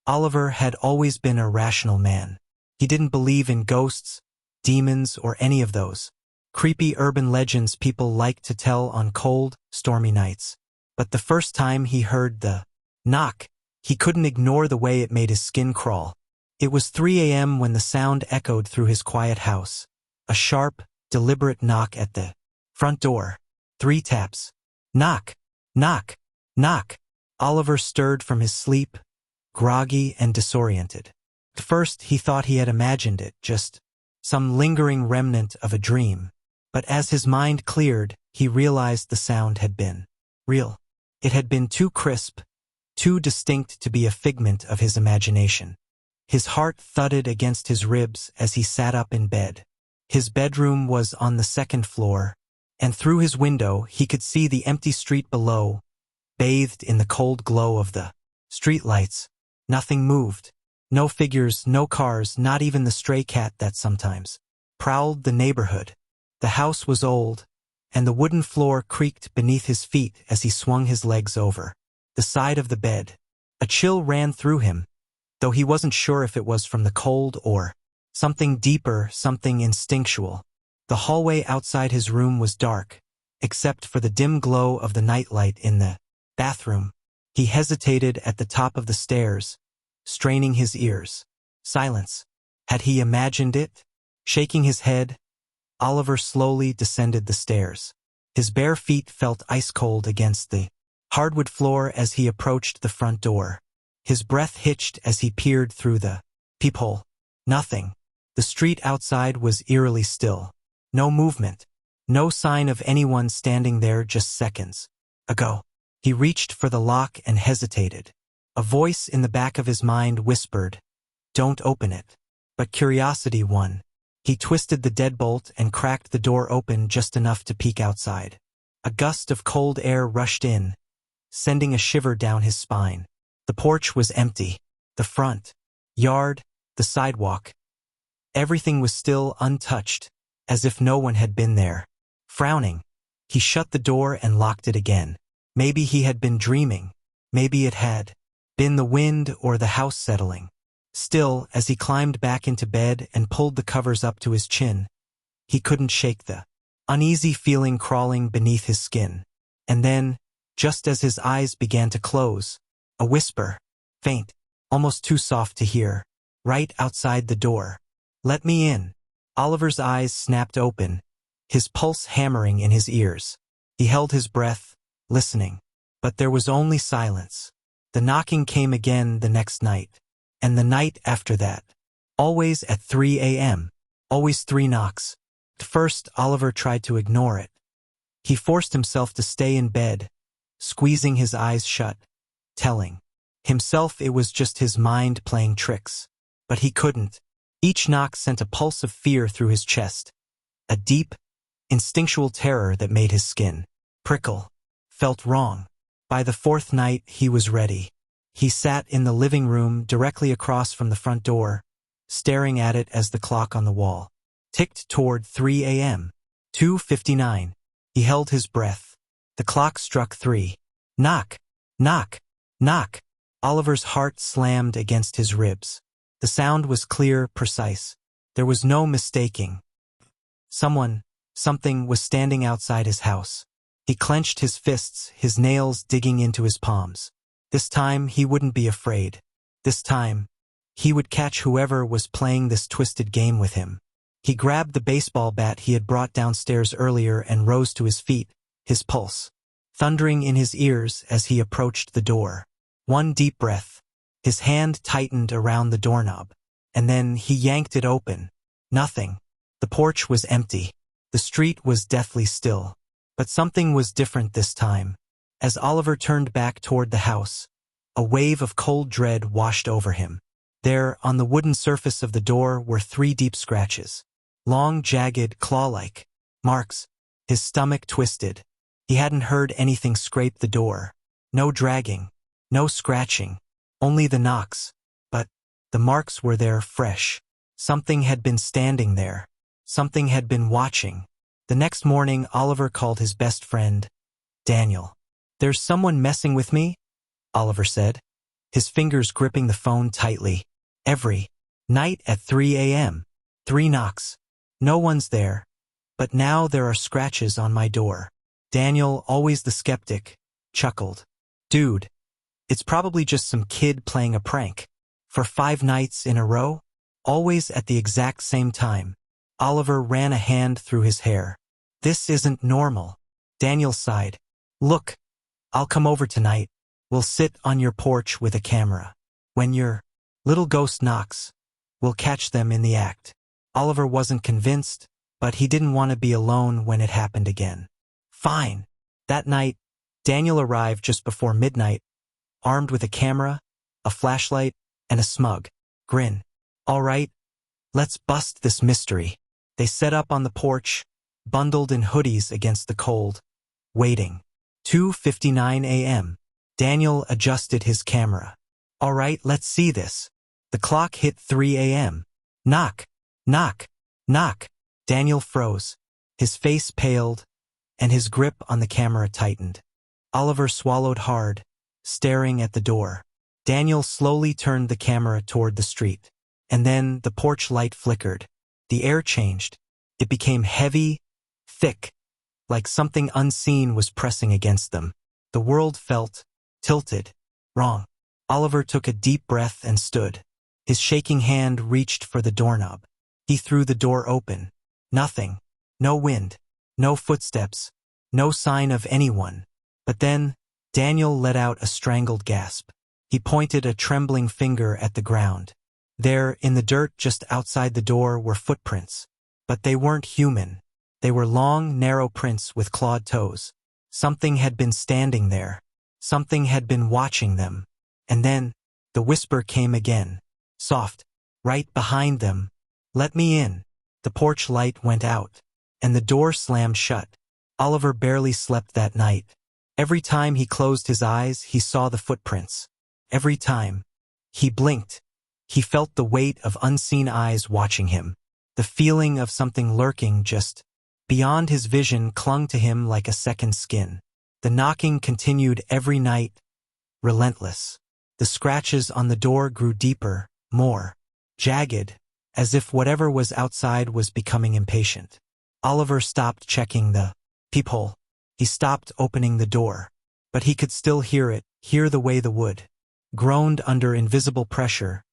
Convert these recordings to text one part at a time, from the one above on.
Oliver had always been a rational man. He didn't believe in ghosts, demons, or any of those creepy urban legends people like to tell on cold, stormy nights. But the first time he heard the knock, he couldn't ignore the way it made his skin crawl. It was 3 a.m. when the sound echoed through his quiet house. A sharp, deliberate knock at the front door. 3 taps. Knock, knock, knock. Oliver stirred from his sleep, groggy and disoriented. At first he thought he had imagined it, just some lingering remnant of a dream. But as his mind cleared, he realized the sound had been real. It had been too crisp, too distinct to be a figment of his imagination. His heart thudded against his ribs as he sat up in bed. His bedroom was on the 2nd floor, and through his window he could see the empty street below, bathed in the cold glow of the streetlights. Nothing moved. No figures, no cars, not even the stray cat that sometimes prowled the neighborhood. The house was old, and the wooden floor creaked beneath his feet as he swung his legs over the side of the bed. A chill ran through him, though he wasn't sure if it was from the cold or something deeper, something instinctual. The hallway outside his room was dark, except for the dim glow of the nightlight in the bathroom. He hesitated at the top of the stairs, straining his ears. Silence. Had he imagined it? Shaking his head, Oliver slowly descended the stairs. His bare feet felt ice-cold against the hardwood floor as he approached the front door. His breath hitched as he peered through the peephole. Nothing. The street outside was eerily still. No movement. No sign of anyone standing there just seconds ago. He reached for the lock and hesitated. A voice in the back of his mind whispered, "Don't open it." But curiosity won. He twisted the deadbolt and cracked the door open just enough to peek outside. A gust of cold air rushed in, sending a shiver down his spine. The porch was empty. The front yard, the sidewalk. Everything was still untouched, as if no one had been there. Frowning, he shut the door and locked it again. Maybe he had been dreaming. Maybe it had been the wind or the house settling. Still, as he climbed back into bed and pulled the covers up to his chin, he couldn't shake the uneasy feeling crawling beneath his skin. And then, just as his eyes began to close, a whisper, faint, almost too soft to hear, right outside the door. "Let me in." Oliver's eyes snapped open, his pulse hammering in his ears. He held his breath, listening. But there was only silence. The knocking came again the next night. And the night after that. Always at 3 a.m. Always 3 knocks. At first, Oliver tried to ignore it. He forced himself to stay in bed, squeezing his eyes shut, telling himself it was just his mind playing tricks. But he couldn't. Each knock sent a pulse of fear through his chest. A deep, instinctual terror that made his skin prickle. Felt wrong. By the 4th night, he was ready. He sat in the living room directly across from the front door, staring at it as the clock on the wall ticked toward 3 a.m. 2:59. He held his breath. The clock struck 3. Knock, knock, knock. Oliver's heart slammed against his ribs. The sound was clear, precise. There was no mistaking. Something was standing outside his house. He clenched his fists, his nails digging into his palms. This time, he wouldn't be afraid. This time, he would catch whoever was playing this twisted game with him. He grabbed the baseball bat he had brought downstairs earlier and rose to his feet, his pulse thundering in his ears as he approached the door. One deep breath. His hand tightened around the doorknob, and then he yanked it open. Nothing. The porch was empty. The street was deathly still. But something was different this time. As Oliver turned back toward the house, a wave of cold dread washed over him. There, on the wooden surface of the door, were 3 deep scratches. Long, jagged, claw-like marks. His stomach twisted. He hadn't heard anything scrape the door. No dragging. No scratching. Only the knocks. But the marks were there, fresh. Something had been standing there. Something had been watching. The next morning, Oliver called his best friend, Daniel. "There's someone messing with me," Oliver said. his fingers gripping the phone tightly. Every night at 3 a.m. 3 knocks. No one's there. But now there are scratches on my door. Daniel, always the skeptic, chuckled. Dude, it's probably just some kid playing a prank. For 5 nights in a row? Always at the exact same time. Oliver ran a hand through his hair. This isn't normal. Daniel sighed. Look, I'll come over tonight. We'll sit on your porch with a camera. When your little ghost knocks, we'll catch them in the act. Oliver wasn't convinced, but he didn't want to be alone when it happened again. Fine. That night, Daniel arrived just before midnight, armed with a camera, a flashlight, and a smug grin. All right, let's bust this mystery. They set up on the porch, bundled in hoodies against the cold, waiting. 2:59 a.m. Daniel adjusted his camera. All right, let's see this. The clock hit 3 a.m. Knock, knock, knock. Daniel froze. His face paled, and his grip on the camera tightened. Oliver swallowed hard, staring at the door. Daniel slowly turned the camera toward the street. And then the porch light flickered. The air changed. It became heavy, thick, like something unseen was pressing against them. The world felt tilted, wrong. Oliver took a deep breath and stood. His shaking hand reached for the doorknob. He threw the door open. Nothing. No wind. No footsteps. No sign of anyone. But then, Daniel let out a strangled gasp. He pointed a trembling finger at the ground. There, in the dirt just outside the door, were footprints. But they weren't human. They were long, narrow prints with clawed toes. Something had been standing there. Something had been watching them. And then, the whisper came again. Soft. Right behind them. Let me in. The porch light went out. And the door slammed shut. Oliver barely slept that night. Every time he closed his eyes, he saw the footprints. Every time he blinked, he felt the weight of unseen eyes watching him. The feeling of something lurking just beyond his vision clung to him like a second skin. The knocking continued every night, relentless. The scratches on the door grew deeper, more jagged, as if whatever was outside was becoming impatient. Oliver stopped checking the peephole. He stopped opening the door. But he could still hear it, hear the way the wood groaned under invisible pressure,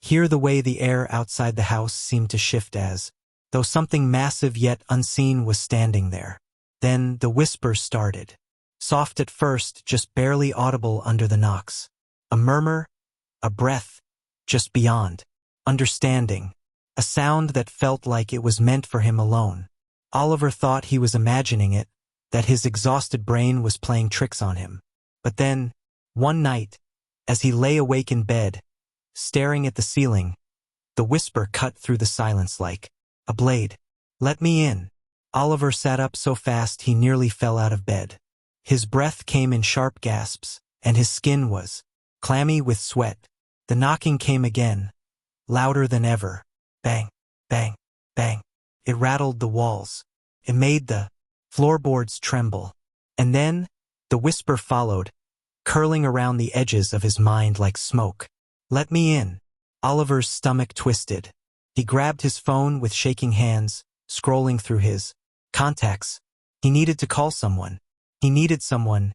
hear the way the air outside the house seemed to shift as though something massive yet unseen was standing there. Then the whispers started. Soft at first, just barely audible under the knocks. A murmur, a breath, just beyond. Understanding. A sound that felt like it was meant for him alone. Oliver thought he was imagining it, that his exhausted brain was playing tricks on him. But then, one night, as he lay awake in bed, staring at the ceiling, the whisper cut through the silence like a blade. Let me in. Oliver sat up so fast he nearly fell out of bed. His breath came in sharp gasps, and his skin was clammy with sweat. The knocking came again, louder than ever. Bang, bang, bang. It rattled the walls. It made the floorboards tremble. And then, the whisper followed, curling around the edges of his mind like smoke. Let me in. Oliver's stomach twisted. He grabbed his phone with shaking hands, scrolling through his contacts. He needed to call someone. He needed someone,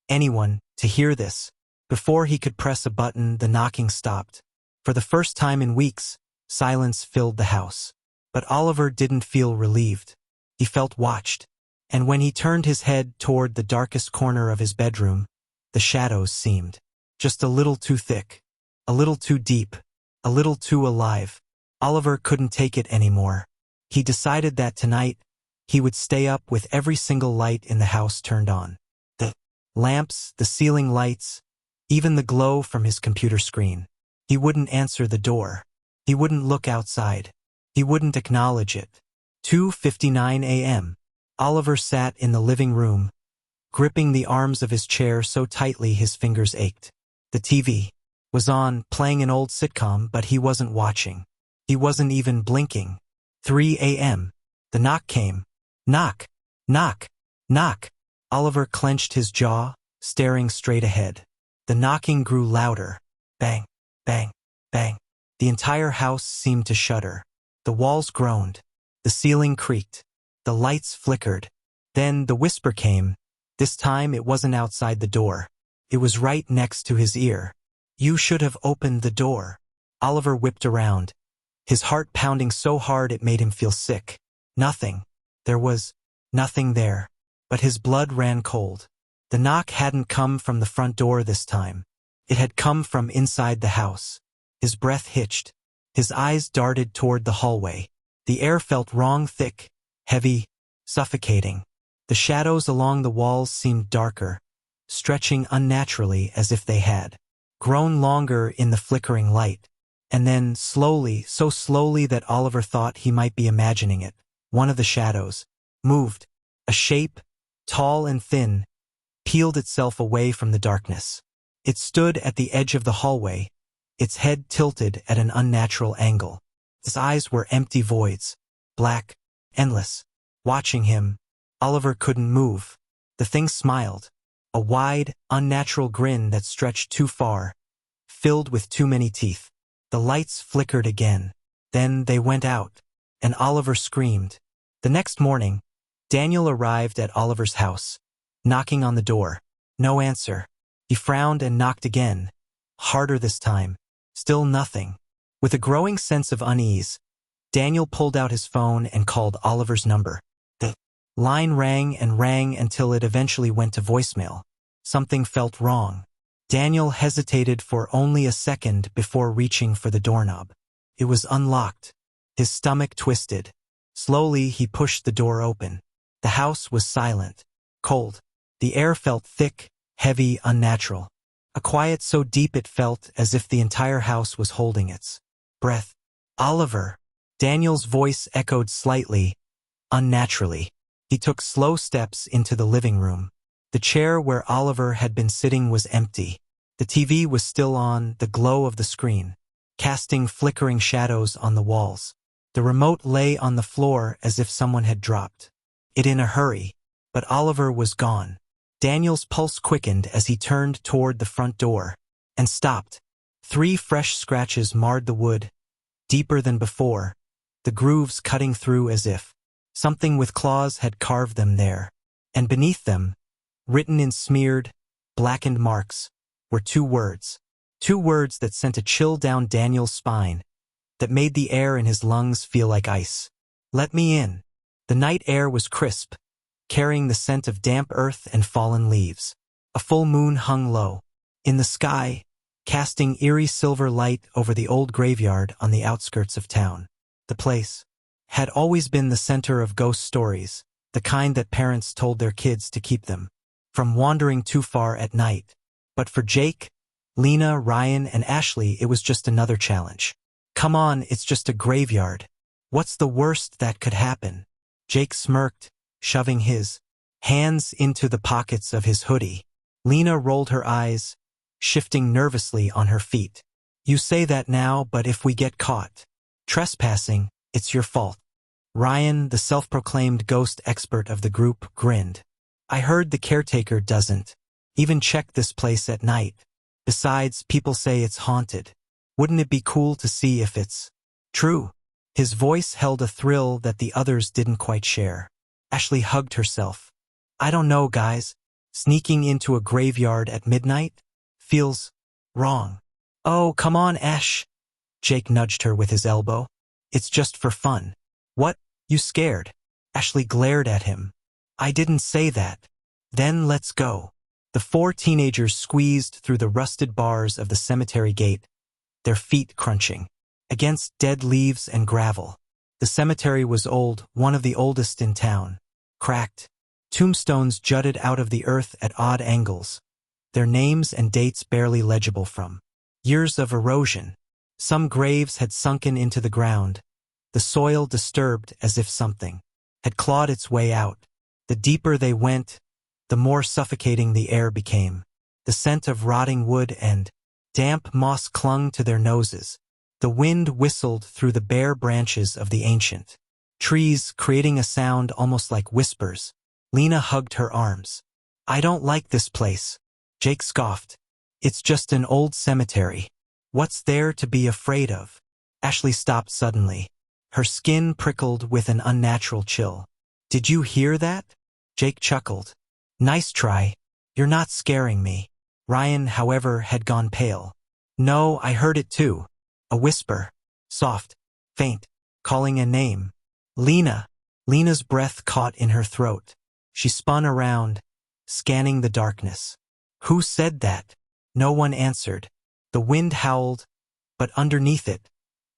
anyone, to hear this. Before he could press a button, the knocking stopped. For the first time in weeks, silence filled the house. But Oliver didn't feel relieved. He felt watched. And when he turned his head toward the darkest corner of his bedroom, the shadows seemed just a little too thick, a little too deep, a little too alive. Oliver couldn't take it anymore. He decided that tonight, he would stay up with every single light in the house turned on. The lamps, the ceiling lights, even the glow from his computer screen. He wouldn't answer the door. He wouldn't look outside. He wouldn't acknowledge it. 2:59 a.m. Oliver sat in the living room, gripping the arms of his chair so tightly his fingers ached. The TV was on, playing an old sitcom, but he wasn't watching. He wasn't even blinking. 3 a.m. The knock came. Knock, knock, knock. Oliver clenched his jaw, staring straight ahead. The knocking grew louder. Bang, bang, bang. The entire house seemed to shudder. The walls groaned. The ceiling creaked. The lights flickered. Then the whisper came. This time it wasn't outside the door. It was right next to his ear. "You should have opened the door." Oliver whipped around, his heart pounding so hard it made him feel sick. Nothing. There was nothing there. But his blood ran cold. The knock hadn't come from the front door this time. It had come from inside the house. His breath hitched. His eyes darted toward the hallway. The air felt wrong, thick, heavy, suffocating. The shadows along the walls seemed darker, stretching unnaturally as if they had grown longer in the flickering light. And then, slowly, so slowly that Oliver thought he might be imagining it, one of the shadows moved. A shape, tall and thin, peeled itself away from the darkness. It stood at the edge of the hallway, its head tilted at an unnatural angle. Its eyes were empty voids, black, endless. Watching him, Oliver couldn't move. The thing smiled, a wide, unnatural grin that stretched too far, filled with too many teeth. The lights flickered again. Then they went out, and Oliver screamed. The next morning, Daniel arrived at Oliver's house, knocking on the door. No answer. He frowned and knocked again, harder this time. Still nothing. With a growing sense of unease, Daniel pulled out his phone and called Oliver's number. The line rang and rang until it eventually went to voicemail. Something felt wrong. Daniel hesitated for only a second before reaching for the doorknob. It was unlocked. His stomach twisted. Slowly, he pushed the door open. The house was silent, cold. The air felt thick, heavy, unnatural. A quiet so deep it felt as if the entire house was holding its breath. "Oliver." Daniel's voice echoed slightly, unnaturally. He took slow steps into the living room. The chair where Oliver had been sitting was empty. The TV was still on, the glow of the screen, casting flickering shadows on the walls. The remote lay on the floor as if someone had dropped it in a hurry. But Oliver was gone. Daniel's pulse quickened as he turned toward the front door, and stopped. 3 fresh scratches marred the wood, deeper than before, the grooves cutting through as if something with claws had carved them there. And beneath them, written in smeared, blackened marks, were 2 words. 2 words that sent a chill down Daniel's spine, that made the air in his lungs feel like ice. "Let me in." The night air was crisp, carrying the scent of damp earth and fallen leaves. A full moon hung low in the sky, casting eerie silver light over the old graveyard on the outskirts of town. The place had always been the center of ghost stories, the kind that parents told their kids to keep them from wandering too far at night. But for Jake, Lena, Ryan, and Ashley, it was just another challenge. "Come on, it's just a graveyard. What's the worst that could happen?" Jake smirked, shoving his hands into the pockets of his hoodie. Lena rolled her eyes, shifting nervously on her feet. "You say that now, but if we get caught trespassing, it's your fault." Ryan, the self-proclaimed ghost expert of the group, grinned. "I heard the caretaker doesn't even check this place at night. Besides, people say it's haunted. Wouldn't it be cool to see if it's true?" His voice held a thrill that the others didn't quite share. Ashley hugged herself. "I don't know, guys. Sneaking into a graveyard at midnight feels wrong." "Oh, come on, Ash." Jake nudged her with his elbow. "It's just for fun." "What? You scared?" Ashley glared at him. "I didn't say that." "Then let's go." The 4 teenagers squeezed through the rusted bars of the cemetery gate, their feet crunching against dead leaves and gravel. The cemetery was old, one of the oldest in town. Cracked. Tombstones jutted out of the earth at odd angles, their names and dates barely legible from years of erosion. Some graves had sunken into the ground, the soil disturbed as if something had clawed its way out. The deeper they went, the more suffocating the air became. The scent of rotting wood and damp moss clung to their noses. The wind whistled through the bare branches of the ancient trees, creating a sound almost like whispers. Lena hugged her arms. "I don't like this place." Jake scoffed. It's just an old cemetery. What's there to be afraid of? Ashley stopped suddenly. Her skin prickled with an unnatural chill. Did you hear that? Jake chuckled. Nice try. You're not scaring me. Ryan, however, had gone pale. No, I heard it too. A whisper. Soft. Faint. Calling a name. Lena. Lena's breath caught in her throat. She spun around, scanning the darkness. Who said that? No one answered. The wind howled, but underneath it,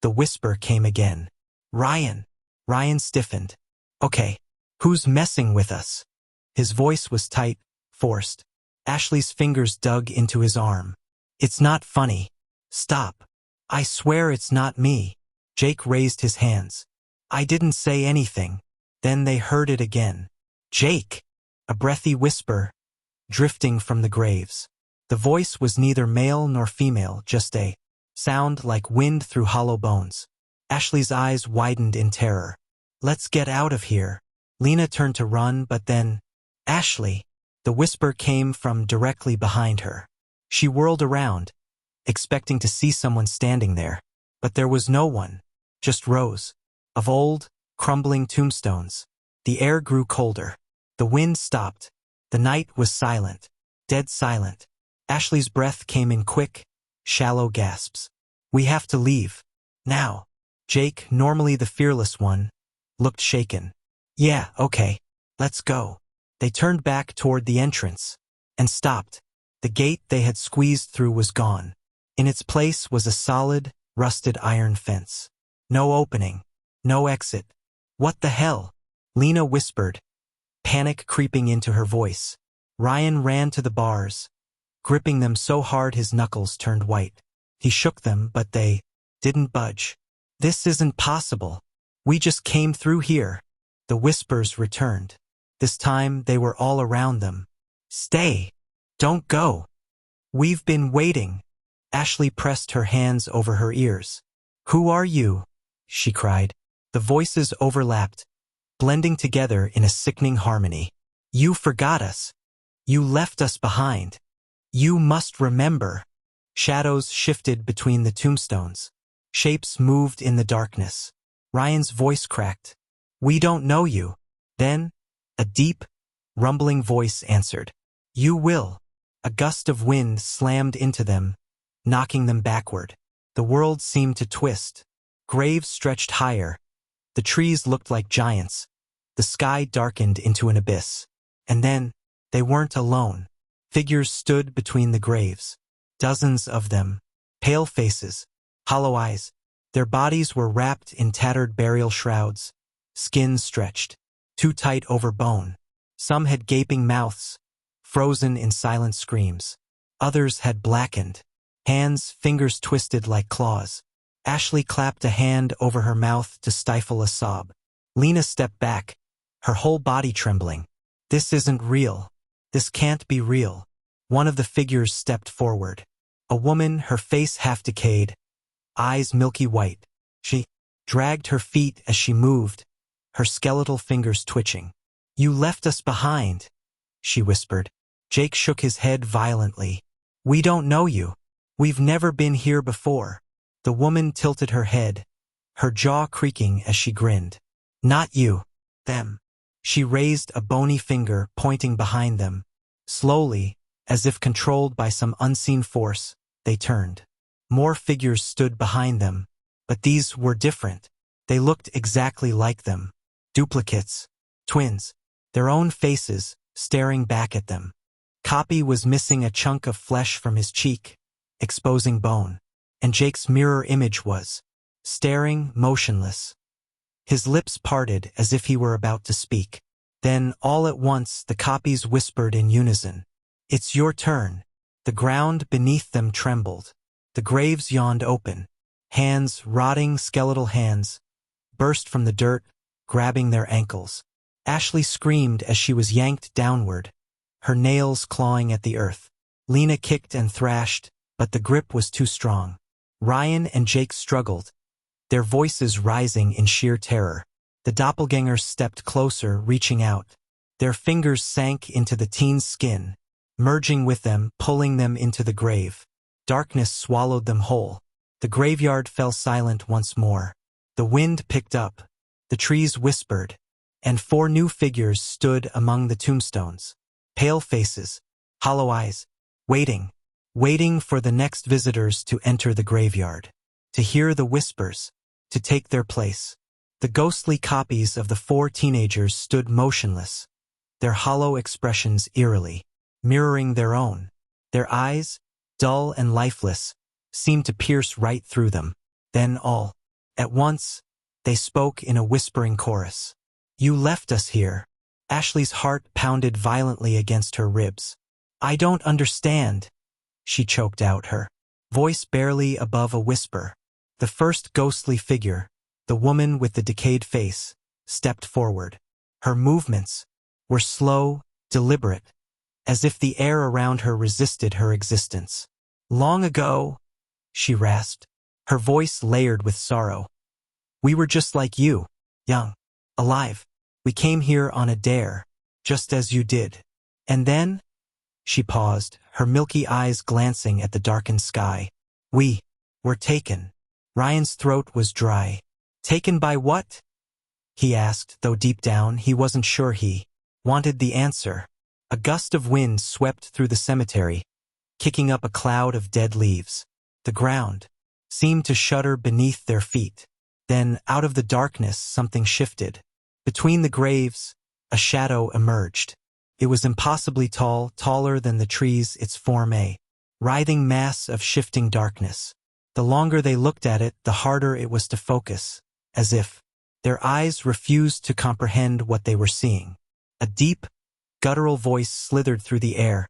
the whisper came again. Ryan. Ryan stiffened. Okay, who's messing with us? His voice was tight, forced. Ashley's fingers dug into his arm. It's not funny. Stop. I swear it's not me. Jake raised his hands. I didn't say anything. Then they heard it again. Jake! A breathy whisper, drifting from the graves. The voice was neither male nor female, just a sound like wind through hollow bones. Ashley's eyes widened in terror. Let's get out of here. Lena turned to run, but then, Ashley! The whisper came from directly behind her. She whirled around, expecting to see someone standing there. But there was no one, just rows of old, crumbling tombstones. The air grew colder. The wind stopped. The night was silent, dead silent. Ashley's breath came in quick, shallow gasps. We have to leave. Now. Jake, normally the fearless one, looked shaken. Yeah, okay. Let's go. They turned back toward the entrance and stopped. The gate they had squeezed through was gone. In its place was a solid, rusted iron fence. No opening. No exit. What the hell? Lena whispered, panic creeping into her voice. Ryan ran to the bars, gripping them so hard his knuckles turned white. He shook them, but they didn't budge. This isn't possible. We just came through here. The whispers returned. This time they were all around them. Stay. Don't go. We've been waiting. Ashley pressed her hands over her ears. Who are you? She cried. The voices overlapped, blending together in a sickening harmony. You forgot us. You left us behind. You must remember. Shadows shifted between the tombstones. Shapes moved in the darkness. Ryan's voice cracked. We don't know you. Then, a deep, rumbling voice answered. You will. A gust of wind slammed into them, knocking them backward. The world seemed to twist. Graves stretched higher. The trees looked like giants. The sky darkened into an abyss. And then, they weren't alone. Figures stood between the graves. Dozens of them. Pale faces. Hollow eyes. Their bodies were wrapped in tattered burial shrouds. Skin stretched. Too tight over bone. Some had gaping mouths, frozen in silent screams. Others had blackened. Hands, fingers twisted like claws. Ashley clapped a hand over her mouth to stifle a sob. Lena stepped back, her whole body trembling. This isn't real. This can't be real. One of the figures stepped forward. A woman, her face half decayed, eyes milky white. She dragged her feet as she moved, her skeletal fingers twitching. You left us behind, she whispered. Jake shook his head violently. We don't know you. We've never been here before. The woman tilted her head, her jaw creaking as she grinned. Not you. Them. She raised a bony finger, pointing behind them. Slowly, as if controlled by some unseen force, they turned. More figures stood behind them, but these were different. They looked exactly like them. Duplicates. Twins. Their own faces, staring back at them. Copy was missing a chunk of flesh from his cheek, exposing bone. And Jake's mirror image was staring, motionless. His lips parted as if he were about to speak. Then, all at once, the copies whispered in unison. It's your turn. The ground beneath them trembled. The graves yawned open. Hands, rotting skeletal hands, burst from the dirt, grabbing their ankles. Ashley screamed as she was yanked downward, her nails clawing at the earth. Lena kicked and thrashed, but the grip was too strong. Ryan and Jake struggled, their voices rising in sheer terror. The doppelgangers stepped closer, reaching out. Their fingers sank into the teen's skin, merging with them, pulling them into the grave. Darkness swallowed them whole. The graveyard fell silent once more. The wind picked up. The trees whispered. And 4 new figures stood among the tombstones. Pale faces, hollow eyes, waiting for the next visitors to enter the graveyard, to hear the whispers, to take their place. The ghostly copies of the 4 teenagers stood motionless, their hollow expressions eerily, mirroring their own. Their eyes, dull and lifeless, seemed to pierce right through them. Then all at once, they spoke in a whispering chorus. "You left us here." Ashley's heart pounded violently against her ribs. "I don't understand," she choked out, her voice barely above a whisper. The first ghostly figure, the woman with the decayed face, stepped forward. Her movements were slow, deliberate, as if the air around her resisted her existence. "Long ago," she rasped, her voice layered with sorrow. "We were just like you, young, alive. We came here on a dare, just as you did. And then," she paused, her milky eyes glancing at the darkened sky. "We were taken." Ryan's throat was dry. "Taken by what?" he asked, though deep down he wasn't sure he wanted the answer. A gust of wind swept through the cemetery, kicking up a cloud of dead leaves. The ground seemed to shudder beneath their feet. Then, out of the darkness, something shifted. Between the graves, a shadow emerged. It was impossibly tall, taller than the trees, its form a writhing mass of shifting darkness. The longer they looked at it, the harder it was to focus, as if their eyes refused to comprehend what they were seeing. A deep, guttural voice slithered through the air,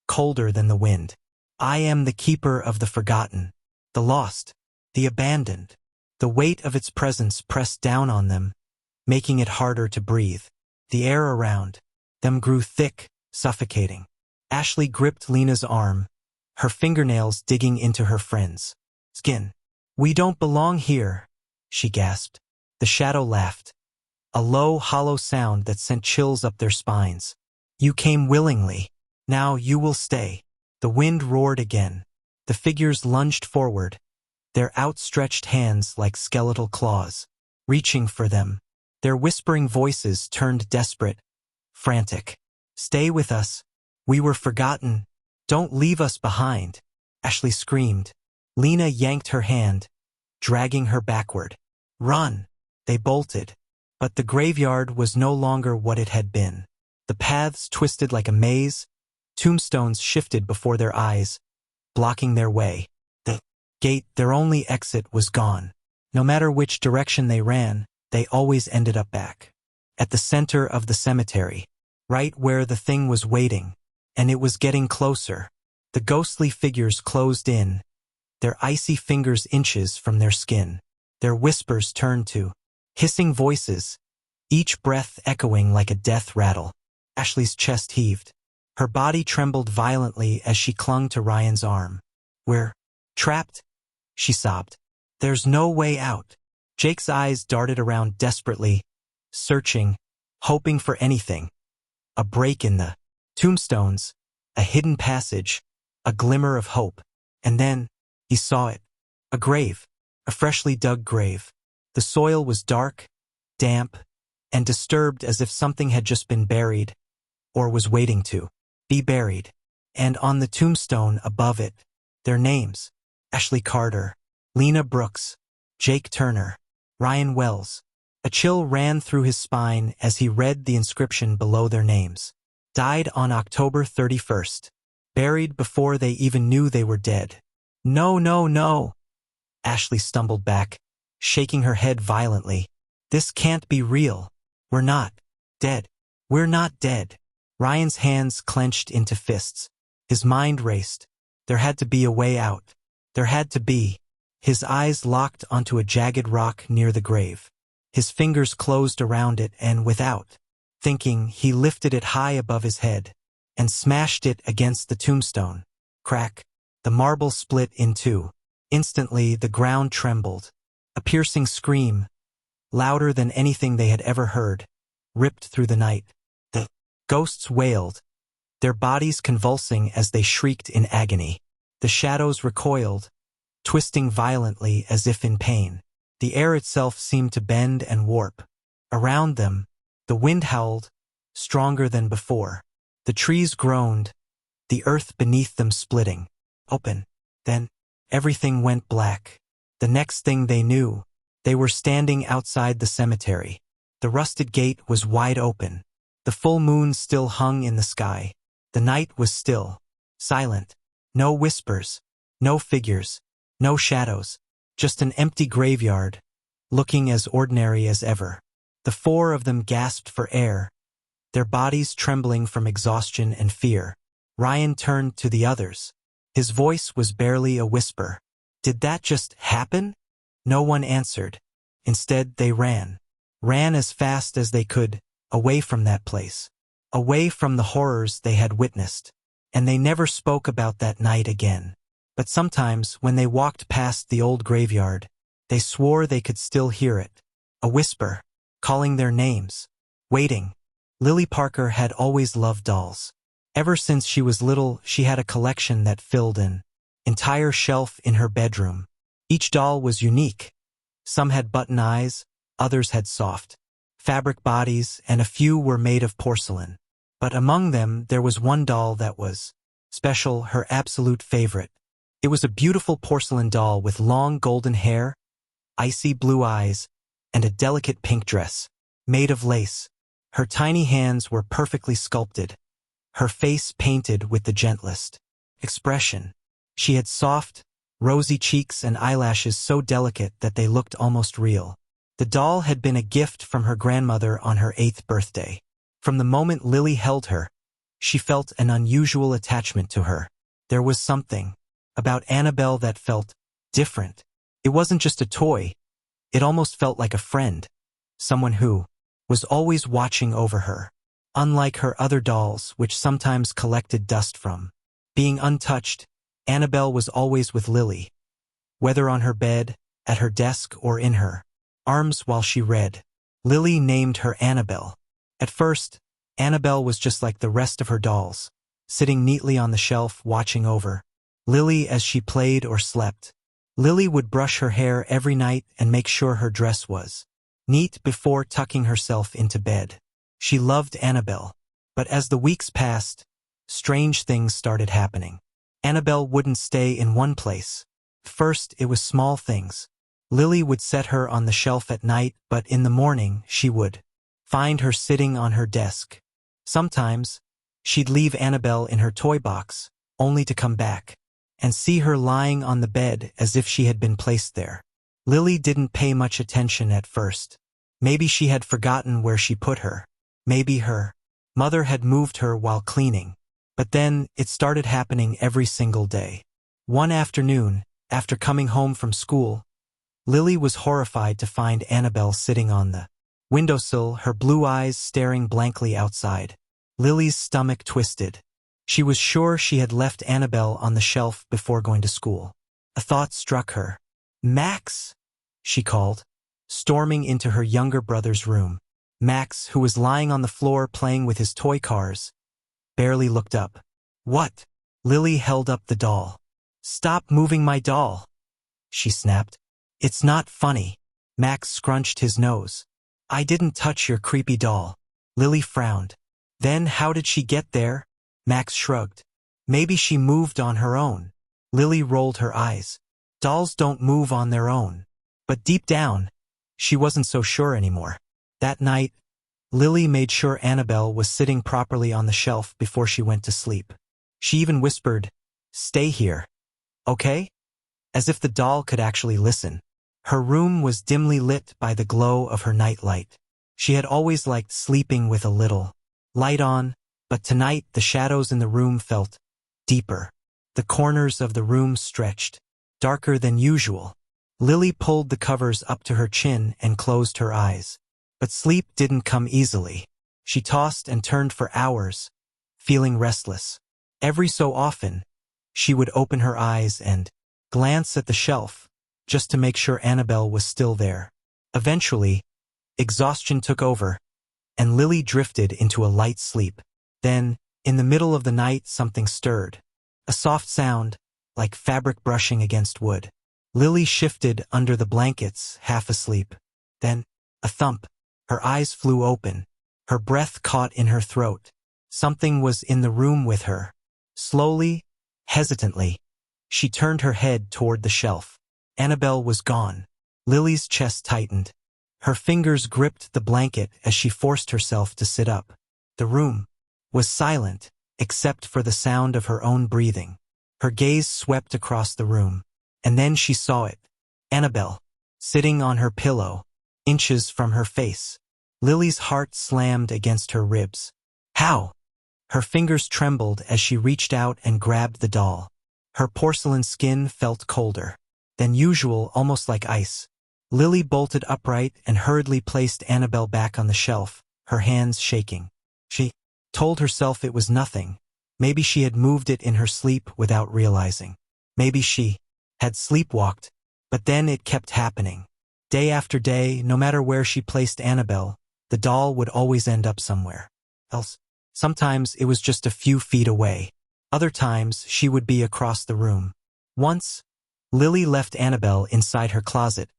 colder than the wind. "I am the keeper of the forgotten, the lost, the abandoned." The weight of its presence pressed down on them, making it harder to breathe. The air around them grew thick, suffocating. Ashley gripped Lena's arm, her fingernails digging into her friend's skin. "We don't belong here," she gasped. The shadow laughed, a low, hollow sound that sent chills up their spines. "You came willingly. Now you will stay." The wind roared again. The figures lunged forward, their outstretched hands like skeletal claws, reaching for them. Their whispering voices turned desperate, frantic. "Stay with us. We were forgotten. Don't leave us behind," Ashley screamed. Lena yanked her hand, dragging her backward. "Run!" They bolted. But the graveyard was no longer what it had been. The paths twisted like a maze, tombstones shifted before their eyes, blocking their way. The gate, their only exit, was gone. No matter which direction they ran, they always ended up back at the center of the cemetery, right where the thing was waiting, and it was getting closer. The ghostly figures closed in, their icy fingers inches from their skin. Their whispers turned to hissing voices, each breath echoing like a death rattle. Ashley's chest heaved. Her body trembled violently as she clung to Ryan's arm. "We're trapped," she sobbed. "There's no way out." Jake's eyes darted around desperately, searching, hoping for anything. A break in the tombstones, a hidden passage, a glimmer of hope. And then, he saw it. A grave, a freshly dug grave. The soil was dark, damp, and disturbed as if something had just been buried, or was waiting to be buried. And on the tombstone above it, their names: Ashley Carter, Lena Brooks, Jake Turner, Ryan Wells. A chill ran through his spine as he read the inscription below their names. Died on October 31st. Buried before they even knew they were dead. "No, no, no." Ashley stumbled back, shaking her head violently. "This can't be real. We're not dead. We're not dead." Ryan's hands clenched into fists. His mind raced. There had to be a way out. There had to be. His eyes locked onto a jagged rock near the grave. His fingers closed around it and, without thinking, he lifted it high above his head and smashed it against the tombstone. Crack. The marble split in two. Instantly, the ground trembled. A piercing scream, louder than anything they had ever heard, ripped through the night. The ghosts wailed, their bodies convulsing as they shrieked in agony. The shadows recoiled, twisting violently as if in pain. The air itself seemed to bend and warp. Around them, the wind howled, stronger than before. The trees groaned, the earth beneath them splitting open. Then, everything went black. The next thing they knew, they were standing outside the cemetery. The rusted gate was wide open. The full moon still hung in the sky. The night was still, silent. No whispers, no figures, no shadows, just an empty graveyard, looking as ordinary as ever. The four of them gasped for air, their bodies trembling from exhaustion and fear. Ryan turned to the others. His voice was barely a whisper. Did that just happen? No one answered. Instead, they ran. Ran as fast as they could, away from that place. Away from the horrors they had witnessed. And they never spoke about that night again. But sometimes, when they walked past the old graveyard, they swore they could still hear it. A whisper, calling their names, waiting. Lily Parker had always loved dolls. Ever since she was little, she had a collection that filled an entire shelf in her bedroom. Each doll was unique. Some had button eyes, others had soft fabric bodies, and a few were made of porcelain. But among them, there was one doll that was special, her absolute favorite. It was a beautiful porcelain doll with long golden hair, icy blue eyes, and a delicate pink dress, made of lace. Her tiny hands were perfectly sculpted, her face painted with the gentlest expression. She had soft, rosy cheeks and eyelashes so delicate that they looked almost real. The doll had been a gift from her grandmother on her 8th birthday. From the moment Lily held her, she felt an unusual attachment to her. There was something about Annabelle that felt different. It wasn't just a toy. It almost felt like a friend, someone who was always watching over her. Unlike her other dolls, which sometimes collected dust from being untouched, Annabelle was always with Lily, whether on her bed, at her desk, or in her arms while she read. Lily named her Annabelle. At first, Annabelle was just like the rest of her dolls, sitting neatly on the shelf watching over Lily as she played or slept. Lily would brush her hair every night and make sure her dress was neat before tucking herself into bed. She loved Annabelle. But as the weeks passed, strange things started happening. Annabelle wouldn't stay in one place. First, it was small things. Lily would set her on the shelf at night, but in the morning she would find her sitting on her desk. Sometimes, she'd leave Annabelle in her toy box, only to come back and see her lying on the bed as if she had been placed there. Lily didn't pay much attention at first. Maybe she had forgotten where she put her. Maybe her mother had moved her while cleaning. But then, it started happening every single day. One afternoon, after coming home from school, Lily was horrified to find Annabelle sitting on the windowsill, her blue eyes staring blankly outside. Lily's stomach twisted. She was sure she had left Annabelle on the shelf before going to school. A thought struck her. "Max!" she called, storming into her younger brother's room. Max, who was lying on the floor playing with his toy cars, barely looked up. "What?" Lily held up the doll. "Stop moving my doll," she snapped. "It's not funny." Max scrunched his nose. "I didn't touch your creepy doll." Lily frowned. "Then how did she get there?" Max shrugged. "Maybe she moved on her own." Lily rolled her eyes. Dolls don't move on their own. But deep down, she wasn't so sure anymore. That night, Lily made sure Annabelle was sitting properly on the shelf before she went to sleep. She even whispered, "Stay here, okay?" As if the doll could actually listen. Her room was dimly lit by the glow of her nightlight. She had always liked sleeping with a little light on, but tonight the shadows in the room felt deeper. The corners of the room stretched, darker than usual. Lily pulled the covers up to her chin and closed her eyes. But sleep didn't come easily. She tossed and turned for hours, feeling restless. Every so often, she would open her eyes and glance at the shelf, just to make sure Annabelle was still there. Eventually, exhaustion took over, and Lily drifted into a light sleep. Then, In the middle of the night, something stirred. A soft sound, like fabric brushing against wood. Lily shifted under the blankets, half asleep. Then, a thump. Her eyes flew open. Her breath caught in her throat. Something was in the room with her. Slowly, hesitantly, she turned her head toward the shelf. Annabelle was gone. Lily's chest tightened. Her fingers gripped the blanket as she forced herself to sit up. The room was silent, except for the sound of her own breathing. Her gaze swept across the room, and then she saw it. Annabelle, sitting on her pillow, inches from her face. Lily's heart slammed against her ribs. How? Her fingers trembled as she reached out and grabbed the doll. Her porcelain skin felt colder than usual, almost like ice. Lily bolted upright and hurriedly placed Annabelle back on the shelf, her hands shaking. She told herself it was nothing. Maybe she had moved it in her sleep without realizing. Maybe she had sleepwalked, but then it kept happening. Day after day, no matter where she placed Annabelle, the doll would always end up somewhere else. Sometimes it was just a few feet away. Other times she would be across the room. Once, Lily left Annabelle inside her closet,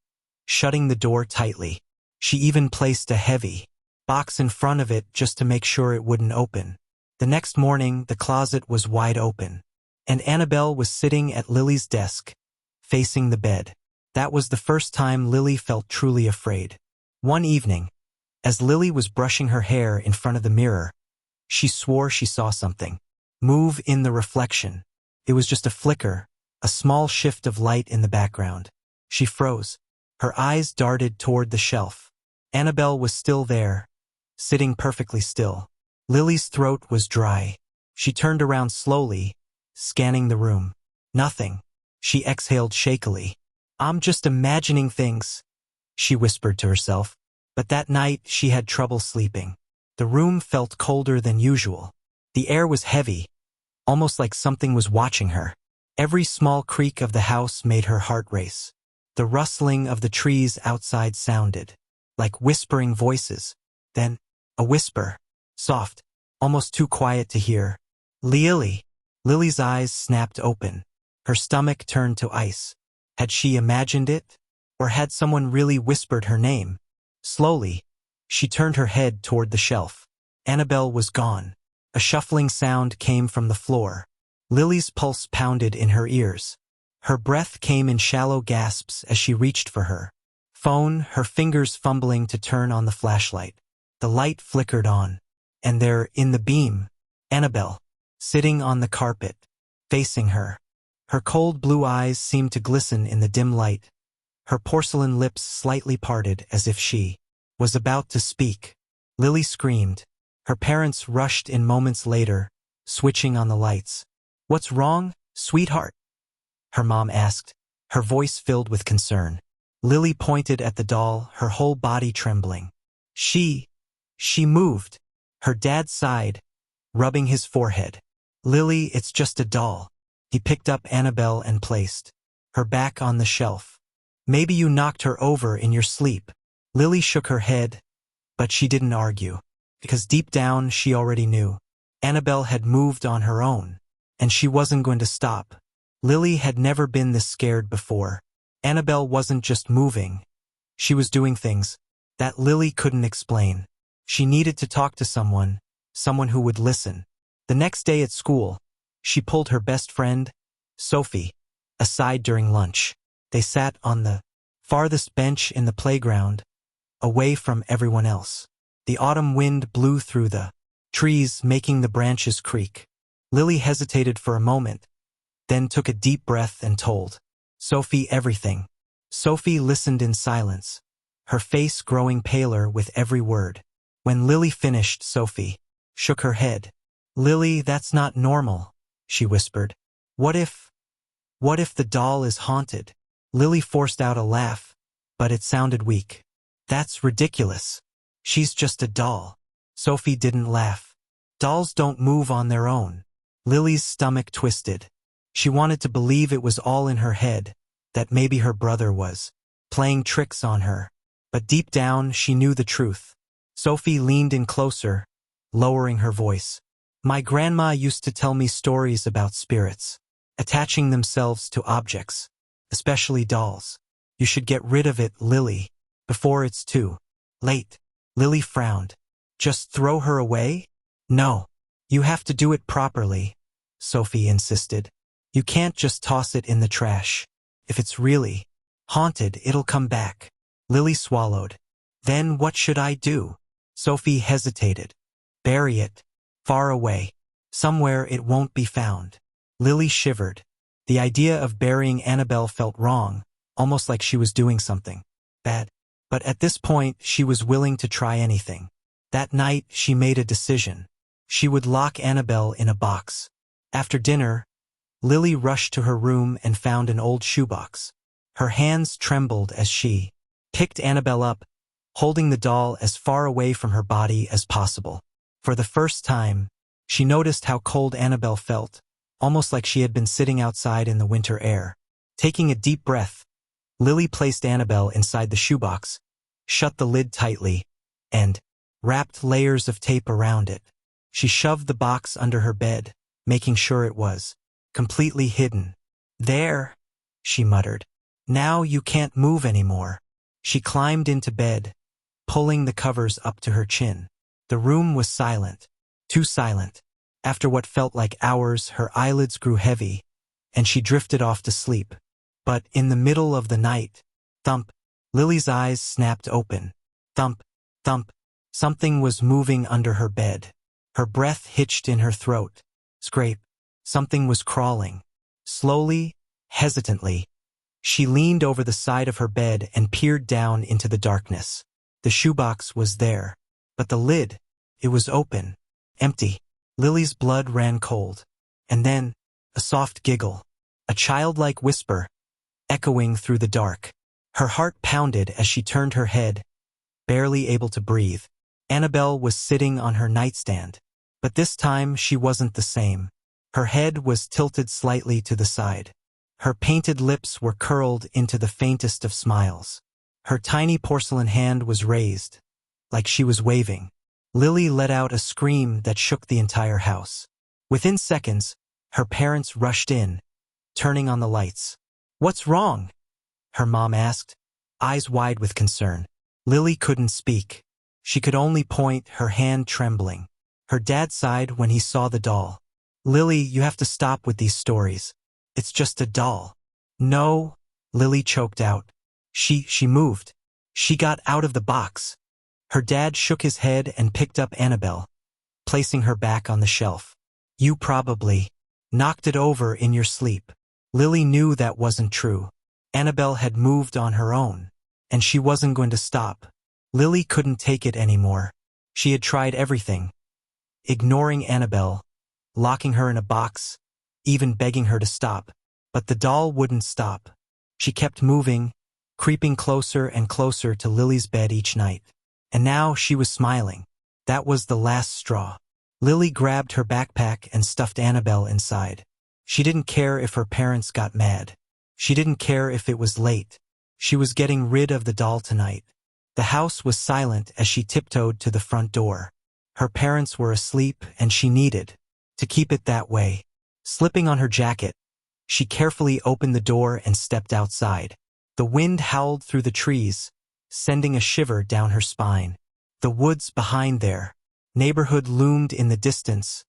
shutting the door tightly. She even placed a heavy box in front of it just to make sure it wouldn't open. The next morning, the closet was wide open, and Annabelle was sitting at Lily's desk, facing the bed. That was the first time Lily felt truly afraid. One evening, as Lily was brushing her hair in front of the mirror, she swore she saw something move in the reflection. It was just a flicker, a small shift of light in the background. She froze. Her eyes darted toward the shelf. Annabelle was still there, sitting perfectly still. Lily's throat was dry. She turned around slowly, scanning the room. Nothing. She exhaled shakily. "I'm just imagining things," she whispered to herself. But that night she had trouble sleeping. The room felt colder than usual. The air was heavy, almost like something was watching her. Every small creak of the house made her heart race. The rustling of the trees outside sounded like whispering voices. Then, a whisper, soft, almost too quiet to hear. "Lily." Lily's eyes snapped open. Her stomach turned to ice. Had she imagined it? Or had someone really whispered her name? Slowly, she turned her head toward the shelf. Annabelle was gone. A shuffling sound came from the floor. Lily's pulse pounded in her ears. Her breath came in shallow gasps as she reached for her phone, her fingers fumbling to turn on the flashlight. The light flickered on, and there, in the beam, Annabelle, sitting on the carpet, facing her. Her cold blue eyes seemed to glisten in the dim light. Her porcelain lips slightly parted as if she was about to speak. Lily screamed. Her parents rushed in moments later, switching on the lights. "What's wrong, sweetheart?" her mom asked, her voice filled with concern. Lily pointed at the doll, her whole body trembling. She moved. Her dad sighed, rubbing his forehead. "Lily, it's just a doll." He picked up Annabelle and placed her back on the shelf. "Maybe you knocked her over in your sleep." Lily shook her head, but she didn't argue, because deep down she already knew. Annabelle had moved on her own, and she wasn't going to stop. Lily had never been this scared before. Annabelle wasn't just moving. She was doing things that Lily couldn't explain. She needed to talk to someone who would listen. The next day at school, she pulled her best friend, Sophie, aside during lunch. They sat on the farthest bench in the playground, away from everyone else. The autumn wind blew through the trees, making the branches creak. Lily hesitated for a moment, then took a deep breath and told Sophie everything. Sophie listened in silence, her face growing paler with every word. When Lily finished, Sophie shook her head. "Lily, that's not normal," she whispered. What if the doll is haunted?" Lily forced out a laugh, but it sounded weak. "That's ridiculous. She's just a doll." Sophie didn't laugh. "Dolls don't move on their own." Lily's stomach twisted. She wanted to believe it was all in her head, that maybe her brother was playing tricks on her. But deep down, she knew the truth. Sophie leaned in closer, lowering her voice. My grandma used to tell me stories about spirits, attaching themselves to objects, especially dolls. You should get rid of it, Lily, before it's too late. Lily frowned. Just throw her away? No. You have to do it properly, Sophie insisted. You can't just toss it in the trash. If it's really haunted, it'll come back. Lily swallowed. Then what should I do? Sophie hesitated. Bury it. Far away. Somewhere it won't be found. Lily shivered. The idea of burying Annabelle felt wrong, almost like she was doing something bad. But at this point, she was willing to try anything. That night, she made a decision. She would lock Annabelle in a box. After dinner, Lily rushed to her room and found an old shoebox. Her hands trembled as she picked Annabelle up, holding the doll as far away from her body as possible. For the first time, she noticed how cold Annabelle felt, almost like she had been sitting outside in the winter air. Taking a deep breath, Lily placed Annabelle inside the shoebox, shut the lid tightly, and wrapped layers of tape around it. She shoved the box under her bed, making sure it was completely hidden. There, she muttered. Now you can't move anymore. She climbed into bed, pulling the covers up to her chin. The room was silent, too silent. After what felt like hours, her eyelids grew heavy, and she drifted off to sleep. But in the middle of the night, thump, Lily's eyes snapped open. Thump, thump, something was moving under her bed. Her breath hitched in her throat. Scrape, something was crawling. Slowly, hesitantly, she leaned over the side of her bed and peered down into the darkness. The shoebox was there, but the lid, it was open, empty. Lily's blood ran cold. And then, a soft giggle, a childlike whisper, echoing through the dark. Her heart pounded as she turned her head, barely able to breathe. Annabelle was sitting on her nightstand, but this time she wasn't the same. Her head was tilted slightly to the side. Her painted lips were curled into the faintest of smiles. Her tiny porcelain hand was raised, like she was waving. Lily let out a scream that shook the entire house. Within seconds, her parents rushed in, turning on the lights. "What's wrong?" her mom asked, eyes wide with concern. Lily couldn't speak. She could only point, her hand trembling. Her dad sighed when he saw the doll. "Lily, you have to stop with these stories. It's just a doll." "No," Lily choked out. She moved. She got out of the box." Her dad shook his head and picked up Annabelle, placing her back on the shelf. "You probably knocked it over in your sleep." Lily knew that wasn't true. Annabelle had moved on her own, and she wasn't going to stop. Lily couldn't take it anymore. She had tried everything, ignoring Annabelle, locking her in a box, even begging her to stop. But the doll wouldn't stop. She kept moving, creeping closer and closer to Lily's bed each night. And now she was smiling. That was the last straw. Lily grabbed her backpack and stuffed Annabelle inside. She didn't care if her parents got mad. She didn't care if it was late. She was getting rid of the doll tonight. The house was silent as she tiptoed to the front door. Her parents were asleep and she needed to keep it that way. Slipping on her jacket, she carefully opened the door and stepped outside. The wind howled through the trees, sending a shiver down her spine. The woods behind their neighborhood loomed in the distance,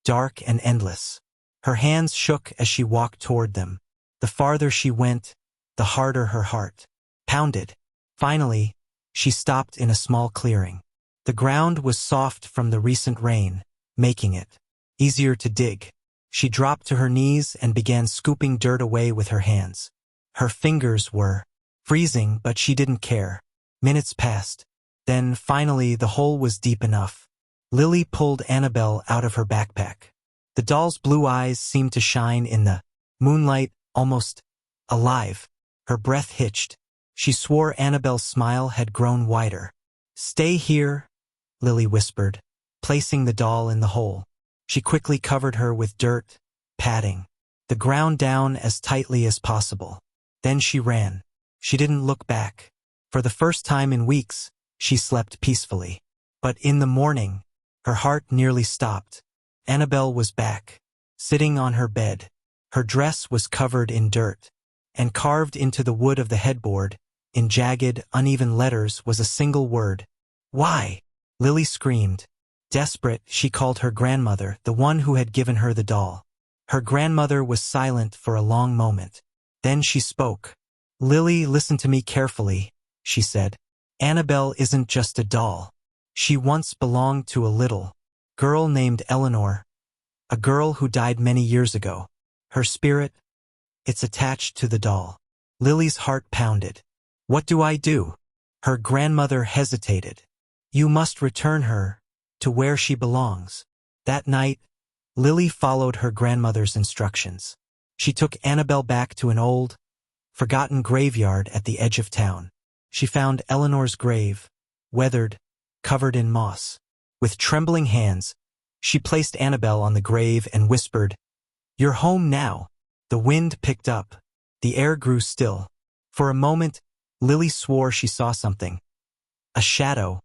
dark and endless. Her hands shook as she walked toward them. The farther she went, the harder her heart pounded. Finally, she stopped in a small clearing. The ground was soft from the recent rain, making it easier to dig. She dropped to her knees and began scooping dirt away with her hands. Her fingers were freezing, but she didn't care. Minutes passed. Then, finally, the hole was deep enough. Lily pulled Annabelle out of her backpack. The doll's blue eyes seemed to shine in the moonlight, almost alive. Her breath hitched. She swore Annabelle's smile had grown wider. "Stay here," Lily whispered, placing the doll in the hole. She quickly covered her with dirt, patting the ground down as tightly as possible. Then she ran. She didn't look back. For the first time in weeks, she slept peacefully. But in the morning, her heart nearly stopped. Annabelle was back, sitting on her bed. Her dress was covered in dirt, and carved into the wood of the headboard, in jagged, uneven letters, was a single word. Why? Lily screamed. Desperate, she called her grandmother, the one who had given her the doll. Her grandmother was silent for a long moment. Then she spoke. Lily, listen to me carefully, she said. Annabelle isn't just a doll. She once belonged to a little girl named Eleanor, a girl who died many years ago. Her spirit, it's attached to the doll. Lily's heart pounded. What do I do? Her grandmother hesitated. You must return her to where she belongs. That night, Lily followed her grandmother's instructions. She took Annabelle back to an old, forgotten graveyard at the edge of town. She found Eleanor's grave, weathered, covered in moss. With trembling hands, she placed Annabelle on the grave and whispered, "You're home now." The wind picked up. The air grew still. For a moment, Lily swore she saw something. A shadow,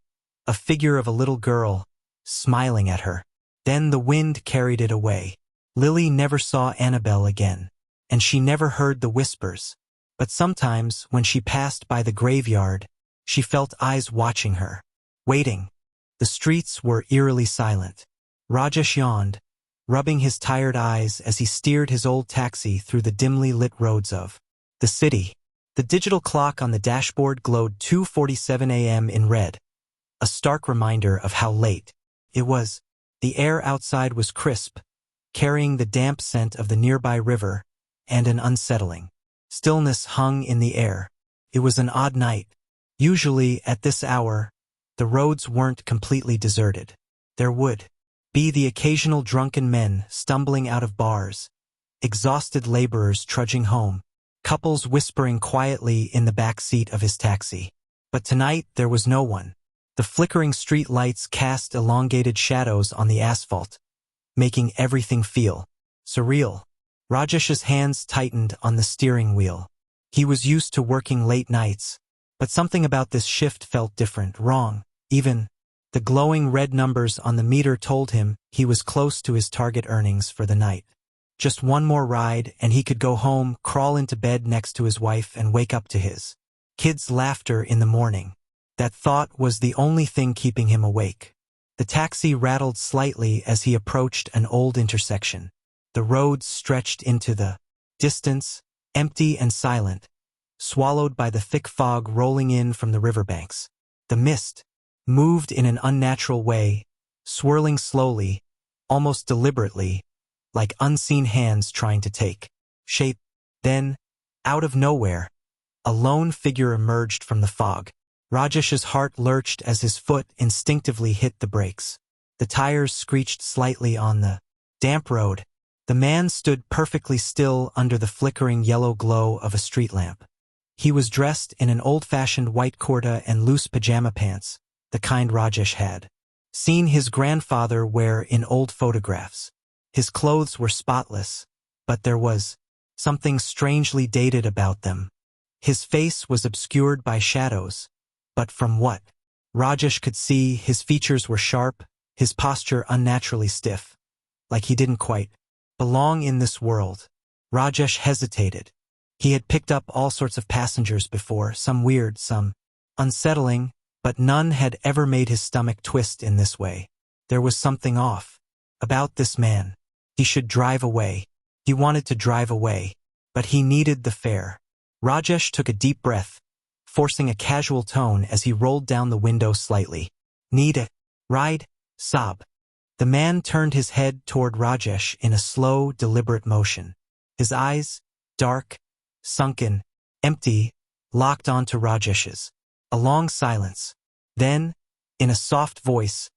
a figure of a little girl, smiling at her. Then the wind carried it away. Lily never saw Annabelle again, and she never heard the whispers. But sometimes, when she passed by the graveyard, she felt eyes watching her, waiting. The streets were eerily silent. Rajesh yawned, rubbing his tired eyes as he steered his old taxi through the dimly lit roads of the city. The digital clock on the dashboard glowed 2:47 a.m. in red, a stark reminder of how late it was. The air outside was crisp, carrying the damp scent of the nearby river, and an unsettling stillness hung in the air. It was an odd night. Usually, at this hour, the roads weren't completely deserted. There would be the occasional drunken men stumbling out of bars, exhausted laborers trudging home, couples whispering quietly in the back seat of his taxi. But tonight there was no one. The flickering street lights cast elongated shadows on the asphalt, making everything feel surreal. Rajesh's hands tightened on the steering wheel. He was used to working late nights, but something about this shift felt different, wrong. Even the glowing red numbers on the meter told him he was close to his target earnings for the night. Just one more ride and he could go home, crawl into bed next to his wife, and wake up to his kids' laughter in the morning. That thought was the only thing keeping him awake. The taxi rattled slightly as he approached an old intersection. The roads stretched into the distance, empty and silent, swallowed by the thick fog rolling in from the riverbanks. The mist moved in an unnatural way, swirling slowly, almost deliberately, like unseen hands trying to take shape. Then, out of nowhere, a lone figure emerged from the fog. Rajesh's heart lurched as his foot instinctively hit the brakes. The tires screeched slightly on the damp road. The man stood perfectly still under the flickering yellow glow of a street lamp. He was dressed in an old-fashioned white kurta and loose pajama pants, the kind Rajesh had seen his grandfather wear in old photographs. His clothes were spotless, but there was something strangely dated about them. His face was obscured by shadows, but from what Rajesh could see, his features were sharp, his posture unnaturally stiff, like he didn't quite belong in this world. Rajesh hesitated. He had picked up all sorts of passengers before, some weird, some unsettling, but none had ever made his stomach twist in this way. There was something off about this man. He should drive away. He wanted to drive away, but he needed the fare. Rajesh took a deep breath, forcing a casual tone as he rolled down the window slightly. Need a ride? Sob. The man turned his head toward Rajesh in a slow, deliberate motion. His eyes, dark, sunken, empty, locked onto Rajesh's. A long silence. Then, in a soft voice,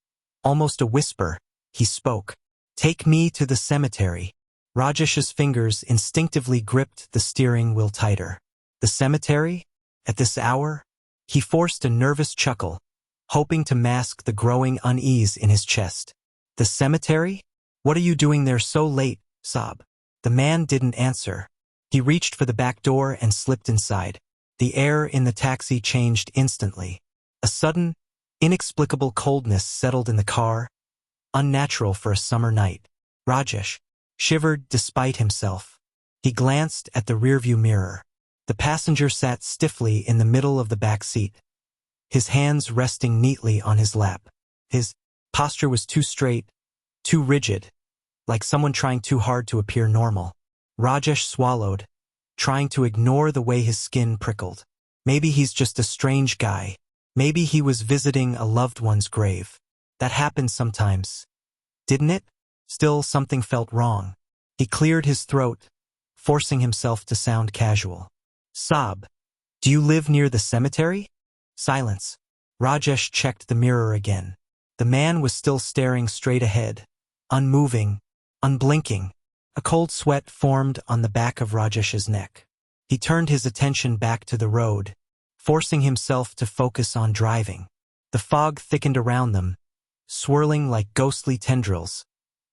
almost a whisper, he spoke. Take me to the cemetery. Rajesh's fingers instinctively gripped the steering wheel tighter. The cemetery? At this hour? He forced a nervous chuckle, hoping to mask the growing unease in his chest. The cemetery? What are you doing there so late, Sob? The man didn't answer. He reached for the back door and slipped inside. The air in the taxi changed instantly. A sudden, inexplicable coldness settled in the car, unnatural for a summer night. Rajesh shivered despite himself. He glanced at the rearview mirror. The passenger sat stiffly in the middle of the back seat, his hands resting neatly on his lap. His posture was too straight, too rigid, like someone trying too hard to appear normal. Rajesh swallowed, trying to ignore the way his skin prickled. Maybe he's just a strange guy. Maybe he was visiting a loved one's grave. That happens sometimes, didn't it? Still, something felt wrong. He cleared his throat, forcing himself to sound casual. Sob, do you live near the cemetery? Silence. Rajesh checked the mirror again. The man was still staring straight ahead, unmoving, unblinking. A cold sweat formed on the back of Rajesh's neck. He turned his attention back to the road, forcing himself to focus on driving. The fog thickened around them, swirling like ghostly tendrils,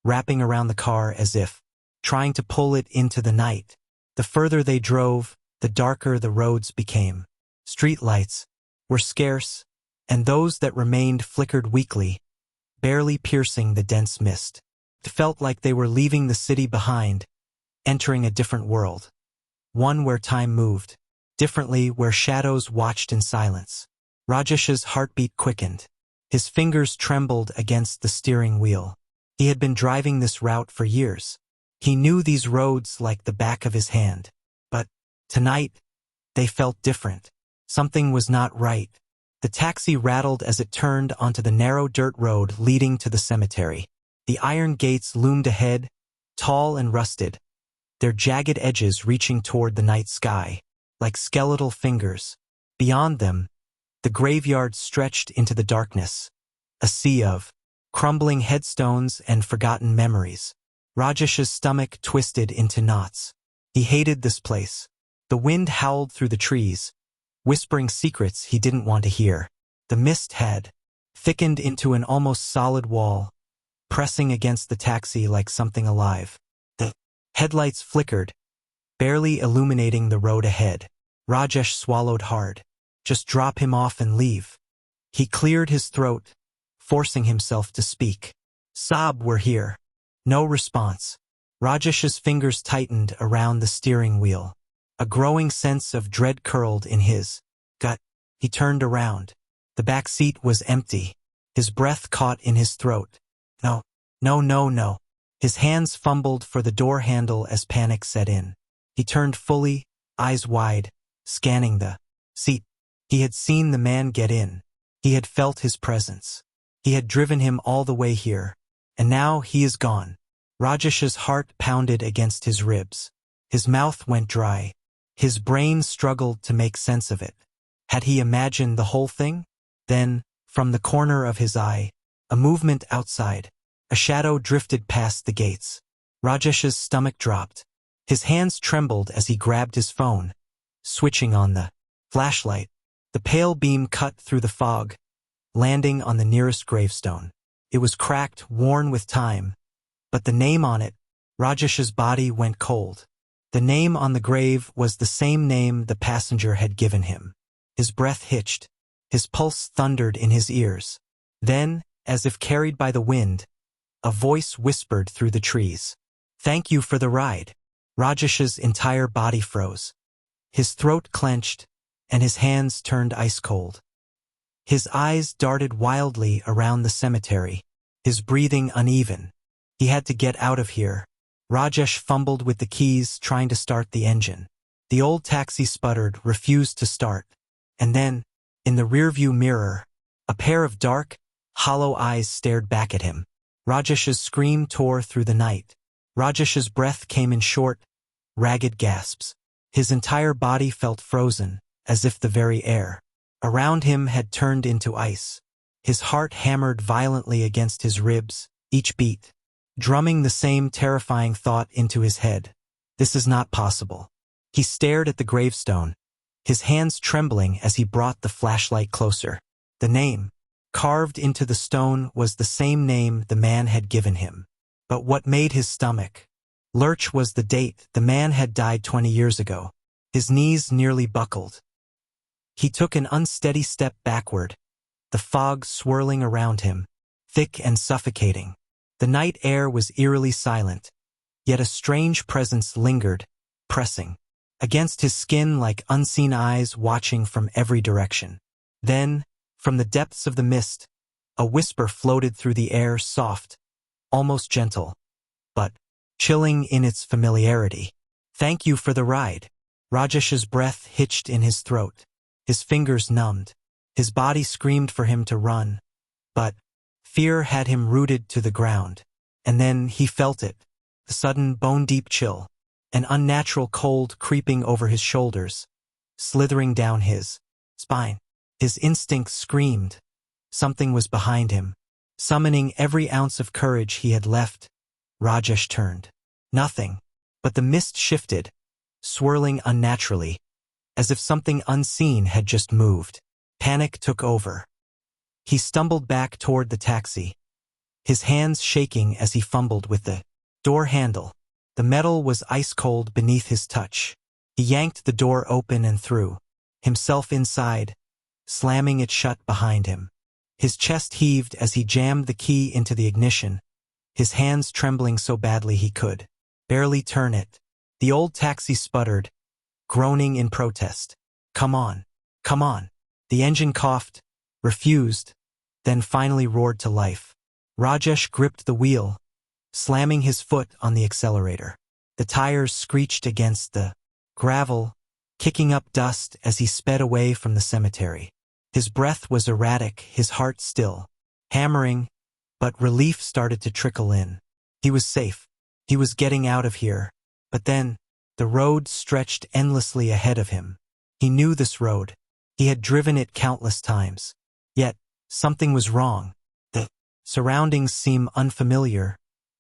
wrapping around the car as if trying to pull it into the night. The further they drove, the darker the roads became. Street lights were scarce, and those that remained flickered weakly, barely piercing the dense mist. It felt like they were leaving the city behind, entering a different world. One where time moved, differently where shadows watched in silence. Rajesh's heartbeat quickened. His fingers trembled against the steering wheel. He had been driving this route for years. He knew these roads like the back of his hand. But tonight, they felt different. Something was not right. The taxi rattled as it turned onto the narrow dirt road leading to the cemetery. The iron gates loomed ahead, tall and rusted, their jagged edges reaching toward the night sky, like skeletal fingers. Beyond them, the graveyard stretched into the darkness, a sea of crumbling headstones and forgotten memories. Rajesh's stomach twisted into knots. He hated this place. The wind howled through the trees, whispering secrets he didn't want to hear. The mist had thickened into an almost solid wall, pressing against the taxi like something alive. The headlights flickered, barely illuminating the road ahead. Rajesh swallowed hard. Just drop him off and leave. He cleared his throat, forcing himself to speak. Sob, we're here. No response. Rajesh's fingers tightened around the steering wheel. A growing sense of dread curled in his gut. He turned around. The back seat was empty. His breath caught in his throat. No, no, no, no. His hands fumbled for the door handle as panic set in. He turned fully, eyes wide, scanning the seat. He had seen the man get in. He had felt his presence. He had driven him all the way here. And now he is gone. Rajesh's heart pounded against his ribs. His mouth went dry. His brain struggled to make sense of it. Had he imagined the whole thing? Then, from the corner of his eye, a movement outside. A shadow drifted past the gates. Rajesh's stomach dropped. His hands trembled as he grabbed his phone, switching on the flashlight. The pale beam cut through the fog, landing on the nearest gravestone. It was cracked, worn with time, but the name on it, Rajesh's body went cold. The name on the grave was the same name the passenger had given him. His breath hitched. His pulse thundered in his ears. Then, as if carried by the wind, a voice whispered through the trees. Thank you for the ride. Rajesh's entire body froze. His throat clenched, and his hands turned ice cold. His eyes darted wildly around the cemetery, his breathing uneven. He had to get out of here. Rajesh fumbled with the keys, trying to start the engine. The old taxi sputtered, refused to start. And then, in the rearview mirror, a pair of dark, hollow eyes stared back at him. Rajesh's scream tore through the night. Rajesh's breath came in short, ragged gasps. His entire body felt frozen, as if the very air around him had turned into ice. His heart hammered violently against his ribs, each beat, drumming the same terrifying thought into his head. This is not possible. He stared at the gravestone, his hands trembling as he brought the flashlight closer. The name, carved into the stone, was the same name the man had given him. But what made his stomach lurch was the date. The man had died 20 years ago. His knees nearly buckled. He took an unsteady step backward, the fog swirling around him, thick and suffocating. The night air was eerily silent, yet a strange presence lingered, pressing against his skin like unseen eyes watching from every direction. Then, from the depths of the mist, a whisper floated through the air, soft, almost gentle, but chilling in its familiarity. "Thank you for the ride." Rajesh's breath hitched in his throat. His fingers numbed. His body screamed for him to run, but fear had him rooted to the ground. And then he felt it, the sudden bone-deep chill, an unnatural cold creeping over his shoulders, slithering down his spine. His instinct screamed. Something was behind him. Summoning every ounce of courage he had left, Rajesh turned. Nothing, but the mist shifted, swirling unnaturally, as if something unseen had just moved. Panic took over. He stumbled back toward the taxi, his hands shaking as he fumbled with the door handle. The metal was ice-cold beneath his touch. He yanked the door open and threw himself inside, slamming it shut behind him. His chest heaved as he jammed the key into the ignition, his hands trembling so badly he could barely turn it. The old taxi sputtered, groaning in protest. "Come on, come on." The engine coughed, refused, then finally roared to life. Rajesh gripped the wheel, slamming his foot on the accelerator. The tires screeched against the gravel, kicking up dust as he sped away from the cemetery. His breath was erratic, his heart still hammering, but relief started to trickle in. He was safe. He was getting out of here. But then, the road stretched endlessly ahead of him. He knew this road. He had driven it countless times. Yet, something was wrong. The surroundings seemed unfamiliar,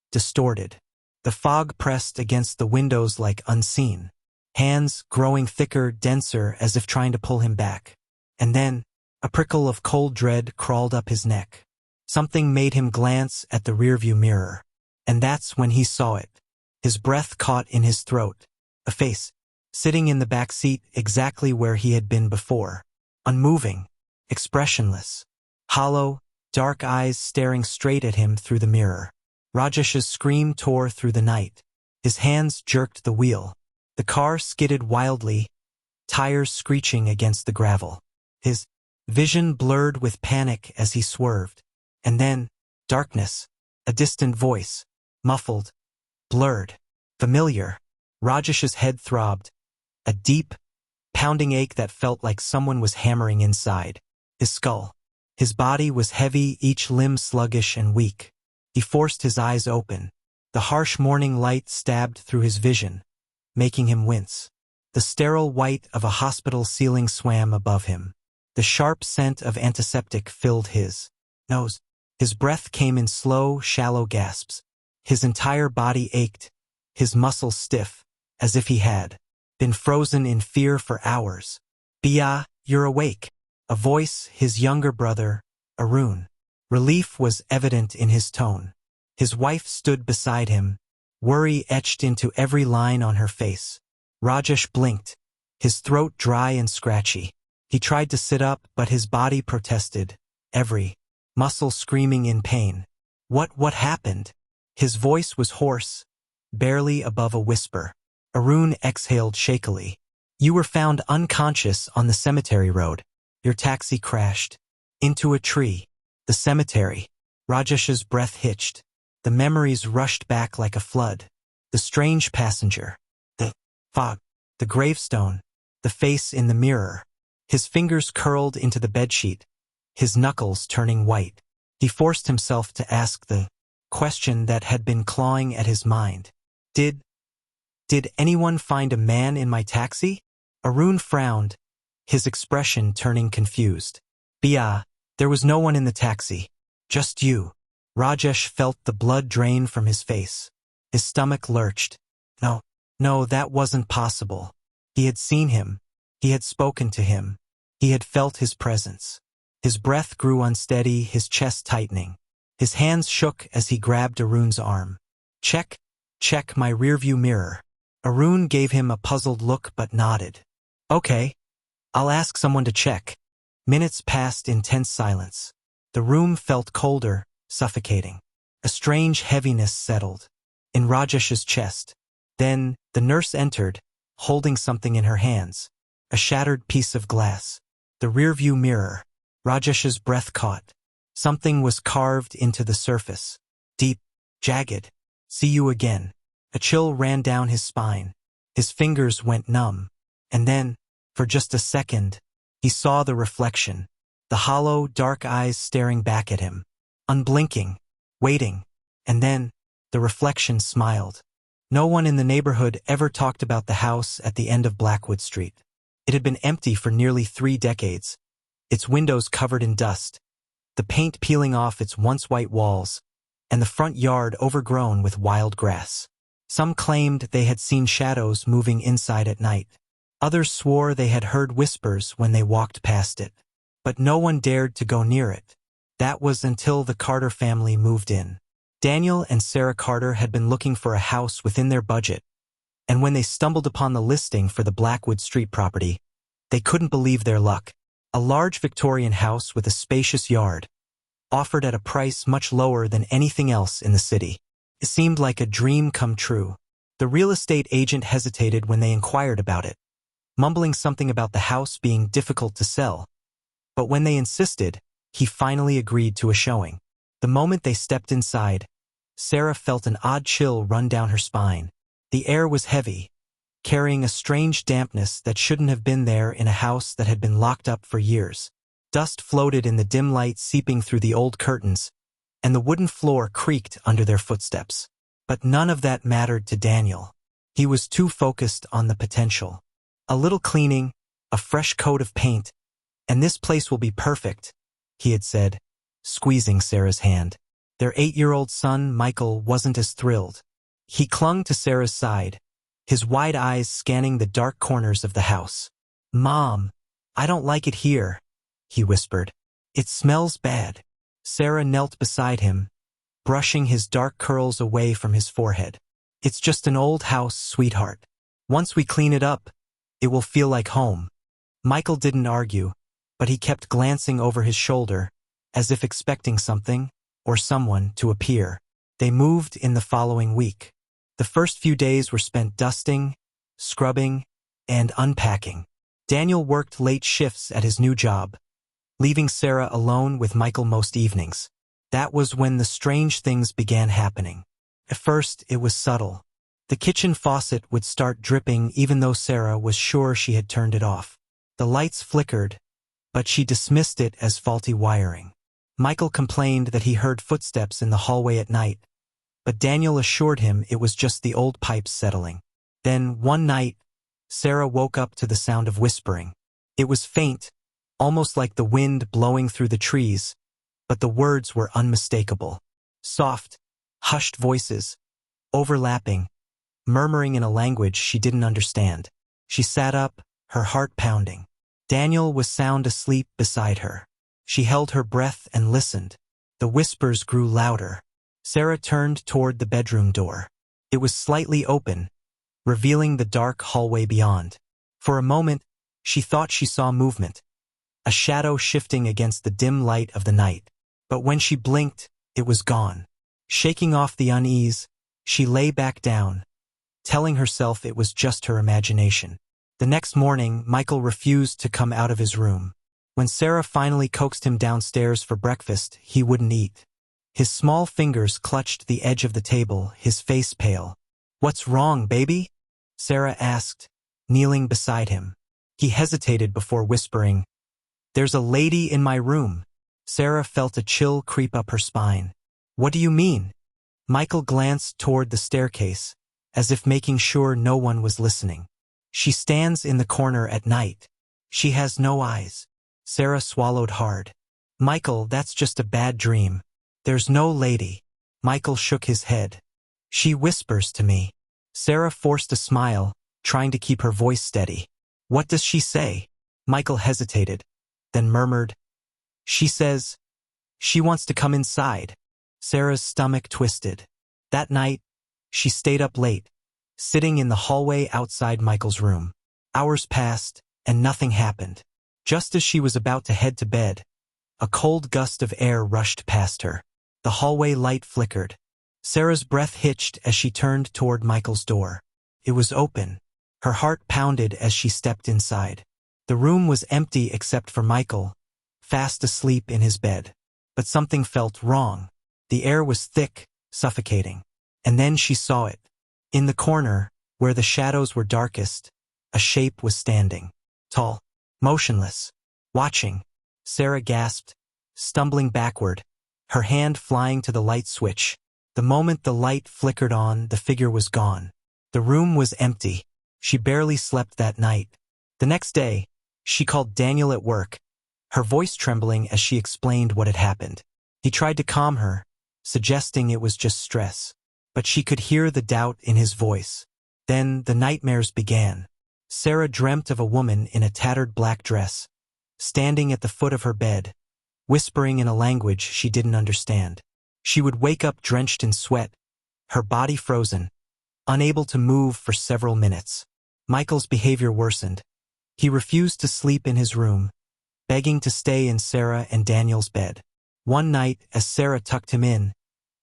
distorted. The fog pressed against the windows like unseen, hands growing thicker, denser, as if trying to pull him back. And then, a prickle of cold dread crawled up his neck. Something made him glance at the rearview mirror. And that's when he saw it. His breath caught in his throat. A face, sitting in the back seat exactly where he had been before. Unmoving, expressionless, hollow, dark eyes staring straight at him through the mirror. Rajesh's scream tore through the night. His hands jerked the wheel. The car skidded wildly, tires screeching against the gravel. His vision blurred with panic as he swerved. And then, darkness, a distant voice, muffled, blurred, familiar. Rajesh's head throbbed, a deep, pounding ache that felt like someone was hammering inside his skull. His body was heavy, each limb sluggish and weak. He forced his eyes open. The harsh morning light stabbed through his vision, making him wince. The sterile white of a hospital ceiling swam above him. The sharp scent of antiseptic filled his nose. His breath came in slow, shallow gasps. His entire body ached, his muscles stiff, as if he had been frozen in fear for hours. "Bia, you're awake." A voice, his younger brother, Arun. Relief was evident in his tone. His wife stood beside him, worry etched into every line on her face. Rajesh blinked, his throat dry and scratchy. He tried to sit up, but his body protested, every muscle screaming in pain. What happened?" His voice was hoarse, barely above a whisper. Arun exhaled shakily. "You were found unconscious on the cemetery road. Your taxi crashed into a tree." The cemetery. Rajesh's breath hitched. The memories rushed back like a flood. The strange passenger. The fog. The gravestone. The face in the mirror. His fingers curled into the bedsheet, his knuckles turning white. He forced himself to ask the question that had been clawing at his mind. Did anyone find a man in my taxi?" Arun frowned, his expression turning confused. "Bia, there was no one in the taxi. Just you." Rajesh felt the blood drain from his face. His stomach lurched. No, that wasn't possible. He had seen him. He had spoken to him. He had felt his presence. His breath grew unsteady, his chest tightening. His hands shook as he grabbed Arun's arm. Check my rearview mirror." Arun gave him a puzzled look but nodded. "Okay, I'll ask someone to check." Minutes passed in tense silence. The room felt colder, suffocating. A strange heaviness settled in Rajesh's chest. Then, the nurse entered, holding something in her hands. A shattered piece of glass. The rearview mirror. Rajesh's breath caught. Something was carved into the surface. Deep, jagged. See you again. A chill ran down his spine. His fingers went numb. And then, for just a second, he saw the reflection. The hollow, dark eyes staring back at him. Unblinking. Waiting. And then, the reflection smiled. No one in the neighborhood ever talked about the house at the end of Blackwood Street. It had been empty for nearly 3 decades, its windows covered in dust, the paint peeling off its once white walls, and the front yard overgrown with wild grass. Some claimed they had seen shadows moving inside at night. Others swore they had heard whispers when they walked past it. But no one dared to go near it. That was until the Carter family moved in. Daniel and Sarah Carter had been looking for a house within their budget, and when they stumbled upon the listing for the Blackwood Street property, they couldn't believe their luck. A large Victorian house with a spacious yard, offered at a price much lower than anything else in the city. It seemed like a dream come true. The real estate agent hesitated when they inquired about it, mumbling something about the house being difficult to sell. But when they insisted, he finally agreed to a showing. The moment they stepped inside, Sarah felt an odd chill run down her spine. The air was heavy, carrying a strange dampness that shouldn't have been there in a house that had been locked up for years. Dust floated in the dim light seeping through the old curtains, and the wooden floor creaked under their footsteps. But none of that mattered to Daniel. He was too focused on the potential. A little cleaning, a fresh coat of paint, and this place will be perfect, he had said, squeezing Sarah's hand. Their 8-year-old son, Michael, wasn't as thrilled. He clung to Sarah's side, his wide eyes scanning the dark corners of the house. "Mom, I don't like it here," he whispered. "It smells bad." Sarah knelt beside him, brushing his dark curls away from his forehead. "It's just an old house, sweetheart. Once we clean it up, it will feel like home." Michael didn't argue, but he kept glancing over his shoulder, as if expecting something, or someone, to appear. They moved in the following week. The first few days were spent dusting, scrubbing, and unpacking. Daniel worked late shifts at his new job, leaving Sarah alone with Michael most evenings. That was when the strange things began happening. At first, it was subtle. The kitchen faucet would start dripping even though Sarah was sure she had turned it off. The lights flickered, but she dismissed it as faulty wiring. Michael complained that he heard footsteps in the hallway at night, but Daniel assured him it was just the old pipes settling. Then, one night, Sarah woke up to the sound of whispering. It was faint, almost like the wind blowing through the trees, but the words were unmistakable. Soft, hushed voices, overlapping, murmuring in a language she didn't understand. She sat up, her heart pounding. Daniel was sound asleep beside her. She held her breath and listened. The whispers grew louder. Sarah turned toward the bedroom door. It was slightly open, revealing the dark hallway beyond. For a moment, she thought she saw movement, a shadow shifting against the dim light of the night. But when she blinked, it was gone. Shaking off the unease, she lay back down, telling herself it was just her imagination. The next morning, Michael refused to come out of his room. When Sarah finally coaxed him downstairs for breakfast, he wouldn't eat. His small fingers clutched the edge of the table, his face pale. "What's wrong, baby?" Sarah asked, kneeling beside him. He hesitated before whispering, "There's a lady in my room." Sarah felt a chill creep up her spine. "What do you mean?" Michael glanced toward the staircase, as if making sure no one was listening. "She stands in the corner at night. She has no eyes." Sarah swallowed hard. "Michael, that's just a bad dream. There's no lady." Michael shook his head. "She whispers to me." Sarah forced a smile, trying to keep her voice steady. "What does she say?" Michael hesitated, then murmured, "She says she wants to come inside." Sarah's stomach twisted. That night, she stayed up late, sitting in the hallway outside Michael's room. Hours passed, and nothing happened. Just as she was about to head to bed, a cold gust of air rushed past her. The hallway light flickered. Sarah's breath hitched as she turned toward Michael's door. It was open. Her heart pounded as she stepped inside. The room was empty except for Michael, fast asleep in his bed. But something felt wrong. The air was thick, suffocating. And then she saw it. In the corner, where the shadows were darkest, a shape was standing. Tall, motionless, watching. Sarah gasped, stumbling backward, her hand flying to the light switch. The moment the light flickered on, the figure was gone. The room was empty. She barely slept that night. The next day, she called Daniel at work, her voice trembling as she explained what had happened. He tried to calm her, suggesting it was just stress. But she could hear the doubt in his voice. Then the nightmares began. Sarah dreamt of a woman in a tattered black dress, standing at the foot of her bed, whispering in a language she didn't understand. She would wake up drenched in sweat, her body frozen, unable to move for several minutes. Michael's behavior worsened. He refused to sleep in his room, begging to stay in Sarah and Daniel's bed. One night, as Sarah tucked him in,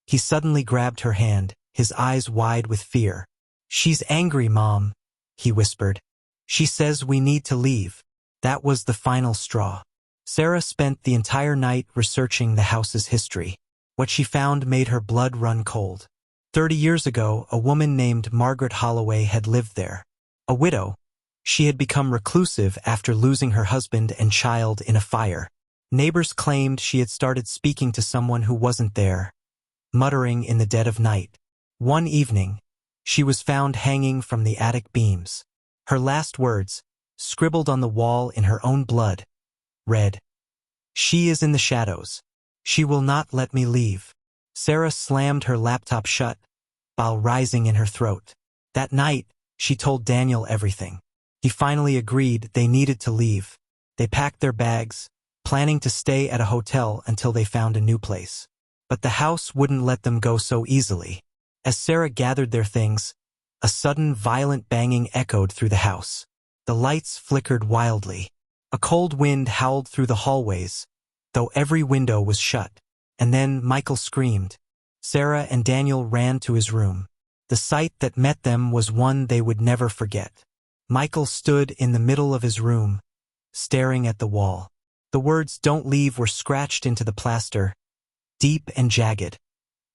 he suddenly grabbed her hand, his eyes wide with fear. "She's angry, Mom," he whispered. "She says we need to leave." That was the final straw. Sarah spent the entire night researching the house's history. What she found made her blood run cold. 30 years ago, a woman named Margaret Holloway had lived there. A widow, she had become reclusive after losing her husband and child in a fire. Neighbors claimed she had started speaking to someone who wasn't there, muttering in the dead of night. One evening, she was found hanging from the attic beams. Her last words, scribbled on the wall in her own blood, read, "She is in the shadows. She will not let me leave." Sarah slammed her laptop shut, bile rising in her throat. That night, she told Daniel everything. He finally agreed they needed to leave. They packed their bags, planning to stay at a hotel until they found a new place. But the house wouldn't let them go so easily. As Sarah gathered their things, a sudden violent banging echoed through the house. The lights flickered wildly. A cold wind howled through the hallways, though every window was shut. And then Michael screamed. Sarah and Daniel ran to his room. The sight that met them was one they would never forget. Michael stood in the middle of his room, staring at the wall. The words "Don't leave" were scratched into the plaster, deep and jagged,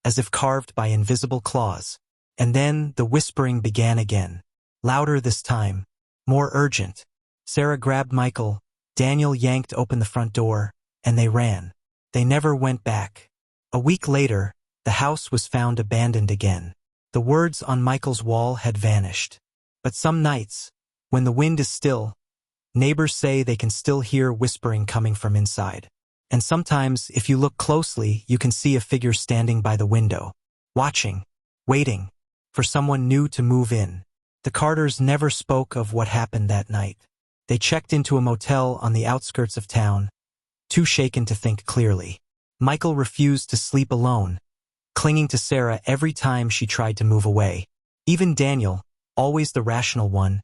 as if carved by invisible claws. And then the whispering began again, louder this time, more urgent. Sarah grabbed Michael, Daniel yanked open the front door, and they ran. They never went back. A week later, the house was found abandoned again. The words on Michael's wall had vanished. But some nights, when the wind is still, neighbors say they can still hear whispering coming from inside. And sometimes, if you look closely, you can see a figure standing by the window, watching, waiting, for someone new to move in. The Carters never spoke of what happened that night. They checked into a motel on the outskirts of town, too shaken to think clearly. Michael refused to sleep alone, clinging to Sarah every time she tried to move away. Even Daniel, always the rational one,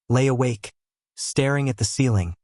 lay awake, staring at the ceiling,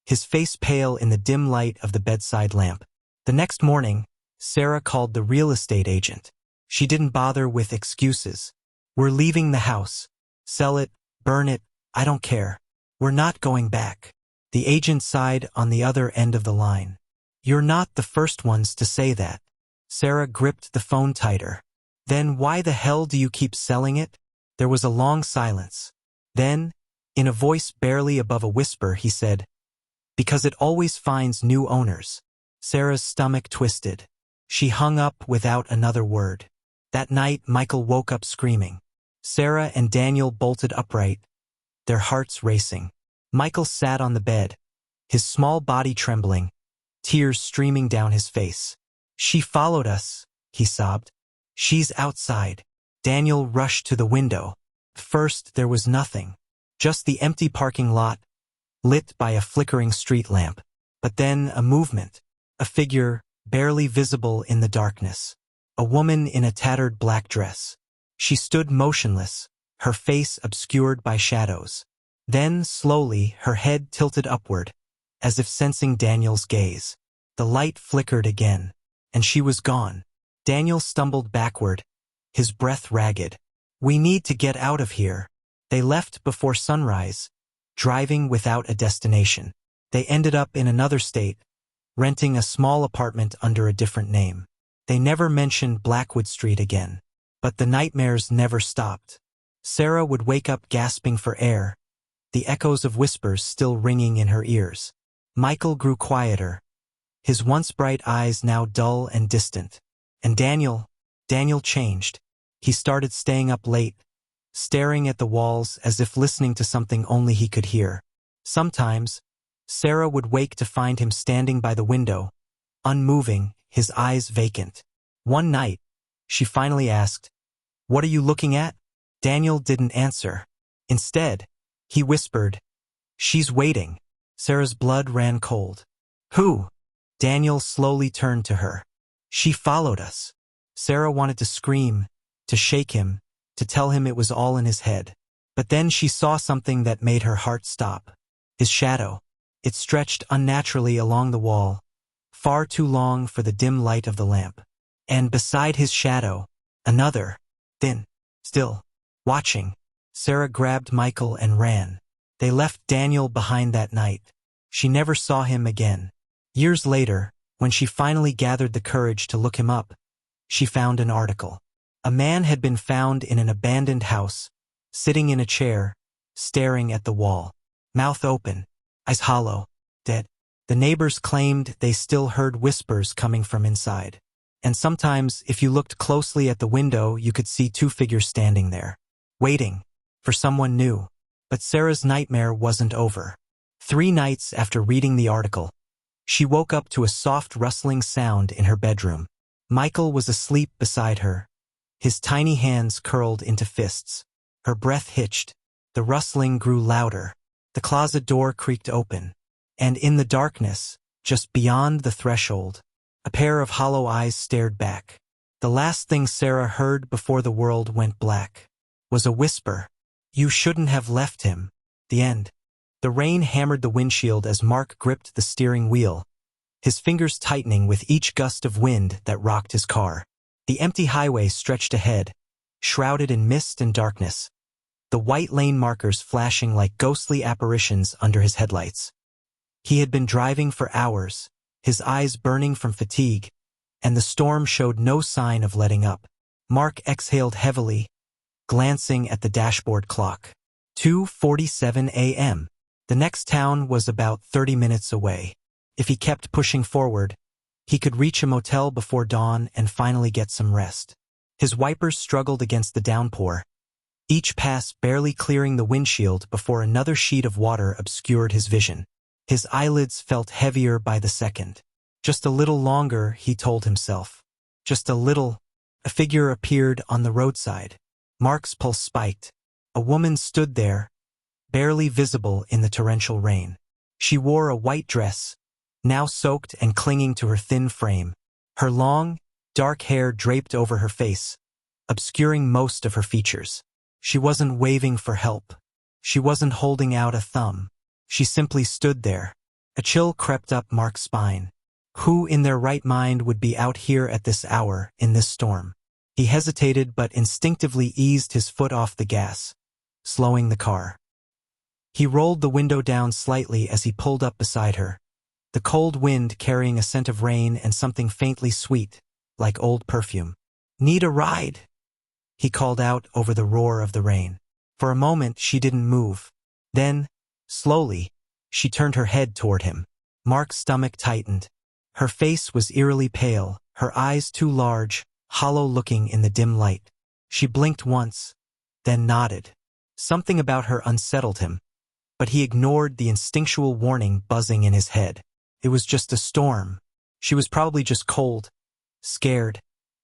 his face pale in the dim light of the bedside lamp. The next morning, Sarah called the real estate agent. She didn't bother with excuses. "We're leaving the house. Sell it, burn it, I don't care. We're not going back." The agent sighed on the other end of the line. "You're not the first ones to say that." Sarah gripped the phone tighter. "Then why the hell do you keep selling it?" There was a long silence. Then, in a voice barely above a whisper, he said, "Because it always finds new owners." Sarah's stomach twisted. She hung up without another word. That night, Michael woke up screaming. Sarah and Daniel bolted upright, their hearts racing. Michael sat on the bed, his small body trembling, tears streaming down his face. "She followed us," he sobbed. "She's outside." Daniel rushed to the window. First, there was nothing, just the empty parking lot, lit by a flickering street lamp. But then a movement, a figure barely visible in the darkness. A woman in a tattered black dress. She stood motionless, her face obscured by shadows. Then, slowly, her head tilted upward, as if sensing Daniel's gaze. The light flickered again, and she was gone. Daniel stumbled backward, his breath ragged. "We need to get out of here." They left before sunrise, driving without a destination. They ended up in another state, renting a small apartment under a different name. They never mentioned Blackwood Street again. But the nightmares never stopped. Sarah would wake up gasping for air, the echoes of whispers still ringing in her ears. Michael grew quieter, his once bright eyes now dull and distant. And Daniel changed. He started staying up late, staring at the walls as if listening to something only he could hear. Sometimes, Sarah would wake to find him standing by the window, unmoving, his eyes vacant. One night, she finally asked, "What are you looking at?" Daniel didn't answer. Instead, he whispered, "She's waiting." Sarah's blood ran cold. "Who?" Daniel slowly turned to her. "She followed us." Sarah wanted to scream, to shake him, to tell him it was all in his head. But then she saw something that made her heart stop. His shadow. It stretched unnaturally along the wall, far too long for the dim light of the lamp. And beside his shadow, another, thin, still, watching. Sarah grabbed Michael and ran. They left Daniel behind that night. She never saw him again. Years later, when she finally gathered the courage to look him up, she found an article. A man had been found in an abandoned house, sitting in a chair, staring at the wall, mouth open, eyes hollow, dead. The neighbors claimed they still heard whispers coming from inside. And sometimes, if you looked closely at the window, you could see two figures standing there, waiting for someone new. But Sarah's nightmare wasn't over. 3 nights after reading the article, she woke up to a soft rustling sound in her bedroom. Michael was asleep beside her, his tiny hands curled into fists. Her breath hitched. The rustling grew louder. The closet door creaked open. And in the darkness, just beyond the threshold, a pair of hollow eyes stared back. The last thing Sarah heard before the world went black was a whisper. "You shouldn't have left him." The end. The rain hammered the windshield as Mark gripped the steering wheel, his fingers tightening with each gust of wind that rocked his car. The empty highway stretched ahead, shrouded in mist and darkness, the white lane markers flashing like ghostly apparitions under his headlights. He had been driving for hours, his eyes burning from fatigue, and the storm showed no sign of letting up. Mark exhaled heavily, glancing at the dashboard clock. 2:47 a.m. The next town was about 30 minutes away. If he kept pushing forward, he could reach a motel before dawn and finally get some rest. His wipers struggled against the downpour, each pass barely clearing the windshield before another sheet of water obscured his vision. His eyelids felt heavier by the second. Just a little longer, he told himself. Just a little. A figure appeared on the roadside. Mark's pulse spiked. A woman stood there, barely visible in the torrential rain. She wore a white dress, now soaked and clinging to her thin frame. Her long, dark hair draped over her face, obscuring most of her features. She wasn't waving for help. She wasn't holding out a thumb. She simply stood there. A chill crept up Mark's spine. Who in their right mind would be out here at this hour, in this storm? He hesitated but instinctively eased his foot off the gas, slowing the car. He rolled the window down slightly as he pulled up beside her, the cold wind carrying a scent of rain and something faintly sweet, like old perfume. "Need a ride?" he called out over the roar of the rain. For a moment she didn't move. Then, slowly, she turned her head toward him. Mark's stomach tightened. Her face was eerily pale, her eyes too large, hollow-looking in the dim light. She blinked once, then nodded. Something about her unsettled him, but he ignored the instinctual warning buzzing in his head. It was just a storm. She was probably just cold, scared,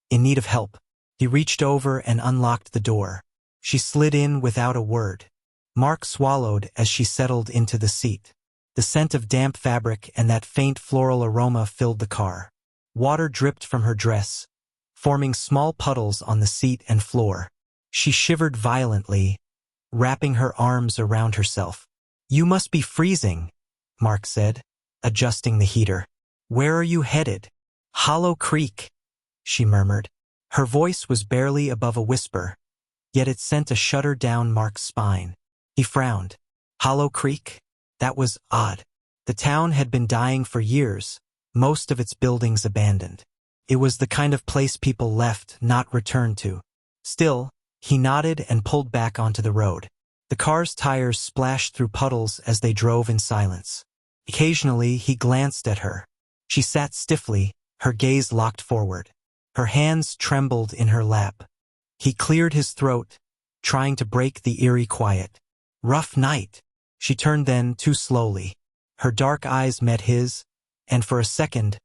in need of help. He reached over and unlocked the door. She slid in without a word. Mark swallowed as she settled into the seat. The scent of damp fabric and that faint floral aroma filled the car. Water dripped from her dress, forming small puddles on the seat and floor. She shivered violently, wrapping her arms around herself. "You must be freezing," Mark said, adjusting the heater. "Where are you headed?" "Hollow Creek," she murmured. Her voice was barely above a whisper, yet it sent a shudder down Mark's spine. He frowned. Hollow Creek? That was odd. The town had been dying for years, most of its buildings abandoned. It was the kind of place people left, not returned to. Still, he nodded and pulled back onto the road. The car's tires splashed through puddles as they drove in silence. Occasionally, he glanced at her. She sat stiffly, her gaze locked forward. Her hands trembled in her lap. He cleared his throat, trying to break the eerie quiet. Rough night. She turned then, too slowly. Her dark eyes met his, and for a second,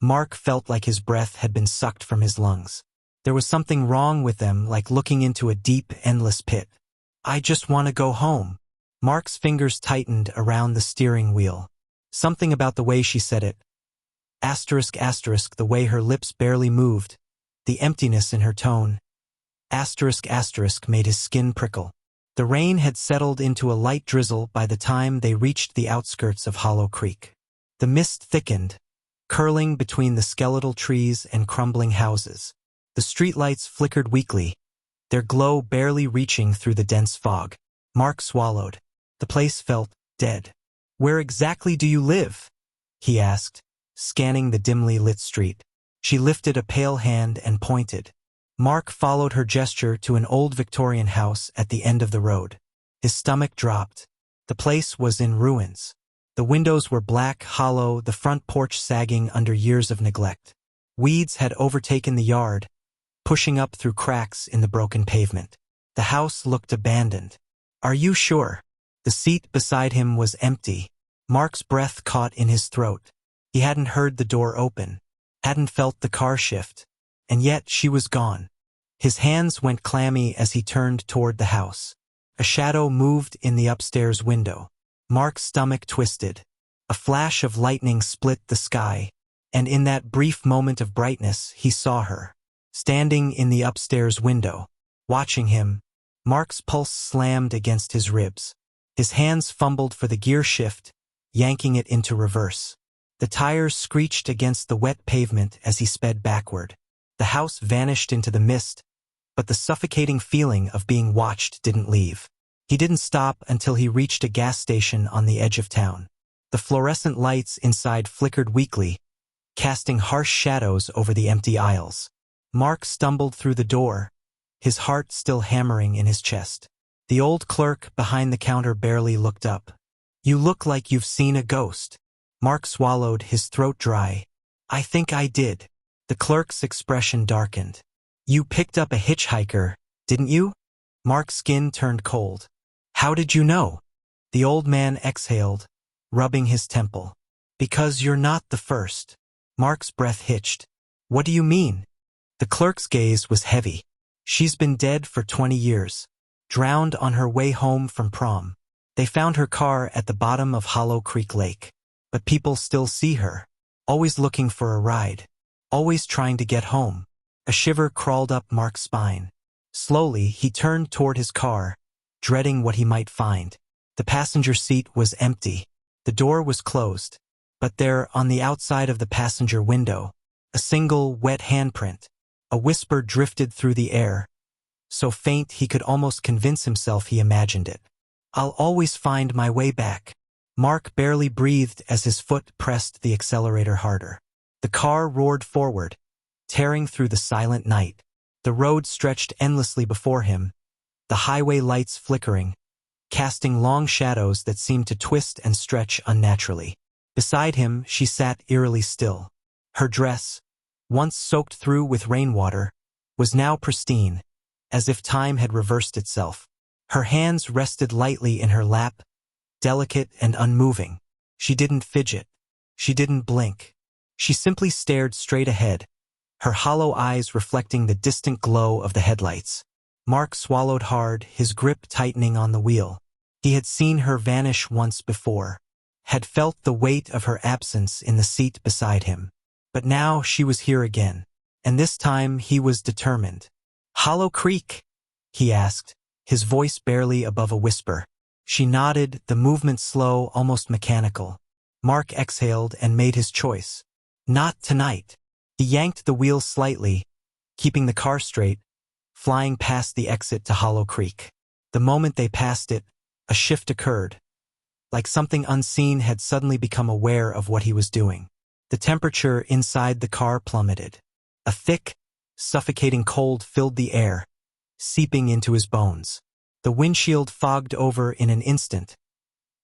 Mark felt like his breath had been sucked from his lungs. There was something wrong with them, like looking into a deep, endless pit. I just want to go home. Mark's fingers tightened around the steering wheel. Something about the way she said it. ***, the way her lips barely moved, the emptiness in her tone. ***, made his skin prickle. The rain had settled into a light drizzle by the time they reached the outskirts of Hollow Creek. The mist thickened, curling between the skeletal trees and crumbling houses. The streetlights flickered weakly, their glow barely reaching through the dense fog. Mark swallowed. The place felt dead. Where exactly do you live? He asked, scanning the dimly lit street. She lifted a pale hand and pointed. Mark followed her gesture to an old Victorian house at the end of the road. His stomach dropped. The place was in ruins. The windows were black, hollow, the front porch sagging under years of neglect. Weeds had overtaken the yard, pushing up through cracks in the broken pavement. The house looked abandoned. Are you sure? The seat beside him was empty. Mark's breath caught in his throat. He hadn't heard the door open, hadn't felt the car shift, and yet she was gone. His hands went clammy as he turned toward the house. A shadow moved in the upstairs window. Mark's stomach twisted. A flash of lightning split the sky, and in that brief moment of brightness he saw her, standing in the upstairs window, watching him. Mark's pulse slammed against his ribs. His hands fumbled for the gear shift, yanking it into reverse. The tires screeched against the wet pavement as he sped backward. The house vanished into the mist, but the suffocating feeling of being watched didn't leave. He didn't stop until he reached a gas station on the edge of town. The fluorescent lights inside flickered weakly, casting harsh shadows over the empty aisles. Mark stumbled through the door, his heart still hammering in his chest. The old clerk behind the counter barely looked up. You look like you've seen a ghost. Mark swallowed, his throat dry. I think I did. The clerk's expression darkened. You picked up a hitchhiker, didn't you? Mark's skin turned cold. How did you know? The old man exhaled, rubbing his temple. Because you're not the first. Mark's breath hitched. What do you mean? The clerk's gaze was heavy. She's been dead for 20 years, drowned on her way home from prom. They found her car at the bottom of Hollow Creek Lake. But people still see her, always looking for a ride, always trying to get home. A shiver crawled up Mark's spine. Slowly, he turned toward his car, dreading what he might find. The passenger seat was empty. The door was closed. But there, on the outside of the passenger window, a single wet handprint. A whisper drifted through the air, so faint he could almost convince himself he imagined it. I'll always find my way back. Mark barely breathed as his foot pressed the accelerator harder. The car roared forward, tearing through the silent night. The road stretched endlessly before him, the highway lights flickering, casting long shadows that seemed to twist and stretch unnaturally. Beside him, she sat eerily still. Her dress, once soaked through with rainwater, was now pristine, as if time had reversed itself. Her hands rested lightly in her lap, delicate and unmoving. She didn't fidget. She didn't blink. She simply stared straight ahead, her hollow eyes reflecting the distant glow of the headlights. Mark swallowed hard, his grip tightening on the wheel. He had seen her vanish once before, had felt the weight of her absence in the seat beside him. But now she was here again, and this time he was determined. Hollow Creek? He asked, his voice barely above a whisper. She nodded, the movement slow, almost mechanical. Mark exhaled and made his choice. Not tonight. He yanked the wheel slightly, keeping the car straight, flying past the exit to Hollow Creek. The moment they passed it, a shift occurred, like something unseen had suddenly become aware of what he was doing. The temperature inside the car plummeted. A thick, suffocating cold filled the air, seeping into his bones. The windshield fogged over in an instant,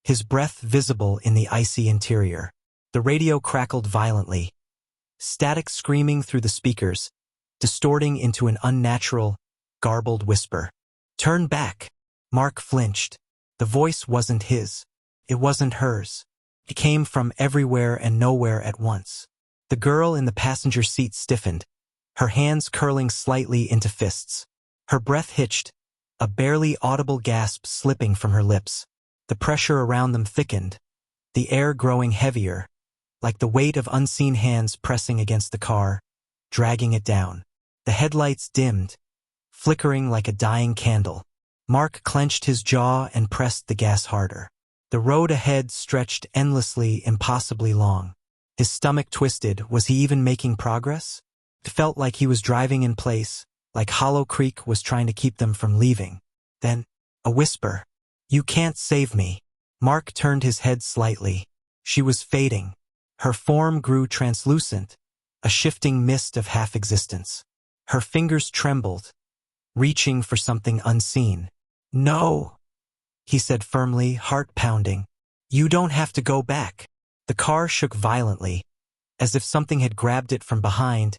his breath visible in the icy interior. The radio crackled violently, static screaming through the speakers, distorting into an unnatural, garbled whisper. "Turn back!" Mark flinched. The voice wasn't his. It wasn't hers. It came from everywhere and nowhere at once. The girl in the passenger seat stiffened, her hands curling slightly into fists. Her breath hitched, a barely audible gasp slipping from her lips. The pressure around them thickened, the air growing heavier, like the weight of unseen hands pressing against the car, dragging it down. The headlights dimmed, flickering like a dying candle. Mark clenched his jaw and pressed the gas harder. The road ahead stretched endlessly, impossibly long. His stomach twisted. Was he even making progress? It felt like he was driving in place, like Hollow Creek was trying to keep them from leaving. Then, a whisper. "You can't save me." Mark turned his head slightly. She was fading. Her form grew translucent, a shifting mist of half-existence. Her fingers trembled, reaching for something unseen. "No," he said firmly, heart pounding. "You don't have to go back." The car shook violently, as if something had grabbed it from behind,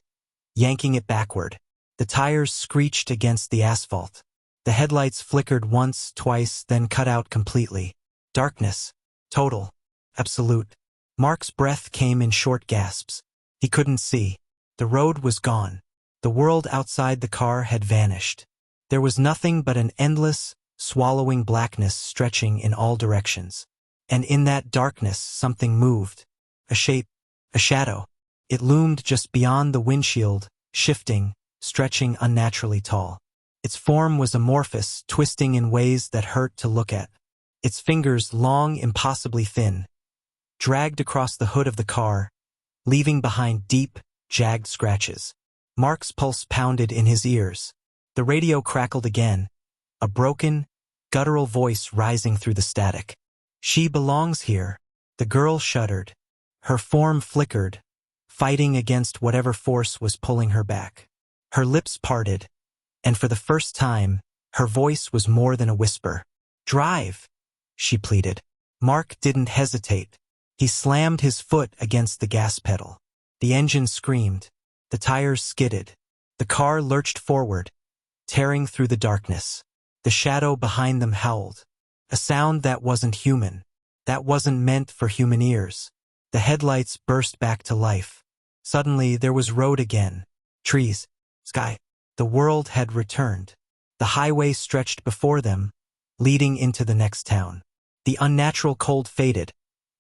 yanking it backward. The tires screeched against the asphalt. The headlights flickered once, twice, then cut out completely. Darkness. Total. Absolute. Mark's breath came in short gasps. He couldn't see. The road was gone. The world outside the car had vanished. There was nothing but an endless, swallowing blackness stretching in all directions. And in that darkness something moved. A shape. A shadow. It loomed just beyond the windshield, shifting, stretching unnaturally tall. Its form was amorphous, twisting in ways that hurt to look at. Its fingers, long, impossibly thin, dragged across the hood of the car, leaving behind deep, jagged scratches. Mark's pulse pounded in his ears. The radio crackled again, a broken, guttural voice rising through the static. "She belongs here." The girl shuddered. Her form flickered, fighting against whatever force was pulling her back. Her lips parted, and for the first time, her voice was more than a whisper. "Drive," she pleaded. Mark didn't hesitate. He slammed his foot against the gas pedal. The engine screamed. The tires skidded. The car lurched forward, tearing through the darkness. The shadow behind them howled. A sound that wasn't human, that wasn't meant for human ears. The headlights burst back to life. Suddenly there was road again. Trees. Sky. The world had returned. The highway stretched before them, leading into the next town. The unnatural cold faded,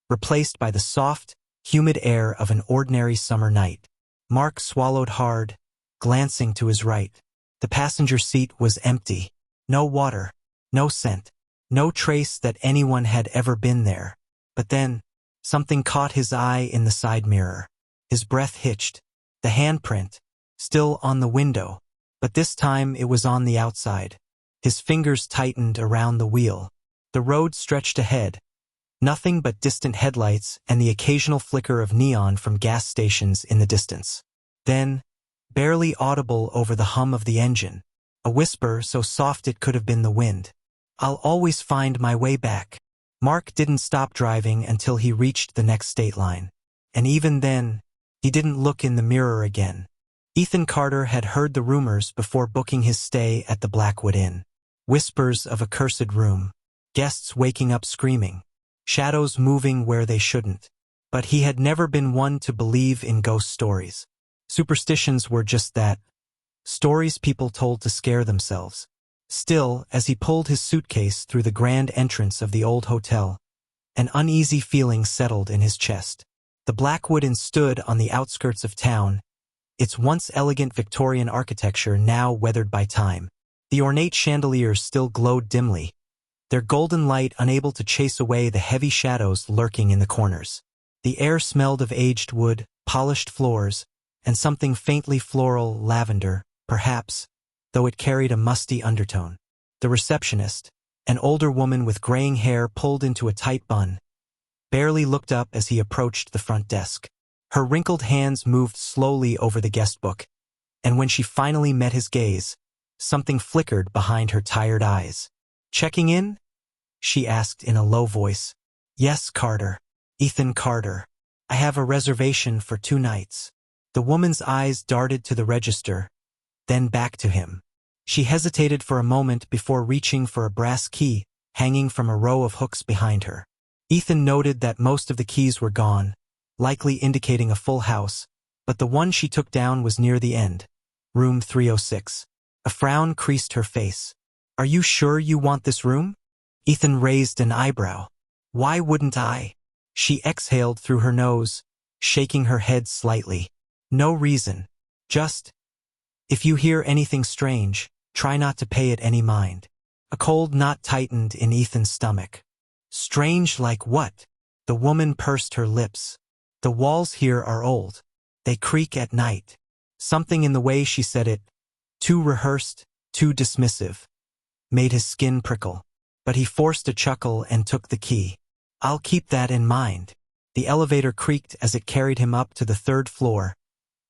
replaced by the soft, humid air of an ordinary summer night. Mark swallowed hard, glancing to his right. The passenger seat was empty. No water, no scent, no trace that anyone had ever been there. But then, something caught his eye in the side mirror. His breath hitched. The handprint, still on the window, but this time it was on the outside. His fingers tightened around the wheel. The road stretched ahead. Nothing but distant headlights and the occasional flicker of neon from gas stations in the distance. Then, barely audible over the hum of the engine, a whisper so soft it could have been the wind. "I'll always find my way back." Mark didn't stop driving until he reached the next state line. And even then, he didn't look in the mirror again. Ethan Carter had heard the rumors before booking his stay at the Blackwood Inn. Whispers of a cursed room, guests waking up screaming, shadows moving where they shouldn't. But he had never been one to believe in ghost stories. Superstitions were just that, stories people told to scare themselves. Still, as he pulled his suitcase through the grand entrance of the old hotel, an uneasy feeling settled in his chest. The Blackwood Inn stood on the outskirts of town, its once elegant Victorian architecture now weathered by time. The ornate chandeliers still glowed dimly, their golden light unable to chase away the heavy shadows lurking in the corners. The air smelled of aged wood, polished floors, and something faintly floral, lavender, perhaps, though it carried a musty undertone. The receptionist, an older woman with graying hair pulled into a tight bun, barely looked up as he approached the front desk. Her wrinkled hands moved slowly over the guest book, and when she finally met his gaze, something flickered behind her tired eyes. "Checking in?" she asked in a low voice. "Yes, Carter. Ethan Carter. I have a reservation for 2 nights." The woman's eyes darted to the register, then back to him. She hesitated for a moment before reaching for a brass key hanging from a row of hooks behind her. Ethan noted that most of the keys were gone, likely indicating a full house, but the one she took down was near the end, room 306. A frown creased her face. "Are you sure you want this room?" Ethan raised an eyebrow. "Why wouldn't I?" She exhaled through her nose, shaking her head slightly. "No reason. Just, if you hear anything strange, try not to pay it any mind." A cold knot tightened in Ethan's stomach. "Strange like what?" The woman pursed her lips. "The walls here are old. They creak at night." Something in the way she said it, too rehearsed, too dismissive, made his skin prickle. But he forced a chuckle and took the key. "I'll keep that in mind." The elevator creaked as it carried him up to the 3rd floor,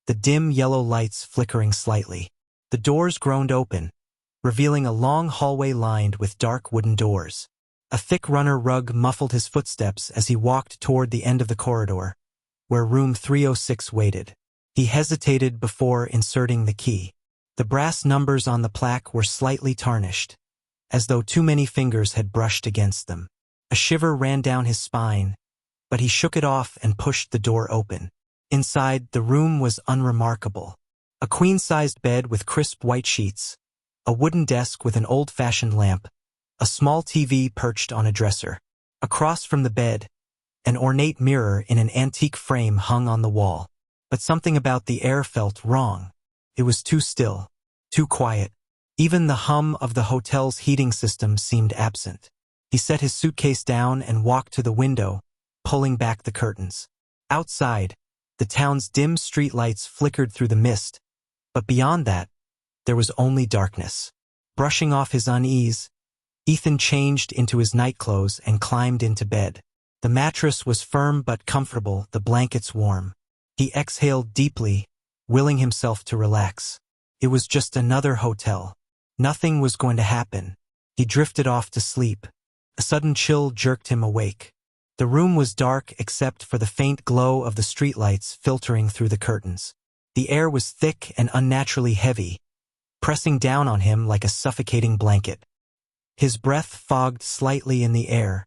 the dim yellow lights flickering slightly. The doors groaned open, revealing a long hallway lined with dark wooden doors. A thick runner rug muffled his footsteps as he walked toward the end of the corridor, where room 306 waited. He hesitated before inserting the key. The brass numbers on the plaque were slightly tarnished, as though too many fingers had brushed against them. A shiver ran down his spine, but he shook it off and pushed the door open. Inside, the room was unremarkable. A queen-sized bed with crisp white sheets, a wooden desk with an old-fashioned lamp, a small TV perched on a dresser. Across from the bed, an ornate mirror in an antique frame hung on the wall. But something about the air felt wrong. It was too still, too quiet. Even the hum of the hotel's heating system seemed absent. He set his suitcase down and walked to the window, pulling back the curtains. Outside, the town's dim streetlights flickered through the mist, but beyond that, there was only darkness. Brushing off his unease, Ethan changed into his nightclothes and climbed into bed. The mattress was firm but comfortable, the blankets warm. He exhaled deeply, willing himself to relax. It was just another hotel. Nothing was going to happen. He drifted off to sleep. A sudden chill jerked him awake. The room was dark except for the faint glow of the streetlights filtering through the curtains. The air was thick and unnaturally heavy, pressing down on him like a suffocating blanket. His breath fogged slightly in the air,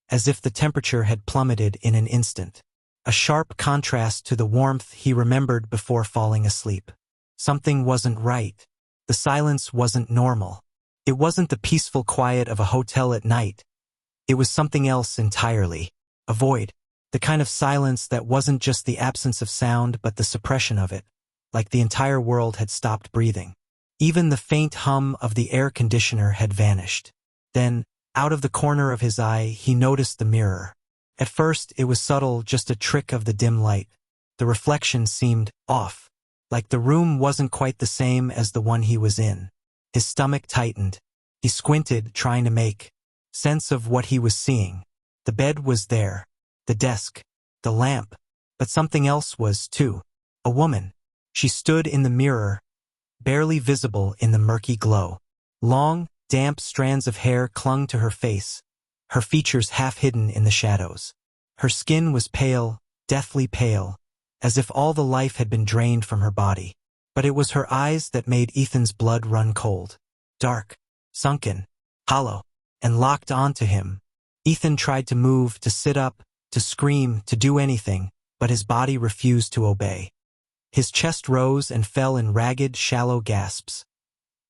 as if the temperature had plummeted in an instant. A sharp contrast to the warmth he remembered before falling asleep. Something wasn't right. The silence wasn't normal. It wasn't the peaceful quiet of a hotel at night. It was something else entirely. A void. The kind of silence that wasn't just the absence of sound but the suppression of it, like the entire world had stopped breathing. Even the faint hum of the air conditioner had vanished. Then, out of the corner of his eye, he noticed the mirror. At first, it was subtle, just a trick of the dim light. The reflection seemed off, like the room wasn't quite the same as the one he was in. His stomach tightened. He squinted, trying to make sense of what he was seeing. The bed was there, the desk, the lamp, but something else was, too. A woman. She stood in the mirror, barely visible in the murky glow. Long, damp strands of hair clung to her face, her features half hidden in the shadows. Her skin was pale, deathly pale, as if all the life had been drained from her body. But it was her eyes that made Ethan's blood run cold. Dark, sunken, hollow, and locked onto him. Ethan tried to move, to sit up, to scream, to do anything, but his body refused to obey. His chest rose and fell in ragged, shallow gasps.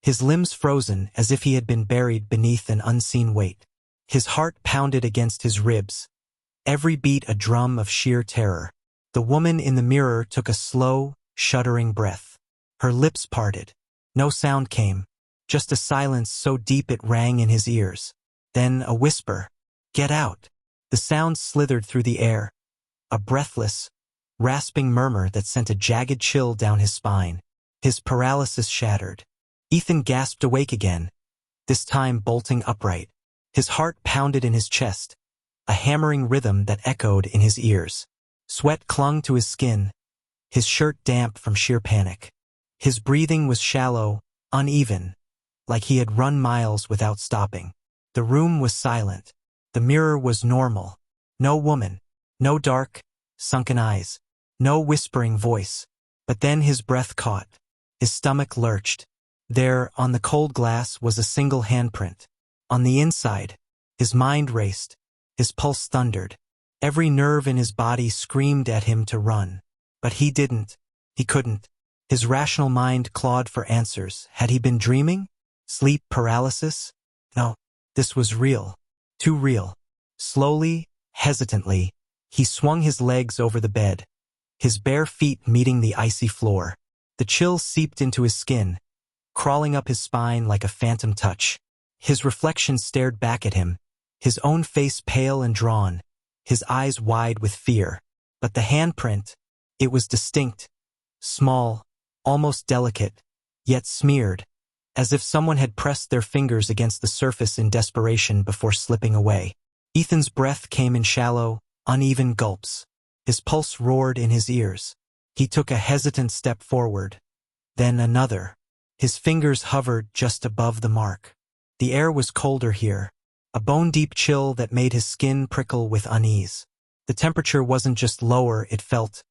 His limbs frozen as if he had been buried beneath an unseen weight. His heart pounded against his ribs, every beat a drum of sheer terror. The woman in the mirror took a slow, shuddering breath. Her lips parted. No sound came, just a silence so deep it rang in his ears. Then a whisper, "Get out." The sound slithered through the air, a breathless, rasping murmur that sent a jagged chill down his spine. His paralysis shattered. Ethan gasped awake again, this time bolting upright. His heart pounded in his chest, a hammering rhythm that echoed in his ears. Sweat clung to his skin, his shirt damp from sheer panic. His breathing was shallow, uneven, like he had run miles without stopping. The room was silent. The mirror was normal. No woman, no dark, sunken eyes, no whispering voice. But then his breath caught. His stomach lurched. There, on the cold glass, was a single handprint. On the inside, his mind raced. His pulse thundered. Every nerve in his body screamed at him to run. But he didn't. He couldn't. His rational mind clawed for answers. Had he been dreaming? Sleep paralysis? No, this was real. Too real. Slowly, hesitantly, he swung his legs over the bed, his bare feet meeting the icy floor. The chill seeped into his skin, crawling up his spine like a phantom touch. His reflection stared back at him, his own face pale and drawn, his eyes wide with fear. But the handprint, it was distinct, small, almost delicate, yet smeared, as if someone had pressed their fingers against the surface in desperation before slipping away. Ethan's breath came in shallow, uneven gulps. His pulse roared in his ears. He took a hesitant step forward, then another. His fingers hovered just above the mark. The air was colder here, a bone-deep chill that made his skin prickle with unease. The temperature wasn't just lower, it felt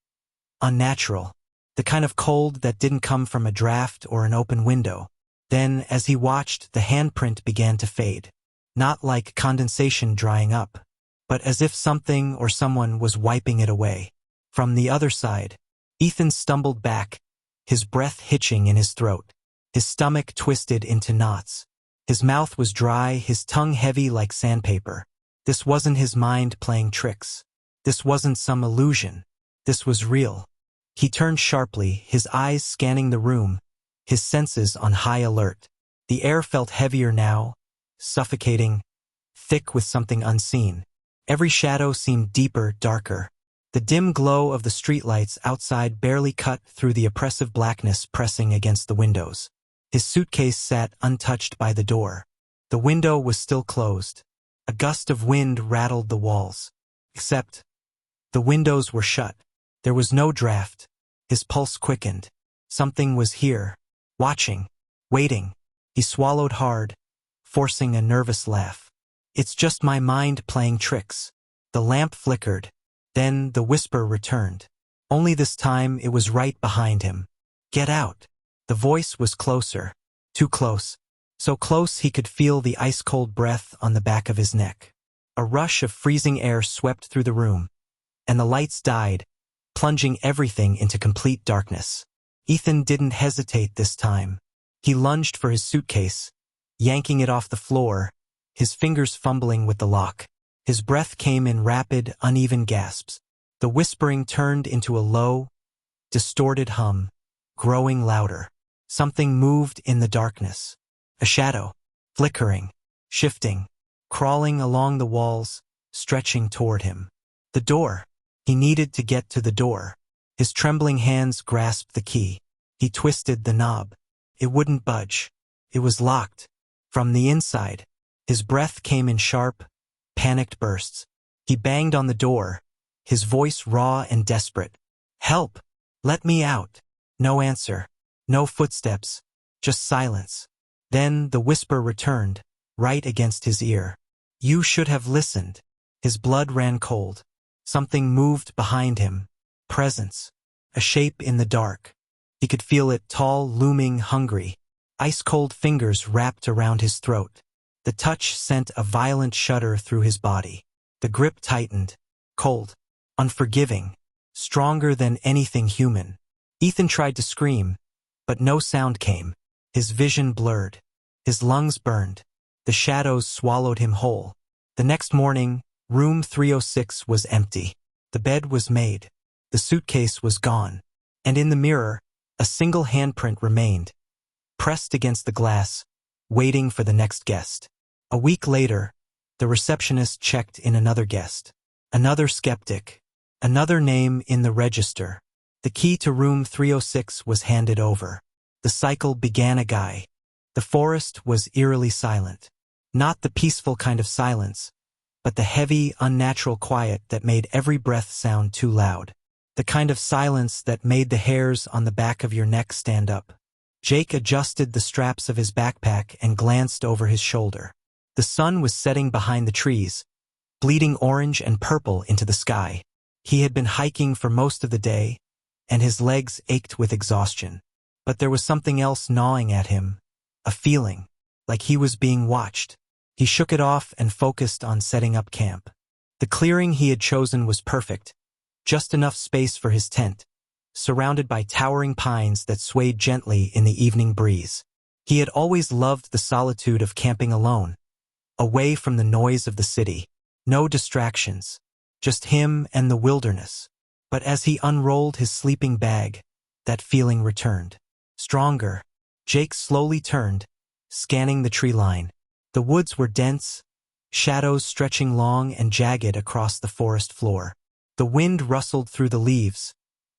unnatural, the kind of cold that didn't come from a draft or an open window. Then, as he watched, the handprint began to fade. Not like condensation drying up, but as if something or someone was wiping it away. From the other side, Ethan stumbled back, his breath hitching in his throat. His stomach twisted into knots. His mouth was dry, his tongue heavy like sandpaper. This wasn't his mind playing tricks. This wasn't some illusion. This was real. He turned sharply, his eyes scanning the room, his senses on high alert. The air felt heavier now, suffocating, thick with something unseen. Every shadow seemed deeper, darker. The dim glow of the streetlights outside barely cut through the oppressive blackness pressing against the windows. His suitcase sat untouched by the door. The window was still closed. A gust of wind rattled the walls. Except, the windows were shut. There was no draft. His pulse quickened. Something was here, watching, waiting. He swallowed hard, forcing a nervous laugh. It's just my mind playing tricks. The lamp flickered. Then the whisper returned. Only this time it was right behind him. Get out. The voice was closer. Too close. So close he could feel the ice-cold breath on the back of his neck. A rush of freezing air swept through the room, and the lights died, plunging everything into complete darkness. Ethan didn't hesitate this time. He lunged for his suitcase, yanking it off the floor, his fingers fumbling with the lock. His breath came in rapid, uneven gasps. The whispering turned into a low, distorted hum, growing louder. Something moved in the darkness. A shadow, flickering, shifting, crawling along the walls, stretching toward him. The door. He needed to get to the door. His trembling hands grasped the key. He twisted the knob. It wouldn't budge. It was locked. From the inside, his breath came in sharp, panicked bursts. He banged on the door, his voice raw and desperate. Help! Let me out! No answer. No footsteps. Just silence. Then the whisper returned, right against his ear. You should have listened. His blood ran cold. Something moved behind him. Presence. A shape in the dark. He could feel it, tall, looming, hungry. Ice-cold fingers wrapped around his throat. The touch sent a violent shudder through his body. The grip tightened. Cold. Unforgiving. Stronger than anything human. Ethan tried to scream, but no sound came. His vision blurred. His lungs burned. The shadows swallowed him whole. The next morning, room 306 was empty. The bed was made. The suitcase was gone. And in the mirror, a single handprint remained, pressed against the glass, waiting for the next guest. A week later, the receptionist checked in another guest. Another skeptic. Another name in the register. The key to room 306 was handed over. The cycle began again. The forest was eerily silent. Not the peaceful kind of silence, but the heavy, unnatural quiet that made every breath sound too loud. The kind of silence that made the hairs on the back of your neck stand up. Jake adjusted the straps of his backpack and glanced over his shoulder. The sun was setting behind the trees, bleeding orange and purple into the sky. He had been hiking for most of the day, and his legs ached with exhaustion. But there was something else gnawing at him, a feeling, like he was being watched. He shook it off and focused on setting up camp. The clearing he had chosen was perfect, just enough space for his tent, surrounded by towering pines that swayed gently in the evening breeze. He had always loved the solitude of camping alone, away from the noise of the city. No distractions, just him and the wilderness. But as he unrolled his sleeping bag, that feeling returned. Stronger. Jake slowly turned, scanning the tree line. The woods were dense, shadows stretching long and jagged across the forest floor. The wind rustled through the leaves,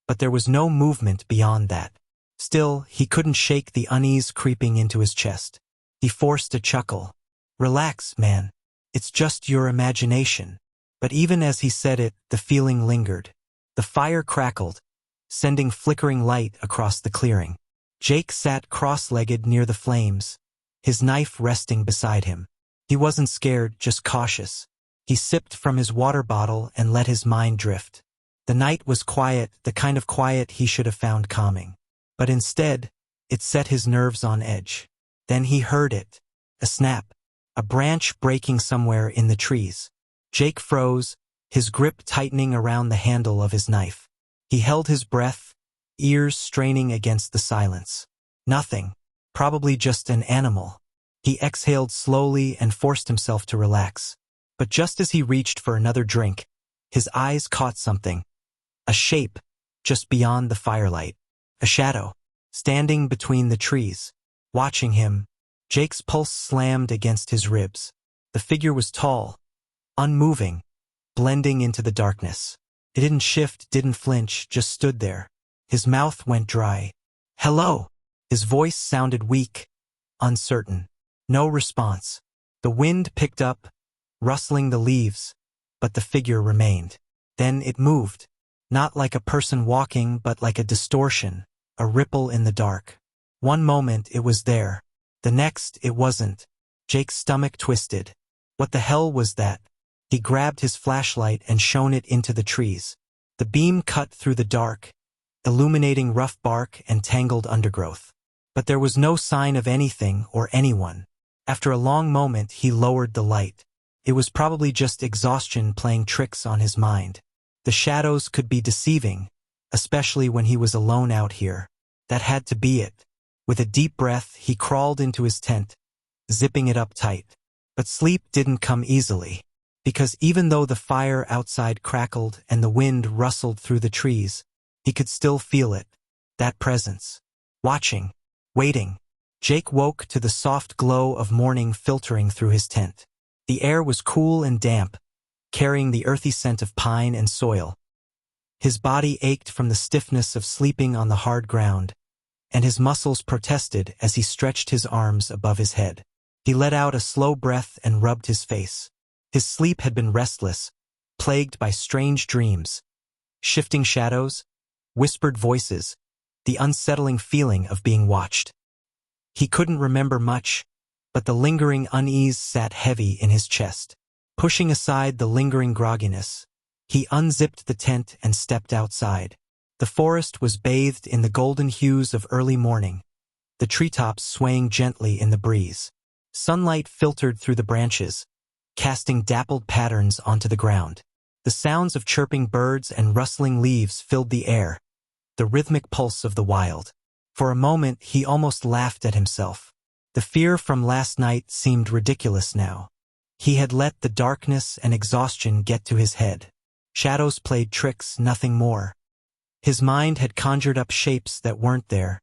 but there was no movement beyond that. Still, he couldn't shake the unease creeping into his chest. He forced a chuckle. "Relax, man. It's just your imagination." But even as he said it, the feeling lingered. The fire crackled, sending flickering light across the clearing. Jake sat cross-legged near the flames, his knife resting beside him. He wasn't scared, just cautious. He sipped from his water bottle and let his mind drift. The night was quiet, the kind of quiet he should have found calming. But instead, it set his nerves on edge. Then he heard it. A snap. A branch breaking somewhere in the trees. Jake froze, his grip tightening around the handle of his knife. He held his breath, ears straining against the silence. Nothing. Probably just an animal. He exhaled slowly and forced himself to relax. But just as he reached for another drink, his eyes caught something. A shape, just beyond the firelight. A shadow, standing between the trees. Watching him, Jake's pulse slammed against his ribs. The figure was tall, unmoving, blending into the darkness. It didn't shift, didn't flinch, just stood there. His mouth went dry. "Hello!" His voice sounded weak, uncertain. No response. The wind picked up, rustling the leaves, but the figure remained. Then it moved, not like a person walking, but like a distortion, a ripple in the dark. One moment it was there. The next it wasn't. Jake's stomach twisted. What the hell was that? He grabbed his flashlight and shone it into the trees. The beam cut through the dark, illuminating rough bark and tangled undergrowth. But there was no sign of anything or anyone. After a long moment he lowered the light. It was probably just exhaustion playing tricks on his mind. The shadows could be deceiving, especially when he was alone out here. That had to be it. With a deep breath, he crawled into his tent, zipping it up tight. But sleep didn't come easily, because even though the fire outside crackled and the wind rustled through the trees, he could still feel it, that presence. Watching, waiting. Jake woke to the soft glow of morning filtering through his tent. The air was cool and damp, carrying the earthy scent of pine and soil. His body ached from the stiffness of sleeping on the hard ground, and his muscles protested as he stretched his arms above his head. He let out a slow breath and rubbed his face. His sleep had been restless, plagued by strange dreams, shifting shadows, whispered voices, the unsettling feeling of being watched. He couldn't remember much, but the lingering unease sat heavy in his chest. Pushing aside the lingering grogginess, he unzipped the tent and stepped outside. The forest was bathed in the golden hues of early morning, the treetops swaying gently in the breeze. Sunlight filtered through the branches, casting dappled patterns onto the ground. The sounds of chirping birds and rustling leaves filled the air, the rhythmic pulse of the wild. For a moment he almost laughed at himself. The fear from last night seemed ridiculous now. He had let the darkness and exhaustion get to his head. Shadows played tricks, nothing more. His mind had conjured up shapes that weren't there,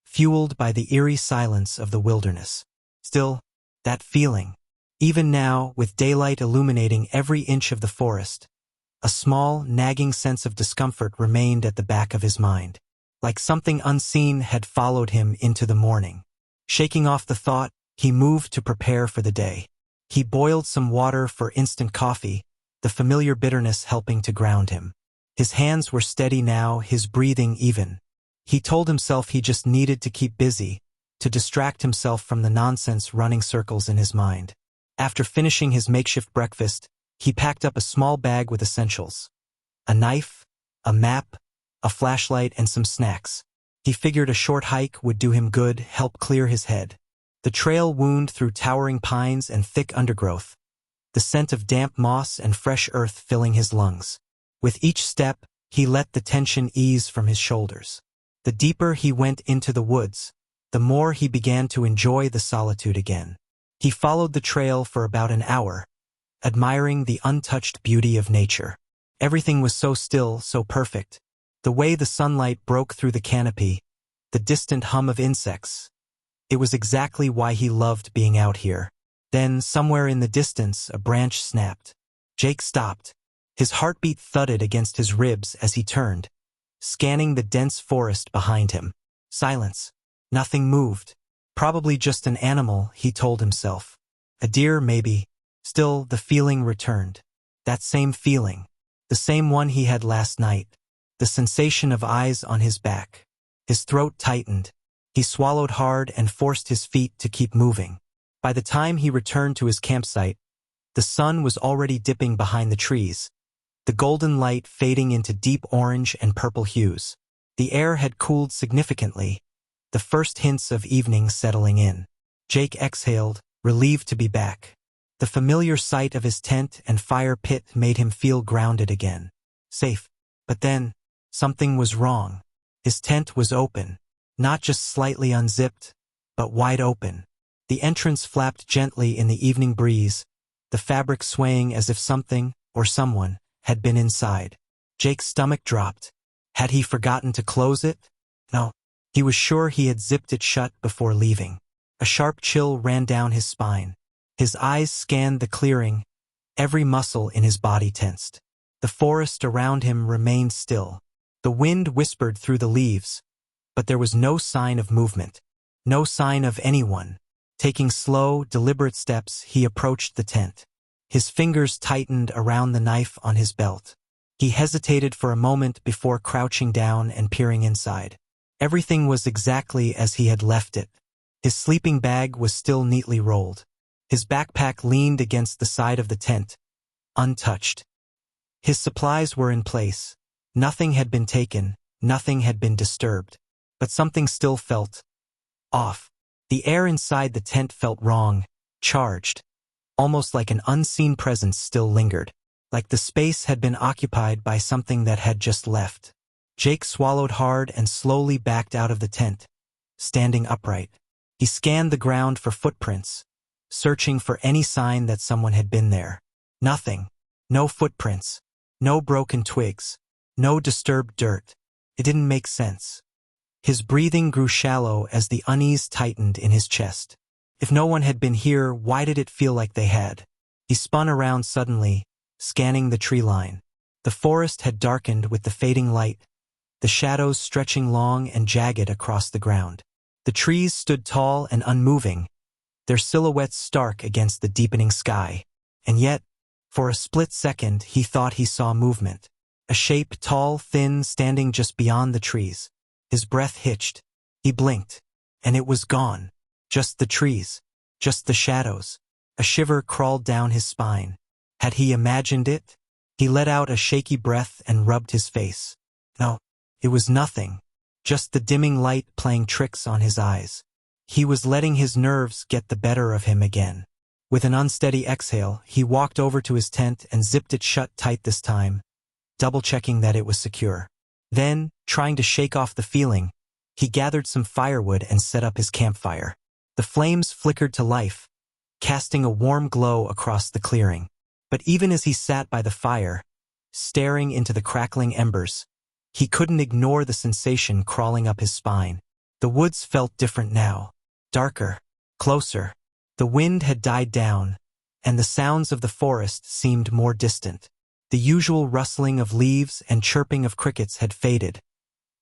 fueled by the eerie silence of the wilderness. Still, that feeling. Even now, with daylight illuminating every inch of the forest, a small, nagging sense of discomfort remained at the back of his mind. like something unseen had followed him into the morning. Shaking off the thought, he moved to prepare for the day. He boiled some water for instant coffee, the familiar bitterness helping to ground him. His hands were steady now, his breathing even. He told himself he just needed to keep busy, to distract himself from the nonsense running circles in his mind. After finishing his makeshift breakfast, he packed up a small bag with essentials. A knife, a map, a flashlight, and some snacks. He figured a short hike would do him good, help clear his head. The trail wound through towering pines and thick undergrowth, the scent of damp moss and fresh earth filling his lungs. With each step, he let the tension ease from his shoulders. The deeper he went into the woods, the more he began to enjoy the solitude again. He followed the trail for about an hour, admiring the untouched beauty of nature. Everything was so still, so perfect. The way the sunlight broke through the canopy, the distant hum of insects. It was exactly why he loved being out here. Then, somewhere in the distance, a branch snapped. Jake stopped. His heartbeat thudded against his ribs as he turned, scanning the dense forest behind him. Silence. Nothing moved. Probably just an animal, he told himself. A deer, maybe. Still, the feeling returned. That same feeling. The same one he had last night. The sensation of eyes on his back. His throat tightened. He swallowed hard and forced his feet to keep moving. By the time he returned to his campsite, the sun was already dipping behind the trees, the golden light fading into deep orange and purple hues. The air had cooled significantly, the first hints of evening settling in. Jake exhaled, relieved to be back. The familiar sight of his tent and fire pit made him feel grounded again. Safe. But then, something was wrong. His tent was open. Not just slightly unzipped, but wide open. The entrance flapped gently in the evening breeze, the fabric swaying as if something, or someone, had been inside. Jake's stomach dropped. Had he forgotten to close it? No. He was sure he had zipped it shut before leaving. A sharp chill ran down his spine. His eyes scanned the clearing, every muscle in his body tensed. The forest around him remained still. The wind whispered through the leaves, but there was no sign of movement, no sign of anyone. Taking slow, deliberate steps, he approached the tent. His fingers tightened around the knife on his belt. He hesitated for a moment before crouching down and peering inside. Everything was exactly as he had left it. His sleeping bag was still neatly rolled. His backpack leaned against the side of the tent, untouched. His supplies were in place. Nothing had been taken, nothing had been disturbed. But something still felt off. The air inside the tent felt wrong, charged. Almost like an unseen presence still lingered. Like the space had been occupied by something that had just left. Jake swallowed hard and slowly backed out of the tent, standing upright. He scanned the ground for footprints, searching for any sign that someone had been there. Nothing. No footprints. No broken twigs. No disturbed dirt. It didn't make sense. His breathing grew shallow as the unease tightened in his chest. If no one had been here, why did it feel like they had? He spun around suddenly, scanning the tree line. The forest had darkened with the fading light, the shadows stretching long and jagged across the ground. The trees stood tall and unmoving, their silhouettes stark against the deepening sky. And yet, for a split second, he thought he saw movement. A shape tall, thin, standing just beyond the trees. His breath hitched. He blinked, and it was gone. Just the trees. Just the shadows. A shiver crawled down his spine. Had he imagined it? He let out a shaky breath and rubbed his face. No, it was nothing. Just the dimming light playing tricks on his eyes. He was letting his nerves get the better of him again. With an unsteady exhale, he walked over to his tent and zipped it shut tight this time, double-checking that it was secure. Then, trying to shake off the feeling, he gathered some firewood and set up his campfire. The flames flickered to life, casting a warm glow across the clearing. But even as he sat by the fire, staring into the crackling embers, he couldn't ignore the sensation crawling up his spine. The woods felt different now, darker, closer. The wind had died down, and the sounds of the forest seemed more distant. The usual rustling of leaves and chirping of crickets had faded,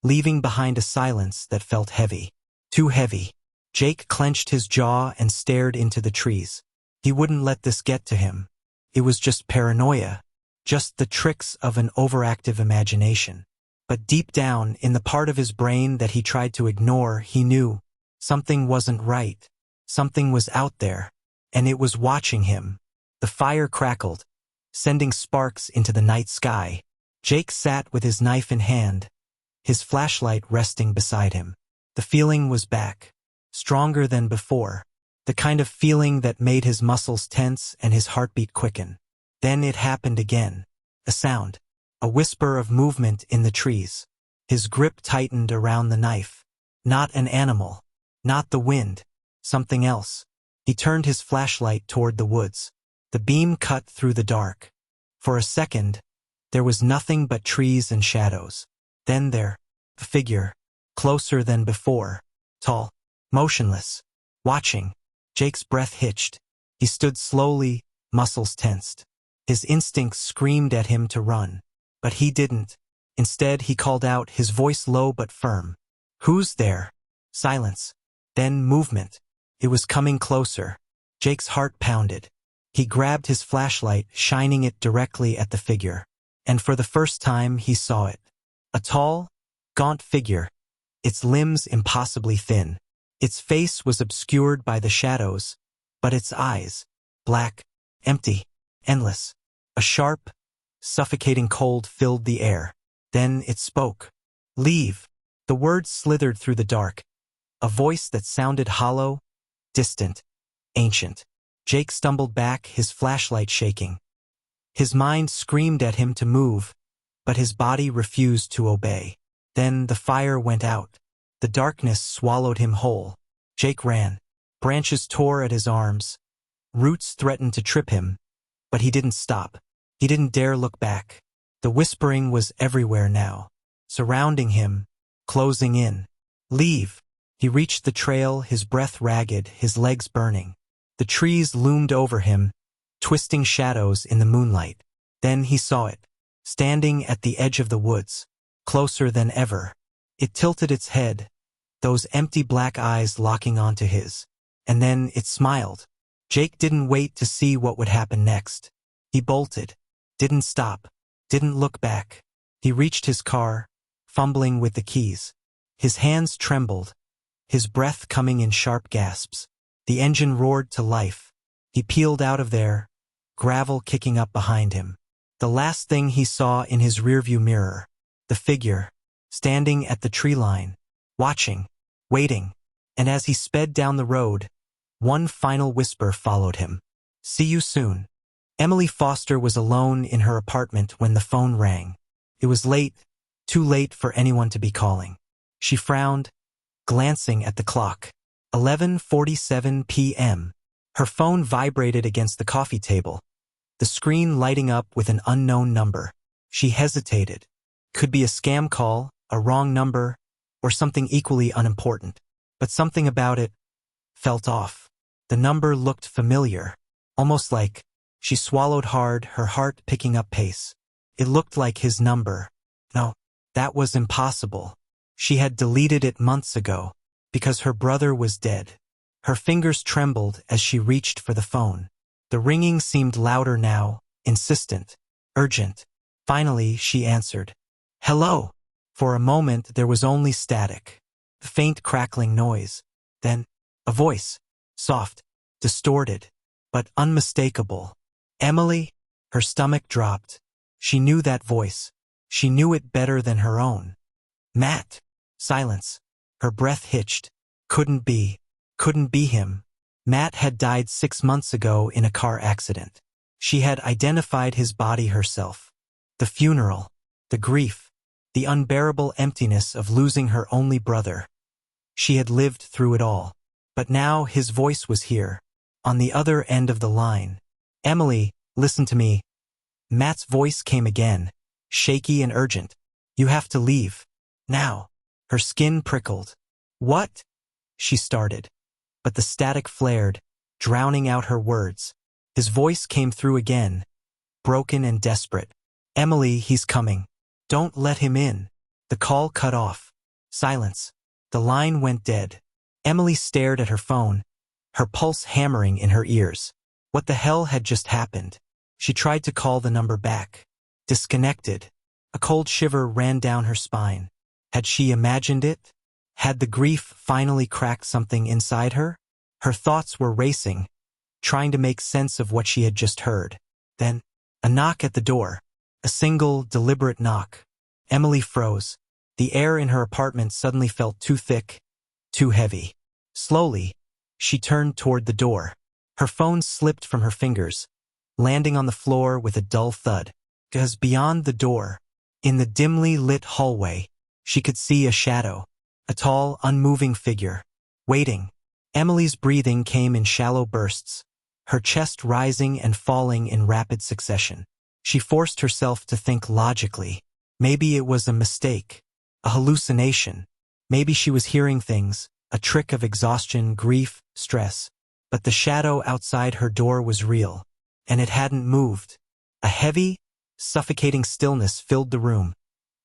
leaving behind a silence that felt heavy. Too heavy. Jake clenched his jaw and stared into the trees. He wouldn't let this get to him. It was just paranoia. Just the tricks of an overactive imagination. But deep down, in the part of his brain that he tried to ignore, he knew something wasn't right. Something was out there, and it was watching him. The fire crackled, sending sparks into the night sky. Jake sat with his knife in hand, his flashlight resting beside him. The feeling was back, stronger than before, the kind of feeling that made his muscles tense and his heartbeat quicken. Then it happened again. A sound. A whisper of movement in the trees. His grip tightened around the knife. Not an animal. Not the wind. Something else. He turned his flashlight toward the woods. The beam cut through the dark. For a second, there was nothing but trees and shadows. Then there, a figure, closer than before, tall, motionless, watching. Jake's breath hitched. He stood slowly, muscles tensed. His instincts screamed at him to run. But he didn't. Instead, he called out, his voice low but firm. "Who's there?" Silence. Then movement. It was coming closer. Jake's heart pounded. He grabbed his flashlight, shining it directly at the figure. And for the first time, he saw it. A tall, gaunt figure, its limbs impossibly thin. Its face was obscured by the shadows, but its eyes, black, empty, endless. A sharp, suffocating cold filled the air. Then it spoke. "Leave." The words slithered through the dark. A voice that sounded hollow, distant, ancient. Jake stumbled back, his flashlight shaking. His mind screamed at him to move, but his body refused to obey. Then the fire went out. The darkness swallowed him whole. Jake ran. Branches tore at his arms. Roots threatened to trip him, but he didn't stop. He didn't dare look back. The whispering was everywhere now, surrounding him, closing in. "Leave." He reached the trail, his breath ragged, his legs burning. The trees loomed over him, twisting shadows in the moonlight. Then he saw it, standing at the edge of the woods, closer than ever. It tilted its head, those empty black eyes locking onto his. And then it smiled. Jake didn't wait to see what would happen next. He bolted, didn't stop, didn't look back. He reached his car, fumbling with the keys. His hands trembled, his breath coming in sharp gasps. The engine roared to life. He peeled out of there, gravel kicking up behind him. The last thing he saw in his rearview mirror, the figure, standing at the tree line, watching, waiting. And as he sped down the road, one final whisper followed him. "See you soon." Emily Foster was alone in her apartment when the phone rang. It was late, too late for anyone to be calling. She frowned, glancing at the clock. 11:47 p.m. Her phone vibrated against the coffee table, the screen lighting up with an unknown number. She hesitated. Could be a scam call, a wrong number, or something equally unimportant. But something about it felt off. The number looked familiar, almost like. She swallowed hard, her heart picking up pace. It looked like his number. No, that was impossible. She had deleted it months ago, because her brother was dead. Her fingers trembled as she reached for the phone. The ringing seemed louder now, insistent, urgent. Finally, she answered. "Hello." For a moment, there was only static, the faint crackling noise. Then, a voice, soft, distorted, but unmistakable. "Emily?" Her stomach dropped. She knew that voice. She knew it better than her own. "Matt." Silence. Her breath hitched. Couldn't be him. Matt had died 6 months ago in a car accident. She had identified his body herself. The funeral, the grief, the unbearable emptiness of losing her only brother. She had lived through it all. But now his voice was here, on the other end of the line. "Emily, listen to me." Matt's voice came again, shaky and urgent. "You have to leave. Now." Her skin prickled. "What?" she started. But the static flared, drowning out her words. His voice came through again, broken and desperate. "Emily, he's coming. Don't let him in." The call cut off. Silence. The line went dead. Emily stared at her phone, her pulse hammering in her ears. What the hell had just happened? She tried to call the number back. Disconnected. A cold shiver ran down her spine. Had she imagined it? Had the grief finally cracked something inside her? Her thoughts were racing, trying to make sense of what she had just heard. Then, a knock at the door. A single, deliberate knock. Emily froze. The air in her apartment suddenly felt too thick, too heavy. Slowly, she turned toward the door. Her phone slipped from her fingers, landing on the floor with a dull thud. Because beyond the door, in the dimly lit hallway, she could see a shadow, a tall, unmoving figure, waiting. Emily's breathing came in shallow bursts, her chest rising and falling in rapid succession. She forced herself to think logically. Maybe it was a mistake, a hallucination. Maybe she was hearing things, a trick of exhaustion, grief, stress. But the shadow outside her door was real, and it hadn't moved. A heavy, suffocating stillness filled the room,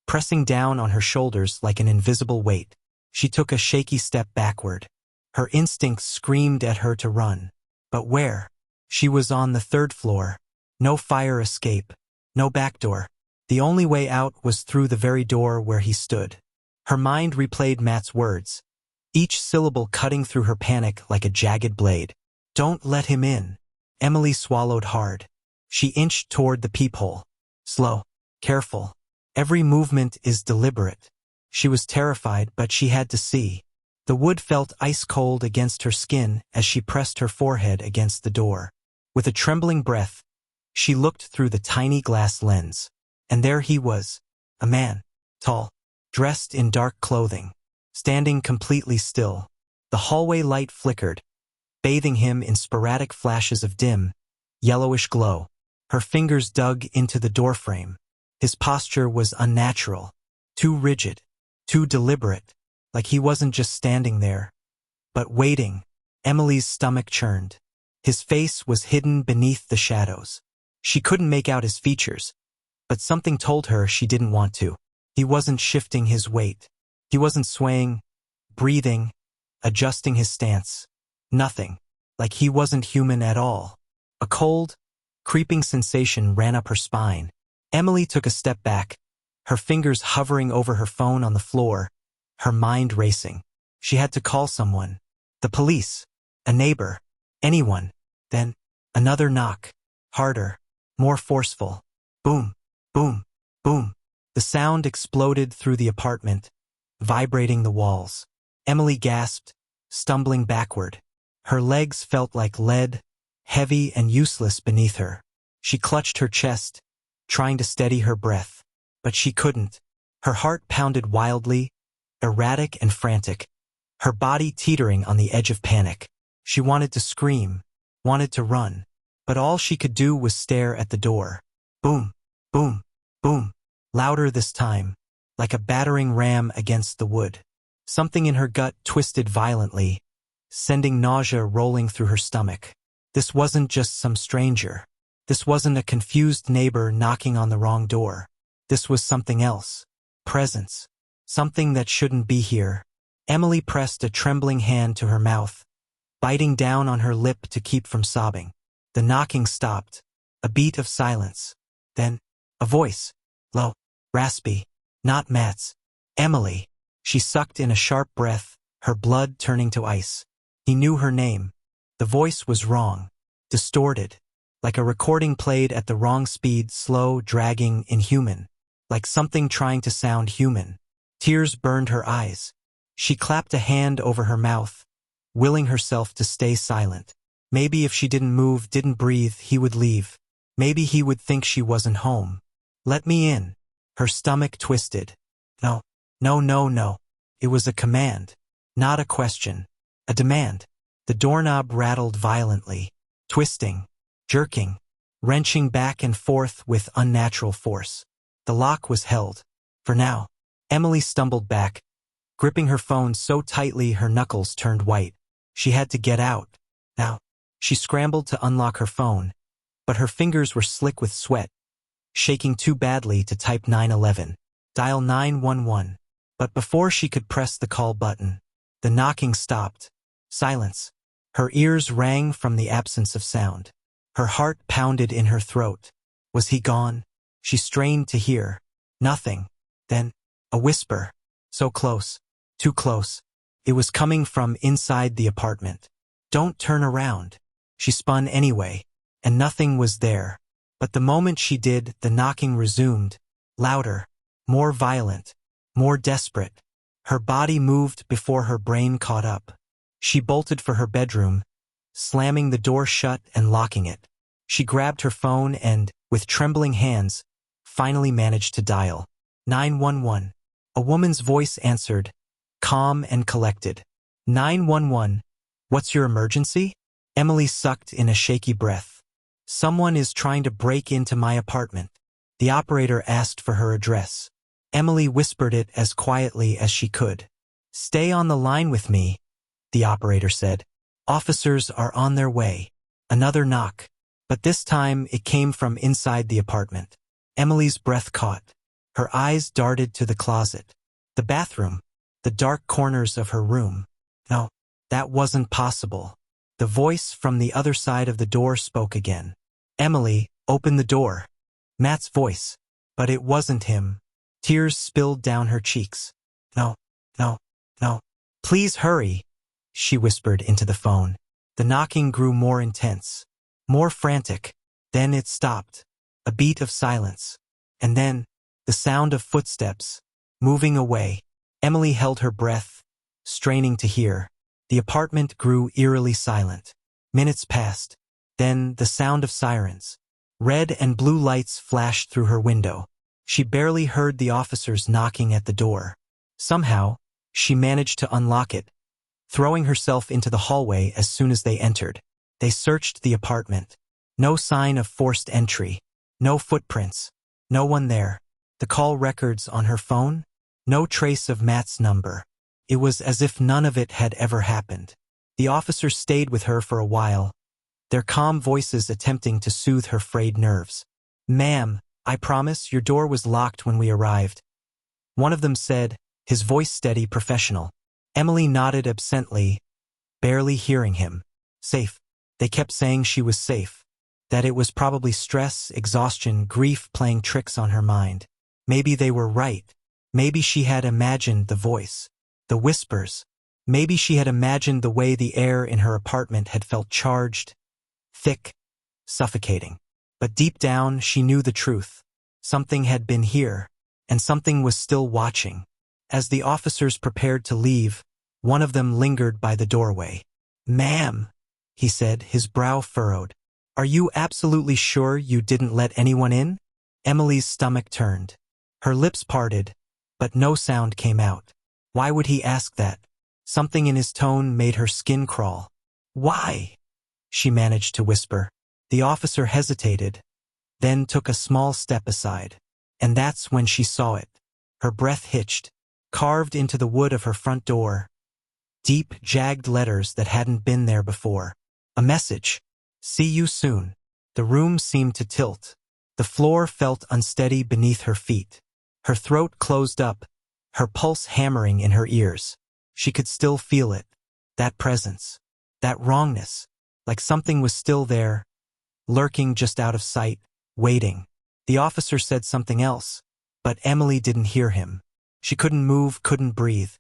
pressing down on her shoulders like an invisible weight. She took a shaky step backward. Her instincts screamed at her to run. But where? She was on the 3rd floor. No fire escape, no back door. The only way out was through the very door where he stood. Her mind replayed Matt's words, each syllable cutting through her panic like a jagged blade. Don't let him in. Emily swallowed hard. She inched toward the peephole. Slow, careful. Every movement is deliberate. She was terrified, but she had to see. The wood felt ice-cold against her skin as she pressed her forehead against the door. With a trembling breath, she looked through the tiny glass lens. And there he was, a man, tall, dressed in dark clothing, standing completely still. The hallway light flickered, bathing him in sporadic flashes of dim, yellowish glow. Her fingers dug into the doorframe. His posture was unnatural, too rigid, too deliberate, like he wasn't just standing there, but waiting. Emily's stomach churned. His face was hidden beneath the shadows. She couldn't make out his features, but something told her she didn't want to. He wasn't shifting his weight. He wasn't swaying, breathing, adjusting his stance. Nothing. Like he wasn't human at all. A cold, creeping sensation ran up her spine. Emily took a step back, her fingers hovering over her phone on the floor, her mind racing. She had to call someone. The police, a neighbor, anyone. Then, another knock. Harder, more forceful. Boom, boom, boom. The sound exploded through the apartment, vibrating the walls. Emily gasped, stumbling backward. Her legs felt like lead, heavy and useless beneath her. She clutched her chest, trying to steady her breath. But she couldn't. Her heart pounded wildly, erratic and frantic, her body teetering on the edge of panic. She wanted to scream, wanted to run, but all she could do was stare at the door. Boom, boom, boom. Louder this time, like a battering ram against the wood. Something in her gut twisted violently, sending nausea rolling through her stomach. This wasn't just some stranger. This wasn't a confused neighbor knocking on the wrong door. This was something else. Presence. Something that shouldn't be here. Emily pressed a trembling hand to her mouth, biting down on her lip to keep from sobbing. The knocking stopped. A beat of silence. Then, a voice. Low, raspy. Not Matt's. Emily. She sucked in a sharp breath, her blood turning to ice. He knew her name. The voice was wrong. Distorted. Like a recording played at the wrong speed, slow, dragging, inhuman. Like something trying to sound human. Tears burned her eyes. She clapped a hand over her mouth, willing herself to stay silent. Maybe if she didn't move, didn't breathe, he would leave. Maybe he would think she wasn't home. Let me in. Her stomach twisted. No, no, no, no. It was a command. Not a question. A demand. The doorknob rattled violently, twisting, jerking, wrenching back and forth with unnatural force. The lock was held. For now. Emily stumbled back, gripping her phone so tightly her knuckles turned white. She had to get out. Now. She scrambled to unlock her phone, but her fingers were slick with sweat, shaking too badly to type 911. Dial 911. But before she could press the call button, the knocking stopped. Silence. Her ears rang from the absence of sound. Her heart pounded in her throat. Was he gone? She strained to hear. Nothing. Then, a whisper. So close. Too close. It was coming from inside the apartment. Don't turn around. She spun anyway, and nothing was there. But the moment she did, the knocking resumed. Louder. More violent. More desperate. Her body moved before her brain caught up. She bolted for her bedroom, slamming the door shut and locking it. She grabbed her phone and, with trembling hands, finally managed to dial 911. A woman's voice answered, calm and collected. 911. What's your emergency? Emily sucked in a shaky breath. Someone is trying to break into my apartment. The operator asked for her address. Emily whispered it as quietly as she could. Stay on the line with me, the operator said. Officers are on their way. Another knock. But this time it came from inside the apartment. Emily's breath caught. Her eyes darted to the closet. The bathroom. The dark corners of her room. No, that wasn't possible. The voice from the other side of the door spoke again. Emily, open the door. Matt's voice. But it wasn't him. Tears spilled down her cheeks. No, no, no. Please hurry, she whispered into the phone. The knocking grew more intense, more frantic. Then it stopped. A beat of silence. And then, the sound of footsteps, moving away. Emily held her breath, straining to hear. The apartment grew eerily silent. Minutes passed. Then the sound of sirens. Red and blue lights flashed through her window. She barely heard the officers knocking at the door. Somehow, she managed to unlock it, throwing herself into the hallway as soon as they entered. They searched the apartment. No sign of forced entry. No footprints. No one there. The call records on her phone? No trace of Matt's number. It was as if none of it had ever happened. The officers stayed with her for a while, their calm voices attempting to soothe her frayed nerves. Ma'am, I promise your door was locked when we arrived. One of them said, his voice steady, professional. Emily nodded absently, barely hearing him. Safe. They kept saying she was safe. That it was probably stress, exhaustion, grief playing tricks on her mind. Maybe they were right. Maybe she had imagined the voice, the whispers. Maybe she had imagined the way the air in her apartment had felt charged, thick, suffocating. But deep down, she knew the truth. Something had been here, and something was still watching. As the officers prepared to leave, one of them lingered by the doorway. Ma'am, he said, his brow furrowed. Are you absolutely sure you didn't let anyone in? Emily's stomach turned. Her lips parted, but no sound came out. Why would he ask that? Something in his tone made her skin crawl. Why? She managed to whisper. The officer hesitated, then took a small step aside. And that's when she saw it. Her breath hitched. Carved into the wood of her front door. Deep, jagged letters that hadn't been there before. A message. See you soon. The room seemed to tilt. The floor felt unsteady beneath her feet. Her throat closed up, her pulse hammering in her ears. She could still feel it. That presence. That wrongness. Like something was still there, lurking just out of sight, waiting. The officer said something else, but Emily didn't hear him. She couldn't move, couldn't breathe.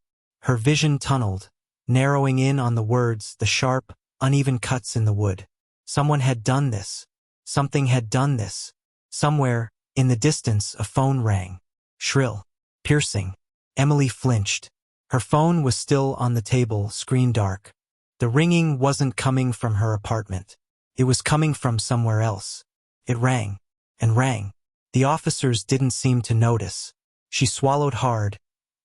Her vision tunneled, narrowing in on the words, the sharp, uneven cuts in the wood. Someone had done this. Something had done this. Somewhere, in the distance, a phone rang. Shrill. Piercing. Emily flinched. Her phone was still on the table, screen dark. The ringing wasn't coming from her apartment. It was coming from somewhere else. It rang. And rang. The officers didn't seem to notice. She swallowed hard,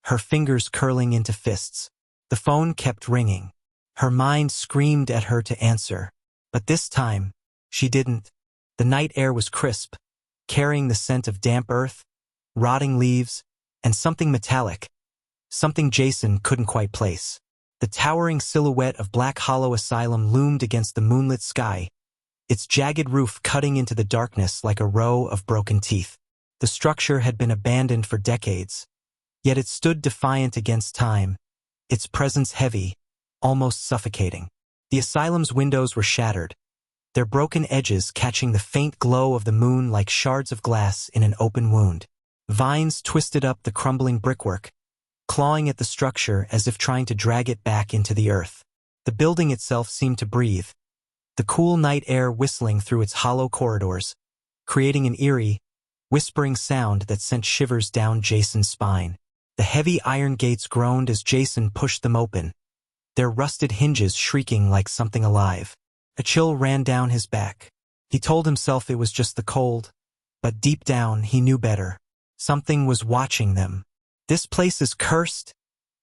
her fingers curling into fists. The phone kept ringing. Her mind screamed at her to answer. But this time, she didn't. The night air was crisp, carrying the scent of damp earth, rotting leaves, and something metallic. Something Jason couldn't quite place. The towering silhouette of Black Hollow Asylum loomed against the moonlit sky, its jagged roof cutting into the darkness like a row of broken teeth. The structure had been abandoned for decades, Yet it stood defiant against time, its presence heavy, almost suffocating. The asylum's windows were shattered, their broken edges catching the faint glow of the moon like shards of glass in an open wound. Vines twisted up the crumbling brickwork, clawing at the structure as if trying to drag it back into the earth. The building itself seemed to breathe, the cool night air whistling through its hollow corridors, creating an eerie, whispering sound that sent shivers down Jason's spine. The heavy iron gates groaned as Jason pushed them open, their rusted hinges shrieking like something alive. A chill ran down his back. He told himself it was just the cold, but deep down he knew better. Something was watching them. "This place is cursed,"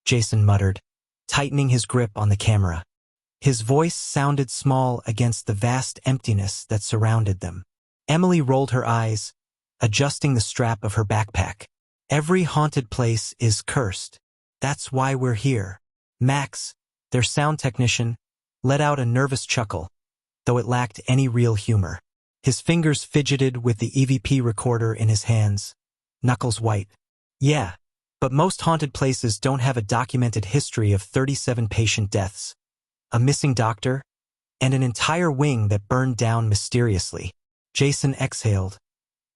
Jason muttered, tightening his grip on the camera. His voice sounded small against the vast emptiness that surrounded them. Emily rolled her eyes, adjusting the strap of her backpack. "Every haunted place is cursed. That's why we're here." Max, their sound technician, let out a nervous chuckle, though it lacked any real humor. His fingers fidgeted with the EVP recorder in his hands, knuckles white. "Yeah, but most haunted places don't have a documented history of 37 patient deaths, a missing doctor, and an entire wing that burned down mysteriously." Jason exhaled,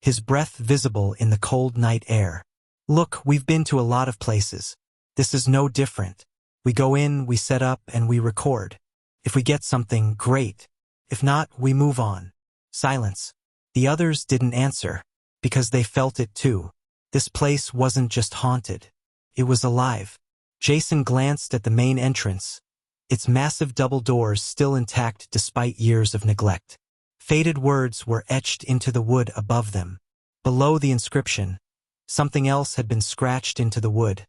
his breath visible in the cold night air. "Look, we've been to a lot of places. This is no different. We go in, we set up, and we record. If we get something, great. If not, we move on." Silence. The others didn't answer, because they felt it too. This place wasn't just haunted. It was alive. Jason glanced at the main entrance, its massive double doors still intact despite years of neglect. Faded words were etched into the wood above them. Below the inscription, something else had been scratched into the wood.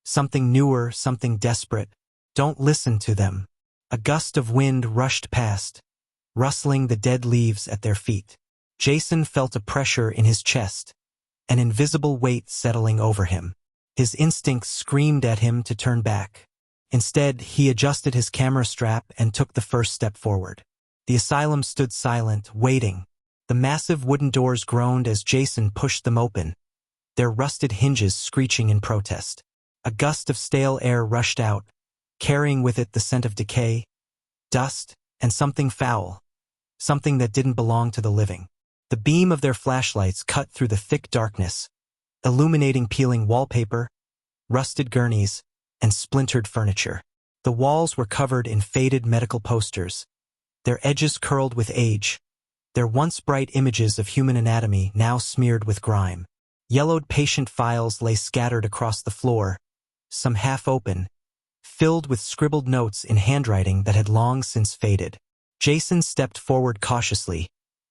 Something newer, something desperate. "Don't listen to them." A gust of wind rushed past, rustling the dead leaves at their feet. Jason felt a pressure in his chest, an invisible weight settling over him. His instincts screamed at him to turn back. Instead, he adjusted his camera strap and took the first step forward. The asylum stood silent, waiting. The massive wooden doors groaned as Jason pushed them open, their rusted hinges screeching in protest. A gust of stale air rushed out, carrying with it the scent of decay, dust, and something foul, something that didn't belong to the living. The beam of their flashlights cut through the thick darkness, illuminating peeling wallpaper, rusted gurneys, and splintered furniture. The walls were covered in faded medical posters, their edges curled with age, their once bright images of human anatomy now smeared with grime. Yellowed patient files lay scattered across the floor, some half open, filled with scribbled notes in handwriting that had long since faded. Jason stepped forward cautiously,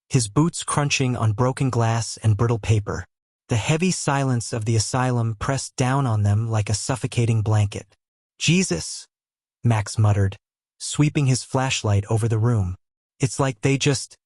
his boots crunching on broken glass and brittle paper. The heavy silence of the asylum pressed down on them like a suffocating blanket. "Jesus," Max muttered, sweeping his flashlight over the room. "It's like they just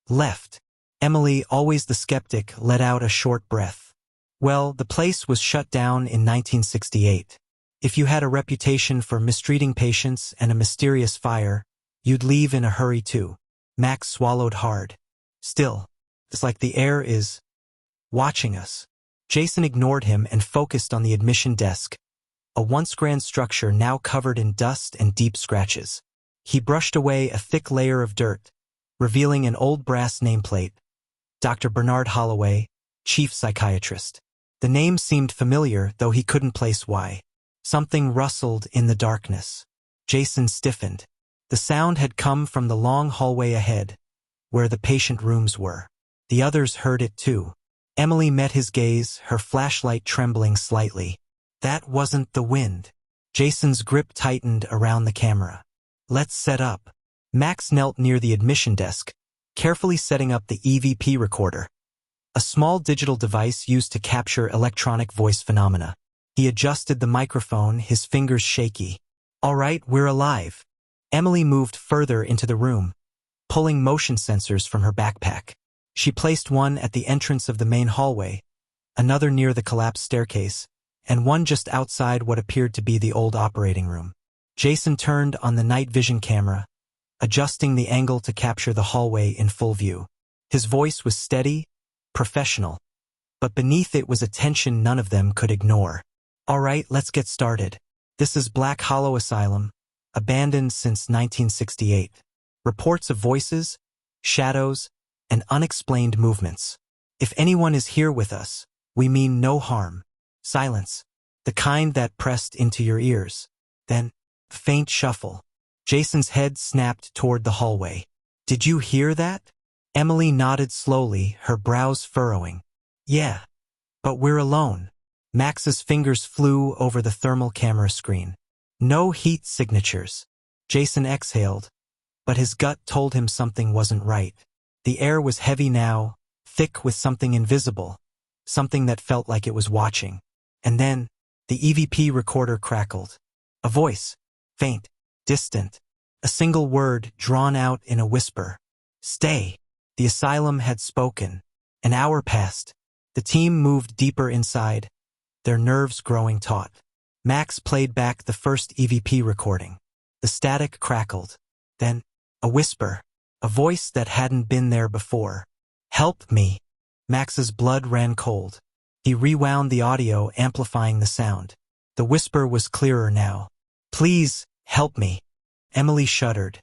left." Emily, always the skeptic, let out a short breath. "Well, the place was shut down in 1968. If you had a reputation for mistreating patients and a mysterious fire, you'd leave in a hurry too." Max swallowed hard. "Still, it's like the air is watching us." Jason ignored him and focused on the admission desk, a once grand structure now covered in dust and deep scratches. He brushed away a thick layer of dirt, revealing an old brass nameplate, Dr. Bernard Holloway, chief psychiatrist. The name seemed familiar, though he couldn't place why. Something rustled in the darkness. Jason stiffened. The sound had come from the long hallway ahead, where the patient rooms were. The others heard it too. Emily met his gaze, her flashlight trembling slightly. That wasn't the wind. Jason's grip tightened around the camera. "Let's set up." Max knelt near the admission desk, carefully setting up the EVP recorder, a small digital device used to capture electronic voice phenomena. He adjusted the microphone, his fingers shaky. "All right, we're alive." Emily moved further into the room, pulling motion sensors from her backpack. She placed one at the entrance of the main hallway, another near the collapsed staircase, and one just outside what appeared to be the old operating room. Jason turned on the night vision camera, adjusting the angle to capture the hallway in full view. His voice was steady, professional, but beneath it was a tension none of them could ignore. Alright, let's get started. This is Black Hollow Asylum, abandoned since 1968. Reports of voices, shadows, and unexplained movements. If anyone is here with us, we mean no harm. Silence. The kind that pressed into your ears. Then, faint shuffle. Jason's head snapped toward the hallway. Did you hear that? Emily nodded slowly, her brows furrowing. Yeah. But we're alone. Max's fingers flew over the thermal camera screen. No heat signatures. Jason exhaled, but his gut told him something wasn't right. The air was heavy now, thick with something invisible, something that felt like it was watching. And then, the EVP recorder crackled. A voice, faint, distant, a single word drawn out in a whisper. Stay. The asylum had spoken. An hour passed. The team moved deeper inside, their nerves growing taut. Max played back the first EVP recording. The static crackled. Then, a whisper, a voice that hadn't been there before. Help me. Max's blood ran cold. He rewound the audio, amplifying the sound. The whisper was clearer now. Please, help me. Emily shuddered.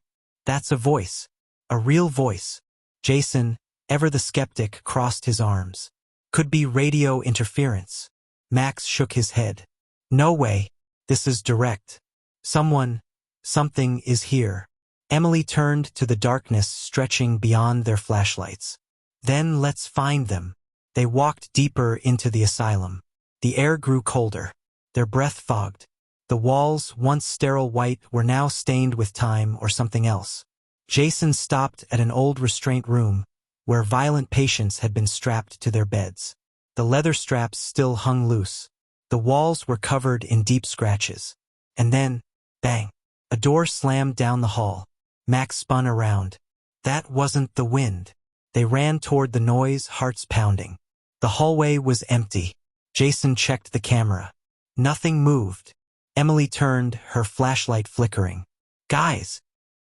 That's a voice. A real voice. Jason, ever the skeptic, crossed his arms. Could be radio interference. Max shook his head. No way. This is direct. Something is here. Emily turned to the darkness stretching beyond their flashlights. Then let's find them. They walked deeper into the asylum. The air grew colder. Their breath fogged. The walls, once sterile white, were now stained with time or something else. Jason stopped at an old restraint room, where violent patients had been strapped to their beds. The leather straps still hung loose. The walls were covered in deep scratches. And then, bang, a door slammed down the hall. Max spun around. That wasn't the wind. They ran toward the noise, hearts pounding. The hallway was empty. Jason checked the camera. Nothing moved. Emily turned, her flashlight flickering. Guys!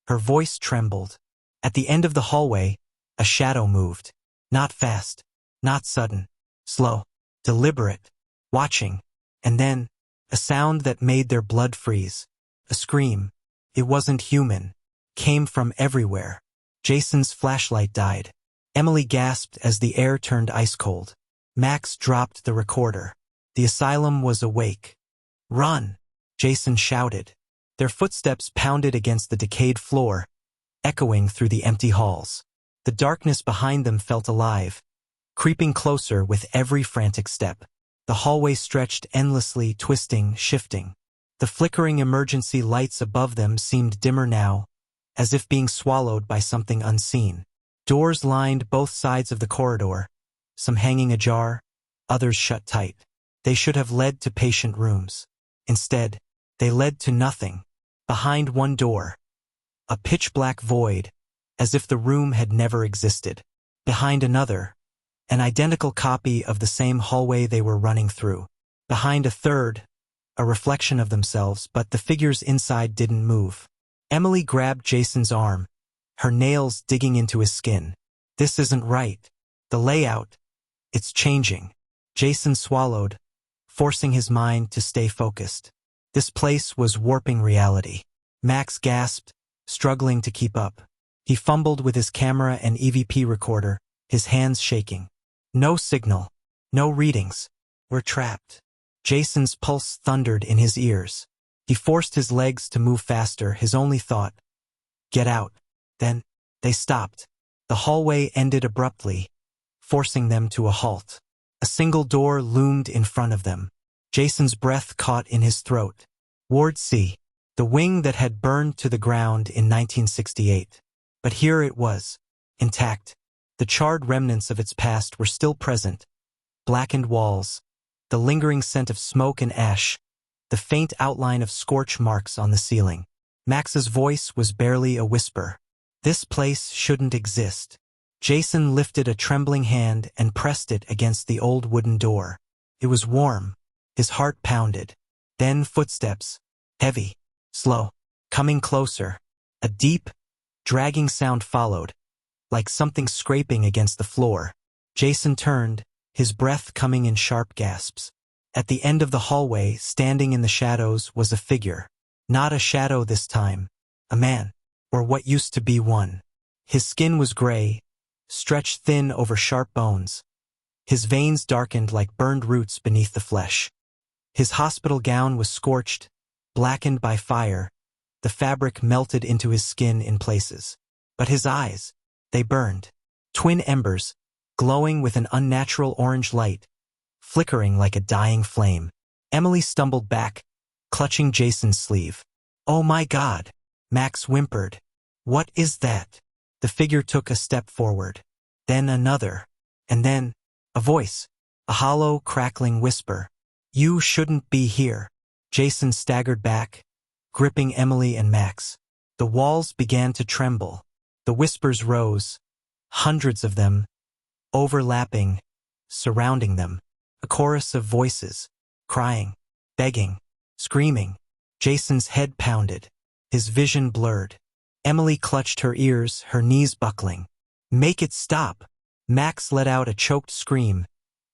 Her voice trembled. At the end of the hallway, a shadow moved. Not fast, not sudden, slow, deliberate, watching. And then, a sound that made their blood freeze. A scream. It wasn't human. Came from everywhere. Jason's flashlight died. Emily gasped as the air turned ice cold. Max dropped the recorder. The asylum was awake. Run! Jason shouted. Their footsteps pounded against the decayed floor, echoing through the empty halls. The darkness behind them felt alive, creeping closer with every frantic step. The hallway stretched endlessly, twisting, shifting. The flickering emergency lights above them seemed dimmer now, as if being swallowed by something unseen. Doors lined both sides of the corridor, some hanging ajar, others shut tight. They should have led to patient rooms. Instead, they led to nothing. Behind one door, a pitch-black void, as if the room had never existed. Behind another, an identical copy of the same hallway they were running through. Behind a third, a reflection of themselves, but the figures inside didn't move. Emily grabbed Jason's arm, her nails digging into his skin. This isn't right. The layout, it's changing. Jason swallowed, forcing his mind to stay focused. This place was warping reality. Max gasped, struggling to keep up. He fumbled with his camera and EVP recorder, his hands shaking. No signal. No readings. We're trapped. Jason's pulse thundered in his ears. He forced his legs to move faster, his only thought. Get out. Then, they stopped. The hallway ended abruptly, forcing them to a halt. A single door loomed in front of them. Jason's breath caught in his throat. Ward C, the wing that had burned to the ground in 1968. But here it was, intact. The charred remnants of its past were still present. Blackened walls, the lingering scent of smoke and ash, the faint outline of scorch marks on the ceiling. Max's voice was barely a whisper. This place shouldn't exist. Jason lifted a trembling hand and pressed it against the old wooden door. It was warm. His heart pounded. Then footsteps, heavy, slow, coming closer. A deep, dragging sound followed, like something scraping against the floor. Jason turned, his breath coming in sharp gasps. At the end of the hallway, standing in the shadows, was a figure. Not a shadow this time. A man. Or what used to be one. His skin was gray, stretched thin over sharp bones. His veins darkened like burned roots beneath the flesh. His hospital gown was scorched, blackened by fire. The fabric melted into his skin in places. But his eyes, they burned. Twin embers, glowing with an unnatural orange light, flickering like a dying flame. Emily stumbled back, clutching Jason's sleeve. "Oh my God!" Max whimpered. "What is that?" The figure took a step forward. Then another. And then, a voice. A hollow, crackling whisper. "You shouldn't be here." Jason staggered back, gripping Emily and Max. The walls began to tremble. The whispers rose. Hundreds of them, overlapping, surrounding them. A chorus of voices, crying, begging, screaming. Jason's head pounded, his vision blurred. Emily clutched her ears, her knees buckling. "Make it stop!" Max let out a choked scream,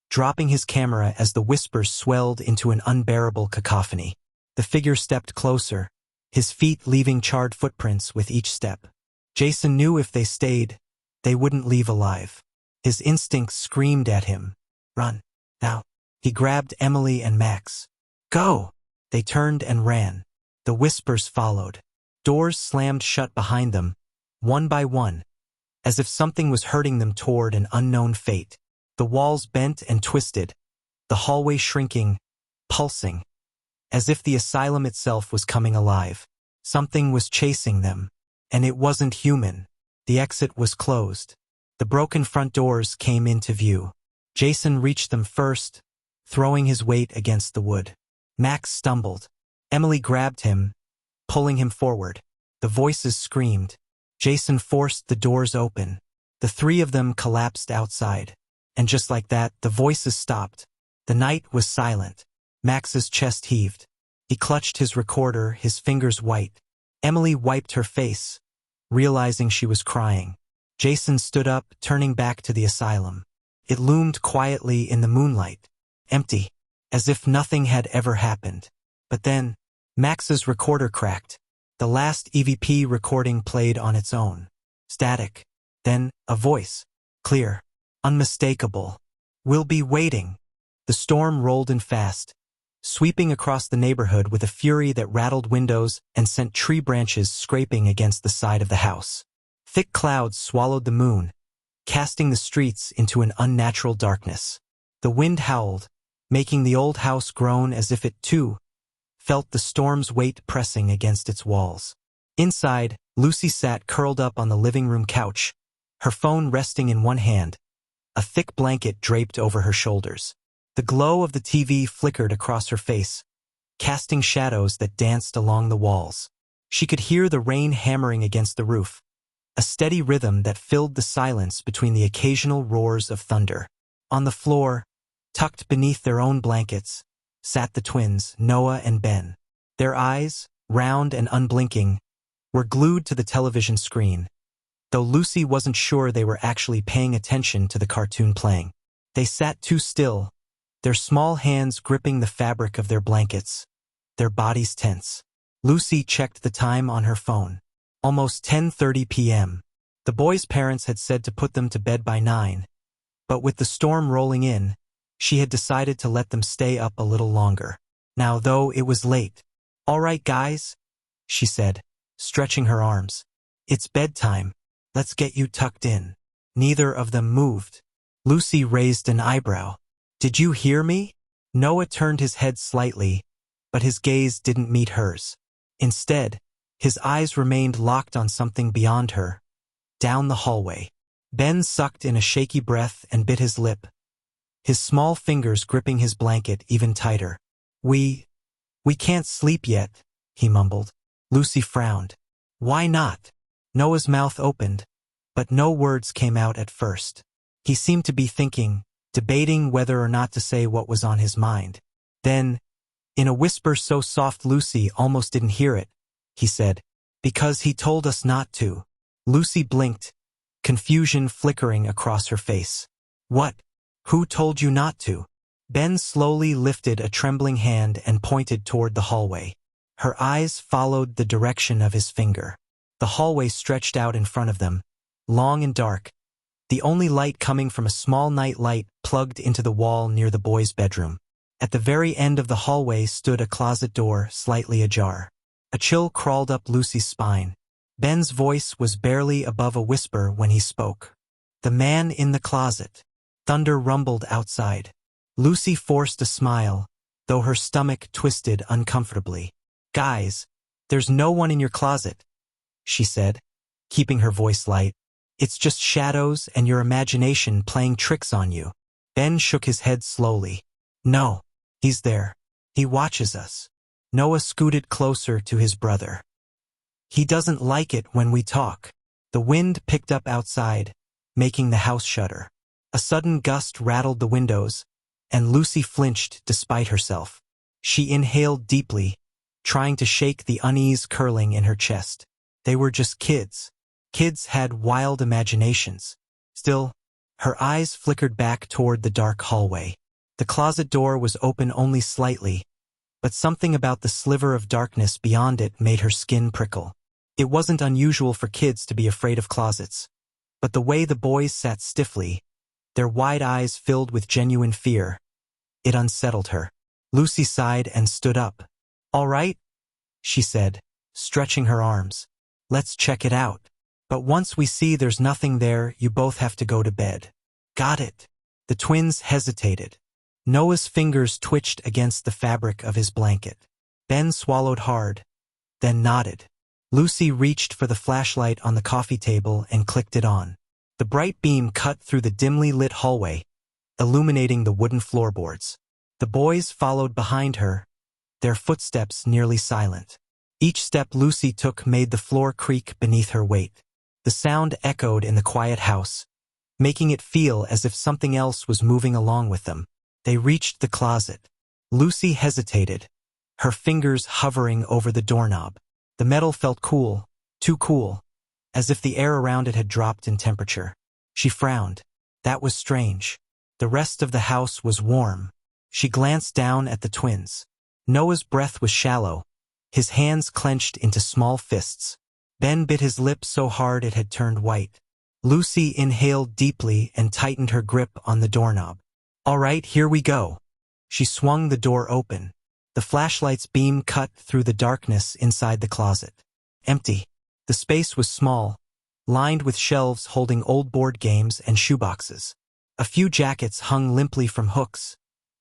dropping his camera as the whispers swelled into an unbearable cacophony. The figure stepped closer, his feet leaving charred footprints with each step. Jason knew if they stayed, they wouldn't leave alive. His instincts screamed at him. "Run, now." He grabbed Emily and Max. "Go!" They turned and ran. The whispers followed. Doors slammed shut behind them, one by one, as if something was herding them toward an unknown fate. The walls bent and twisted, the hallway shrinking, pulsing, as if the asylum itself was coming alive. Something was chasing them, and it wasn't human. The exit was closed. The broken front doors came into view. Jason reached them first, throwing his weight against the wood. Max stumbled. Emily grabbed him, pulling him forward. The voices screamed. Jason forced the doors open. The three of them collapsed outside. And just like that, the voices stopped. The night was silent. Max's chest heaved. He clutched his recorder, his fingers white. Emily wiped her face, realizing she was crying. Jason stood up, turning back to the asylum. It loomed quietly in the moonlight, empty, as if nothing had ever happened. But then, Max's recorder cracked. The last EVP recording played on its own. Static. Then, a voice. Clear. Unmistakable. "We'll be waiting." The storm rolled in fast, sweeping across the neighborhood with a fury that rattled windows and sent tree branches scraping against the side of the house. Thick clouds swallowed the moon, casting the streets into an unnatural darkness. The wind howled, making the old house groan as if it, too, felt the storm's weight pressing against its walls. Inside, Lucy sat curled up on the living room couch, her phone resting in one hand, a thick blanket draped over her shoulders. The glow of the TV flickered across her face, casting shadows that danced along the walls. She could hear the rain hammering against the roof, a steady rhythm that filled the silence between the occasional roars of thunder. On the floor, tucked beneath their own blankets, sat the twins, Noah and Ben. Their eyes, round and unblinking, were glued to the television screen, though Lucy wasn't sure they were actually paying attention to the cartoon playing. They sat too still, their small hands gripping the fabric of their blankets, their bodies tense. Lucy checked the time on her phone. Almost 10:30 p.m. The boys' parents had said to put them to bed by 9, but with the storm rolling in, she had decided to let them stay up a little longer. Now, though, it was late. "All right, guys," she said, stretching her arms. "It's bedtime. Let's get you tucked in." Neither of them moved. Lucy raised an eyebrow. "Did you hear me?" Noah turned his head slightly, but his gaze didn't meet hers. Instead, his eyes remained locked on something beyond her, down the hallway. Ben sucked in a shaky breath and bit his lip, his small fingers gripping his blanket even tighter. We can't sleep yet," he mumbled. Lucy frowned. "Why not?" Noah's mouth opened, but no words came out at first. He seemed to be thinking, debating whether or not to say what was on his mind. Then, in a whisper so soft Lucy almost didn't hear it, he said, "Because he told us not to." Lucy blinked, confusion flickering across her face. "What? Who told you not to?" Ben slowly lifted a trembling hand and pointed toward the hallway. Her eyes followed the direction of his finger. The hallway stretched out in front of them, long and dark, the only light coming from a small night light plugged into the wall near the boys' bedroom. At the very end of the hallway stood a closet door, slightly ajar. A chill crawled up Lucy's spine. Ben's voice was barely above a whisper when he spoke. "The man in the closet." Thunder rumbled outside. Lucy forced a smile, though her stomach twisted uncomfortably. "Guys, there's no one in your closet," she said, keeping her voice light. "It's just shadows and your imagination playing tricks on you." Ben shook his head slowly. "No, he's there. He watches us." Noah scooted closer to his brother. "He doesn't like it when we talk." The wind picked up outside, making the house shudder. A sudden gust rattled the windows, and Lucy flinched despite herself. She inhaled deeply, trying to shake the unease curling in her chest. They were just kids. Kids had wild imaginations. Still, her eyes flickered back toward the dark hallway. The closet door was open only slightly, but something about the sliver of darkness beyond it made her skin prickle. It wasn't unusual for kids to be afraid of closets, but the way the boys sat stiffly, their wide eyes filled with genuine fear, it unsettled her. Lucy sighed and stood up. "All right," she said, stretching her arms. "Let's check it out. But once we see there's nothing there, you both have to go to bed." "Got it." The twins hesitated. Noah's fingers twitched against the fabric of his blanket. Ben swallowed hard, then nodded. Lucy reached for the flashlight on the coffee table and clicked it on. The bright beam cut through the dimly lit hallway, illuminating the wooden floorboards. The boys followed behind her, their footsteps nearly silent. Each step Lucy took made the floor creak beneath her weight. The sound echoed in the quiet house, making it feel as if something else was moving along with them. They reached the closet. Lucy hesitated, her fingers hovering over the doorknob. The metal felt cool, too cool, as if the air around it had dropped in temperature. She frowned. That was strange. The rest of the house was warm. She glanced down at the twins. Noah's breath was shallow, his hands clenched into small fists. Ben bit his lip so hard it had turned white. Lucy inhaled deeply and tightened her grip on the doorknob. "All right, here we go." She swung the door open. The flashlight's beam cut through the darkness inside the closet. Empty. The space was small, lined with shelves holding old board games and shoeboxes. A few jackets hung limply from hooks,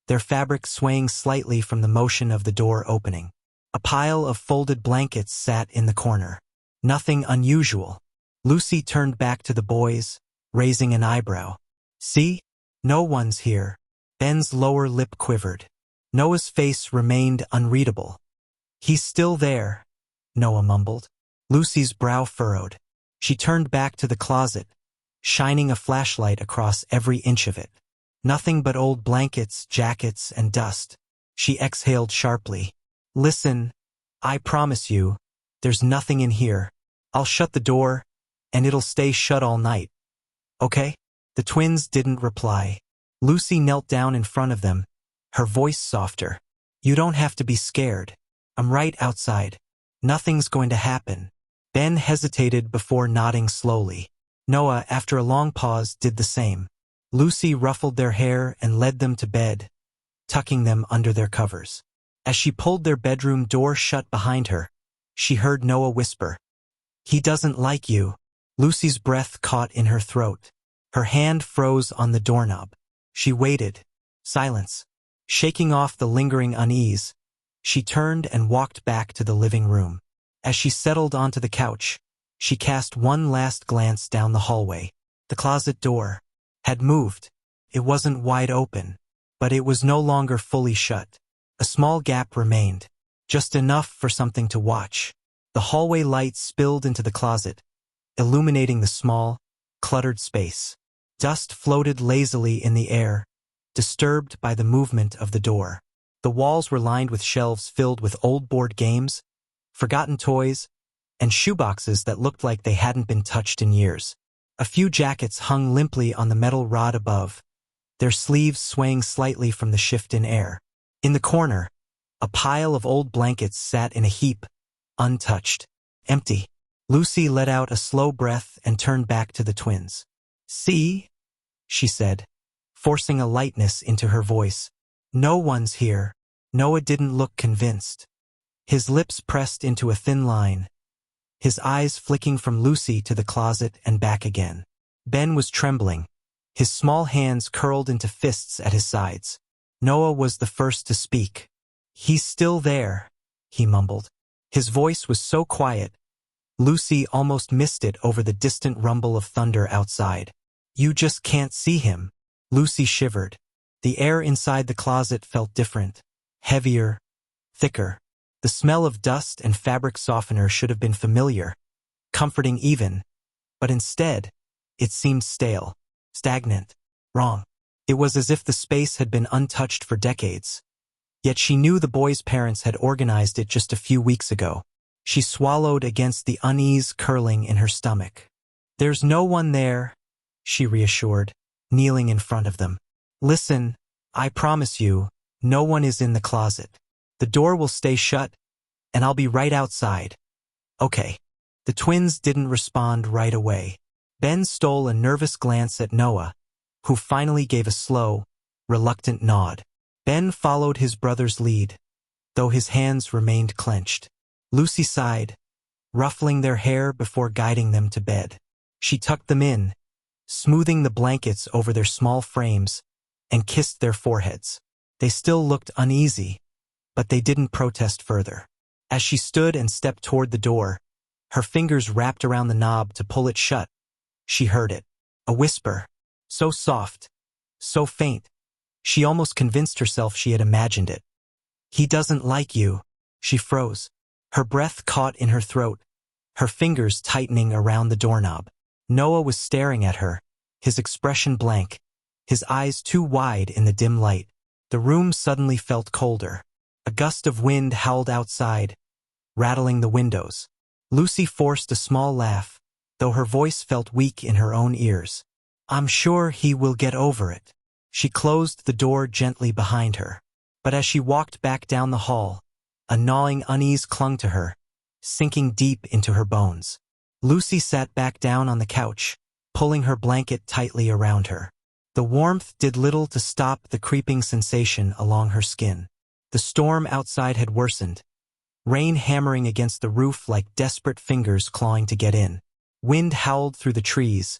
their fabric swaying slightly from the motion of the door opening. A pile of folded blankets sat in the corner. Nothing unusual. Lucy turned back to the boys, raising an eyebrow. "See? No one's here." Ben's lower lip quivered. Noah's face remained unreadable. "He's still there," Noah mumbled. Lucy's brow furrowed. She turned back to the closet, shining a flashlight across every inch of it. Nothing but old blankets, jackets, and dust. She exhaled sharply. "Listen, I promise you, there's nothing in here. I'll shut the door, and it'll stay shut all night. Okay?" The twins didn't reply. Lucy knelt down in front of them, her voice softer. "You don't have to be scared. I'm right outside. Nothing's going to happen." Ben hesitated before nodding slowly. Noah, after a long pause, did the same. Lucy ruffled their hair and led them to bed, tucking them under their covers. As she pulled their bedroom door shut behind her, she heard Noah whisper, "He doesn't like you." Lucy's breath caught in her throat. Her hand froze on the doorknob. She waited. Silence. Shaking off the lingering unease, she turned and walked back to the living room. As she settled onto the couch, she cast one last glance down the hallway. The closet door had moved. It wasn't wide open, but it was no longer fully shut. A small gap remained, just enough for something to watch. The hallway light spilled into the closet, illuminating the small, cluttered space. Dust floated lazily in the air, disturbed by the movement of the door. The walls were lined with shelves filled with old board games, forgotten toys, and shoeboxes that looked like they hadn't been touched in years. A few jackets hung limply on the metal rod above, their sleeves swaying slightly from the shift in air. In the corner, a pile of old blankets sat in a heap, untouched, empty. Lucy let out a slow breath and turned back to the twins. "See?" she said, forcing a lightness into her voice. "No one's here." Noah didn't look convinced. His lips pressed into a thin line, his eyes flicking from Lucy to the closet and back again. Ben was trembling, his small hands curled into fists at his sides. Noah was the first to speak. "He's still there," he mumbled. His voice was so quiet, Lucy almost missed it over the distant rumble of thunder outside. "You just can't see him." Lucy shivered. The air inside the closet felt different, heavier, thicker. The smell of dust and fabric softener should have been familiar, comforting even, but instead, it seemed stale, stagnant, wrong. It was as if the space had been untouched for decades. Yet she knew the boy's parents had organized it just a few weeks ago. She swallowed against the unease curling in her stomach. "There's no one there," she reassured, kneeling in front of them. "Listen, I promise you, no one is in the closet. The door will stay shut, and I'll be right outside." "Okay." The twins didn't respond right away. Ben stole a nervous glance at Noah, who finally gave a slow, reluctant nod. Ben followed his brother's lead, though his hands remained clenched. Lucy sighed, ruffling their hair before guiding them to bed. She tucked them in, smoothing the blankets over their small frames, and kissed their foreheads. They still looked uneasy, but they didn't protest further. As she stood and stepped toward the door, her fingers wrapped around the knob to pull it shut, she heard it. A whisper, so soft, so faint, she almost convinced herself she had imagined it. "He doesn't like you." She froze, her breath caught in her throat, her fingers tightening around the doorknob. Noah was staring at her, his expression blank, his eyes too wide in the dim light. The room suddenly felt colder. A gust of wind howled outside, rattling the windows. Lucy forced a small laugh, though her voice felt weak in her own ears. "I'm sure he will get over it." She closed the door gently behind her. But as she walked back down the hall, a gnawing unease clung to her, sinking deep into her bones. Lucy sat back down on the couch, pulling her blanket tightly around her. The warmth did little to stop the creeping sensation along her skin. The storm outside had worsened, rain hammering against the roof like desperate fingers clawing to get in. Wind howled through the trees,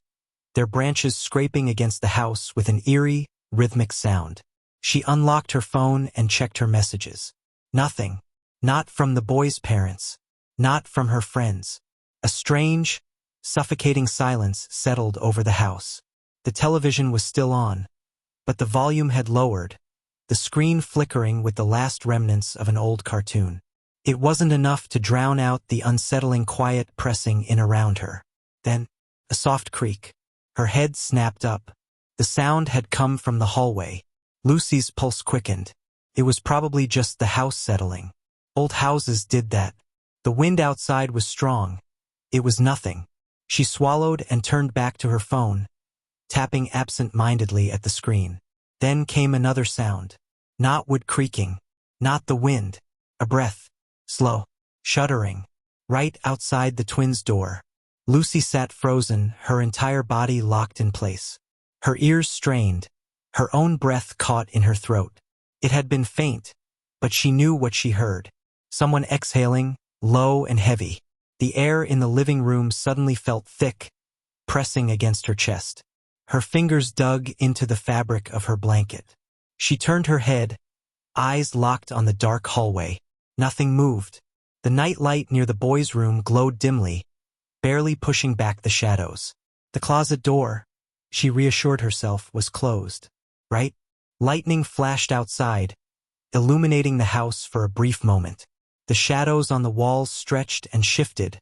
their branches scraping against the house with an eerie, rhythmic sound. She unlocked her phone and checked her messages. Nothing. Not from the boy's parents. Not from her friends. A strange, suffocating silence settled over the house. The television was still on, but the volume had lowered, the screen flickering with the last remnants of an old cartoon. It wasn't enough to drown out the unsettling quiet pressing in around her. Then, a soft creak. Her head snapped up. The sound had come from the hallway. Lucy's pulse quickened. It was probably just the house settling. Old houses did that. The wind outside was strong. It was nothing. She swallowed and turned back to her phone, tapping absent-mindedly at the screen. Then came another sound. Not wood creaking. Not the wind. A breath. Slow. Shuddering. Right outside the twins' door. Lucy sat frozen, her entire body locked in place. Her ears strained, her own breath caught in her throat. It had been faint, but she knew what she heard. Someone exhaling, low and heavy. The air in the living room suddenly felt thick, pressing against her chest. Her fingers dug into the fabric of her blanket. She turned her head, eyes locked on the dark hallway. Nothing moved. The night light near the boys' room glowed dimly, barely pushing back the shadows. The closet door, she reassured herself, was closed. Right? Lightning flashed outside, illuminating the house for a brief moment. The shadows on the walls stretched and shifted,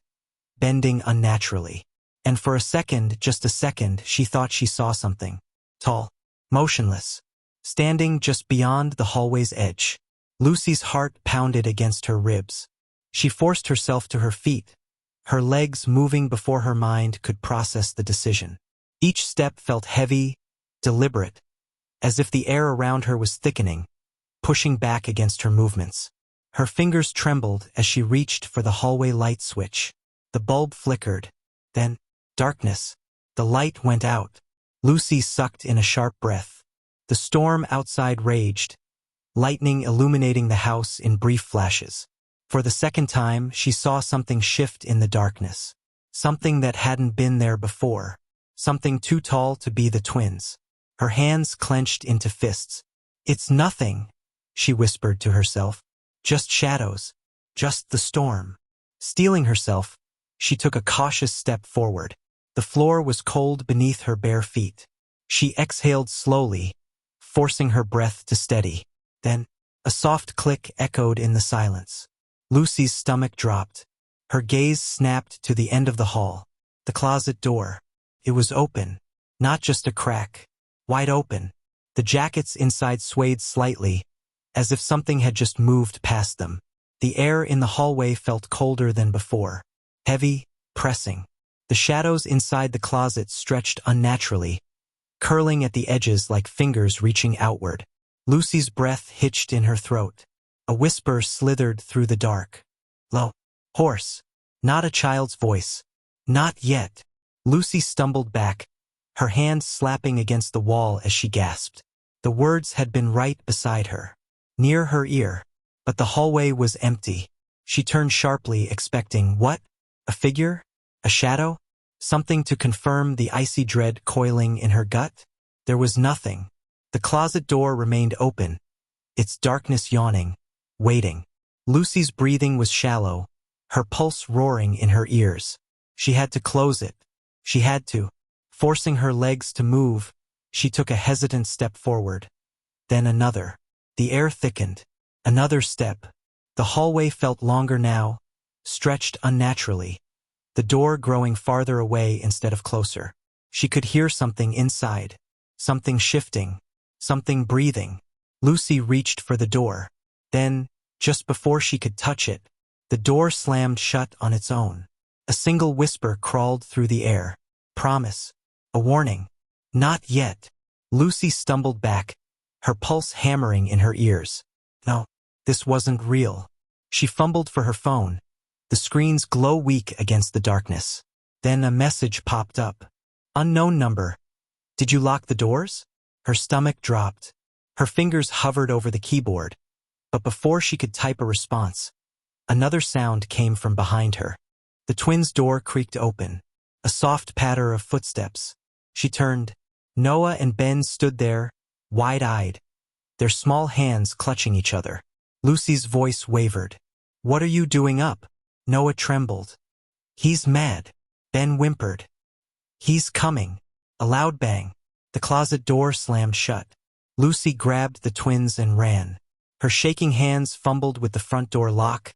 bending unnaturally. And for a second, just a second, she thought she saw something. Tall, motionless, standing just beyond the hallway's edge. Lucy's heart pounded against her ribs. She forced herself to her feet, her legs moving before her mind could process the decision. Each step felt heavy, deliberate, as if the air around her was thickening, pushing back against her movements. Her fingers trembled as she reached for the hallway light switch. The bulb flickered. Then, darkness. The light went out. Lucy sucked in a sharp breath. The storm outside raged, lightning illuminating the house in brief flashes. For the second time, she saw something shift in the darkness. Something that hadn't been there before. Something too tall to be the twins. Her hands clenched into fists. "It's nothing," she whispered to herself. "Just shadows. Just the storm." Steeling herself, she took a cautious step forward. The floor was cold beneath her bare feet. She exhaled slowly, forcing her breath to steady. Then, a soft click echoed in the silence. Lucy's stomach dropped. Her gaze snapped to the end of the hall. The closet door. It was open. Not just a crack. Wide open. The jackets inside swayed slightly, as if something had just moved past them. The air in the hallway felt colder than before. Heavy, pressing. The shadows inside the closet stretched unnaturally, curling at the edges like fingers reaching outward. Lucy's breath hitched in her throat. A whisper slithered through the dark. Low. Hoarse. Not a child's voice. Not yet. Lucy stumbled back, her hand slapping against the wall as she gasped. The words had been right beside her, near her ear, but the hallway was empty. She turned sharply, expecting what? A figure? A shadow? Something to confirm the icy dread coiling in her gut? There was nothing. The closet door remained open, its darkness yawning, waiting. Lucy's breathing was shallow, her pulse roaring in her ears. She had to close it. She had to. Forcing her legs to move, she took a hesitant step forward. Then another. The air thickened. Another step. The hallway felt longer now, stretched unnaturally. The door growing farther away instead of closer. She could hear something inside. Something shifting. Something breathing. Lucy reached for the door. Then, just before she could touch it, the door slammed shut on its own. A single whisper crawled through the air. Promise. A warning. Not yet. Lucy stumbled back, her pulse hammering in her ears. No, this wasn't real. She fumbled for her phone, the screen's glow weak against the darkness. Then a message popped up. Unknown number. Did you lock the doors? Her stomach dropped. Her fingers hovered over the keyboard. But before she could type a response, another sound came from behind her. The twins' door creaked open. A soft patter of footsteps. She turned. Noah and Ben stood there, wide-eyed, their small hands clutching each other. Lucy's voice wavered. What are you doing up? Noah trembled. He's mad. Ben whimpered. He's coming. A loud bang. The closet door slammed shut. Lucy grabbed the twins and ran. Her shaking hands fumbled with the front door lock,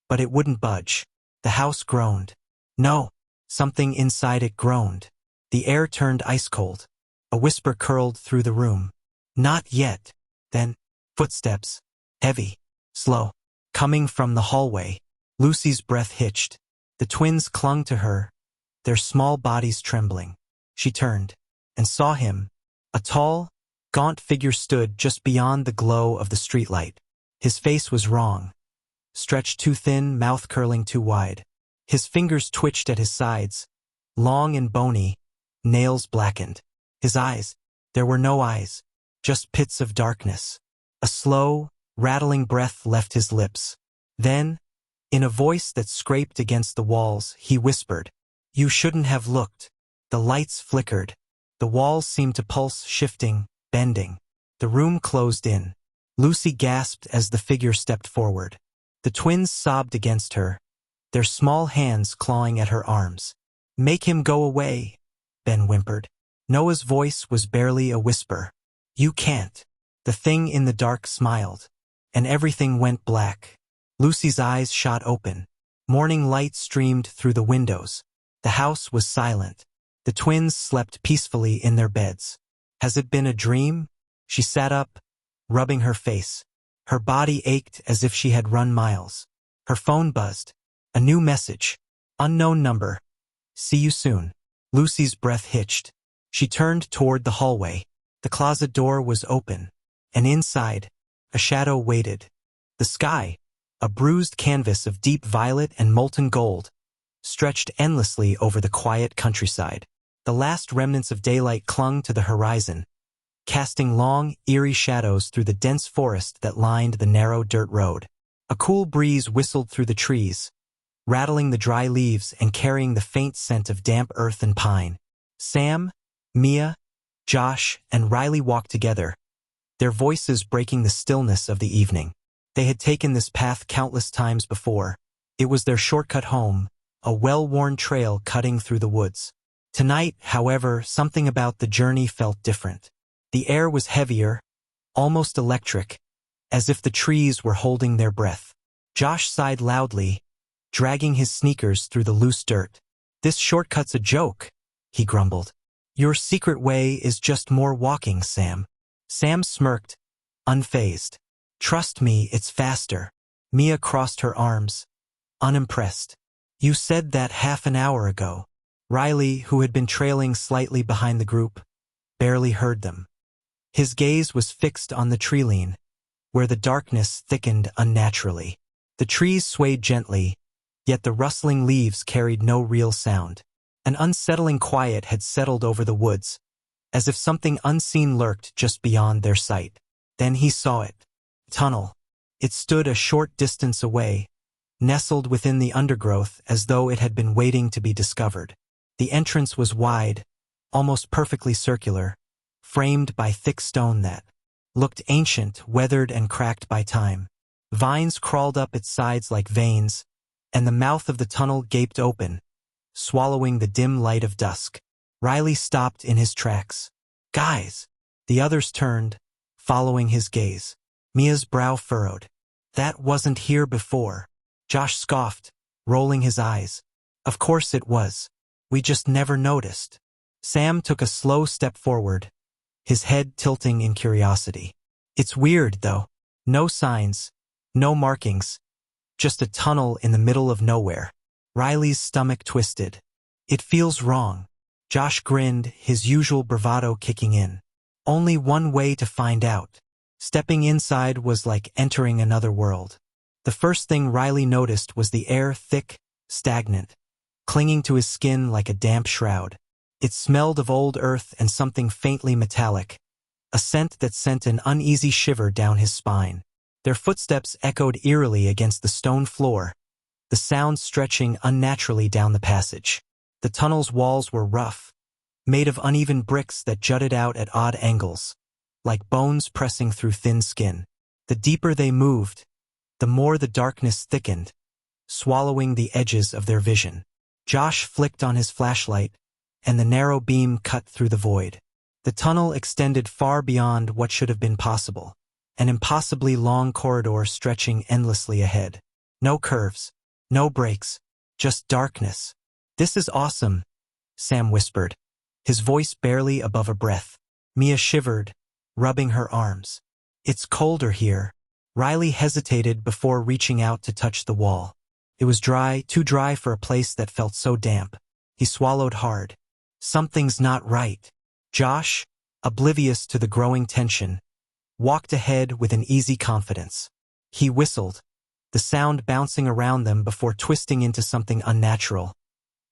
but it wouldn't budge. The house groaned. No. Something inside it groaned. The air turned ice-cold. A whisper curled through the room. Not yet. Then, footsteps. Heavy. Slow. Coming from the hallway. Lucy's breath hitched. The twins clung to her, their small bodies trembling. She turned and saw him. A tall, gaunt figure stood just beyond the glow of the streetlight. His face was wrong. Stretched too thin, mouth curling too wide. His fingers twitched at his sides, long and bony, nails blackened. His eyes, there were no eyes, just pits of darkness. A slow, rattling breath left his lips. Then, in a voice that scraped against the walls, he whispered, You shouldn't have looked. The lights flickered. The walls seemed to pulse, shifting, bending. The room closed in. Lucy gasped as the figure stepped forward. The twins sobbed against her, their small hands clawing at her arms. Make him go away, Ben whimpered. Noah's voice was barely a whisper. You can't. The thing in the dark smiled, and everything went black. Lucy's eyes shot open. Morning light streamed through the windows. The house was silent. The twins slept peacefully in their beds. Has it been a dream? She sat up, rubbing her face. Her body ached as if she had run miles. Her phone buzzed. A new message. Unknown number. See you soon. Lucy's breath hitched. She turned toward the hallway. The closet door was open, and inside, a shadow waited. The sky, a bruised canvas of deep violet and molten gold, stretched endlessly over the quiet countryside. The last remnants of daylight clung to the horizon, casting long, eerie shadows through the dense forest that lined the narrow dirt road. A cool breeze whistled through the trees, rattling the dry leaves and carrying the faint scent of damp earth and pine. Sam, Mia, Josh, and Riley walked together, their voices breaking the stillness of the evening. They had taken this path countless times before. It was their shortcut home, a well-worn trail cutting through the woods. Tonight, however, something about the journey felt different. The air was heavier, almost electric, as if the trees were holding their breath. Josh sighed loudly, dragging his sneakers through the loose dirt. "This shortcut's a joke," he grumbled. "Your secret way is just more walking, Sam." Sam smirked, unfazed. "Trust me, it's faster." Mia crossed her arms, unimpressed. "You said that half an hour ago." Riley, who had been trailing slightly behind the group, barely heard them. His gaze was fixed on the tree-line, where the darkness thickened unnaturally. The trees swayed gently, yet the rustling leaves carried no real sound. An unsettling quiet had settled over the woods, as if something unseen lurked just beyond their sight. Then he saw it. Tunnel. It stood a short distance away, nestled within the undergrowth as though it had been waiting to be discovered. The entrance was wide, almost perfectly circular, framed by thick stone that looked ancient, weathered and cracked by time. Vines crawled up its sides like veins, and the mouth of the tunnel gaped open, swallowing the dim light of dusk. Riley stopped in his tracks. "Guys!" The others turned, following his gaze. Mia's brow furrowed. "That wasn't here before." Josh scoffed, rolling his eyes. "Of course it was. We just never noticed." Sam took a slow step forward, his head tilting in curiosity. "It's weird, though. No signs, no markings, just a tunnel in the middle of nowhere." Riley's stomach twisted. "It feels wrong." Josh grinned, his usual bravado kicking in. "Only one way to find out." Stepping inside was like entering another world. The first thing Riley noticed was the air thick, stagnant, clinging to his skin like a damp shroud. It smelled of old earth and something faintly metallic, a scent that sent an uneasy shiver down his spine. Their footsteps echoed eerily against the stone floor, the sound stretching unnaturally down the passage. The tunnel's walls were rough, made of uneven bricks that jutted out at odd angles, like bones pressing through thin skin. The deeper they moved, the more the darkness thickened, swallowing the edges of their vision. Josh flicked on his flashlight, and the narrow beam cut through the void. The tunnel extended far beyond what should have been possible, an impossibly long corridor stretching endlessly ahead. No curves, no breaks, just darkness. "This is awesome," Sam whispered, his voice barely above a breath. Mia shivered, rubbing her arms. "It's colder here." Riley hesitated before reaching out to touch the wall. It was dry, too dry for a place that felt so damp. He swallowed hard. Something's not right. Josh, oblivious to the growing tension, walked ahead with an easy confidence. He whistled, the sound bouncing around them before twisting into something unnatural.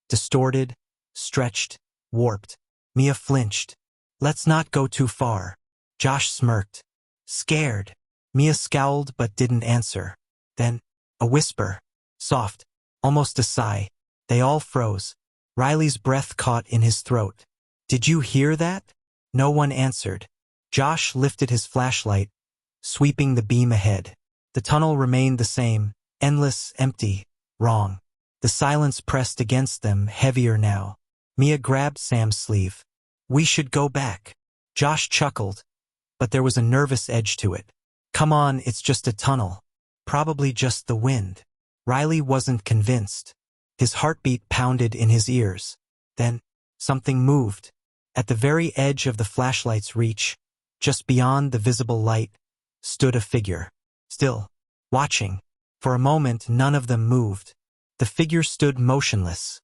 Distorted, stretched, warped. Mia flinched. "Let's not go too far." Josh smirked. Scared. Mia scowled but didn't answer. Then, a whisper. Soft, almost a sigh. They all froze. Riley's breath caught in his throat. "Did you hear that?" No one answered. Josh lifted his flashlight, sweeping the beam ahead. The tunnel remained the same, endless, empty, wrong. The silence pressed against them, heavier now. Mia grabbed Sam's sleeve. "We should go back." Josh chuckled, but there was a nervous edge to it. "Come on, it's just a tunnel. Probably just the wind." Riley wasn't convinced. His heartbeat pounded in his ears. Then, something moved. At the very edge of the flashlight's reach, just beyond the visible light, stood a figure. Still, watching. For a moment, none of them moved. The figure stood motionless,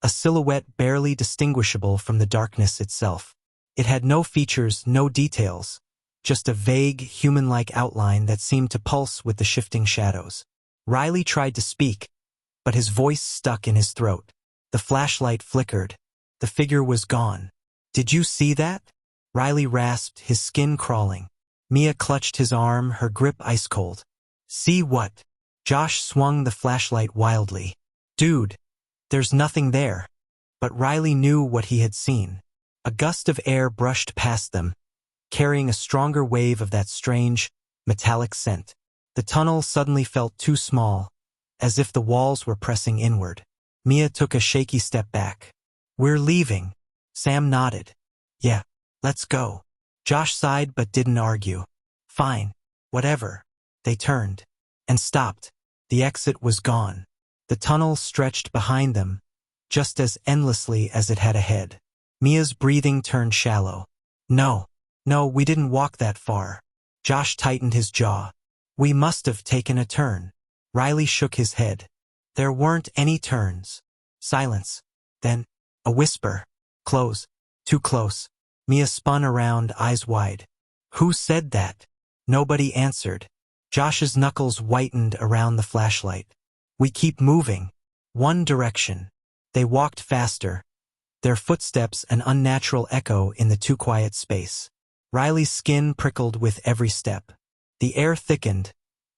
a silhouette barely distinguishable from the darkness itself. It had no features, no details, just a vague, human-like outline that seemed to pulse with the shifting shadows. Riley tried to speak, but his voice stuck in his throat. The flashlight flickered. The figure was gone. "Did you see that?" Riley rasped, his skin crawling. Mia clutched his arm, her grip ice-cold. "See what?" Josh swung the flashlight wildly. "Dude, there's nothing there." But Riley knew what he had seen. A gust of air brushed past them, carrying a stronger wave of that strange, metallic scent. The tunnel suddenly felt too small, as if the walls were pressing inward. Mia took a shaky step back. "We're leaving." Sam nodded. "Yeah, let's go." Josh sighed but didn't argue. "Fine, whatever." They turned and stopped. The exit was gone. The tunnel stretched behind them, just as endlessly as it had ahead. Mia's breathing turned shallow. No, we didn't walk that far." Josh tightened his jaw. "We must have taken a turn." Riley shook his head. "There weren't any turns." Silence. Then, a whisper. "Close. Too close." Mia spun around, eyes wide. "Who said that?" Nobody answered. Josh's knuckles whitened around the flashlight. "We keep moving. One direction." They walked faster, their footsteps an unnatural echo in the too quiet space. Riley's skin prickled with every step. The air thickened,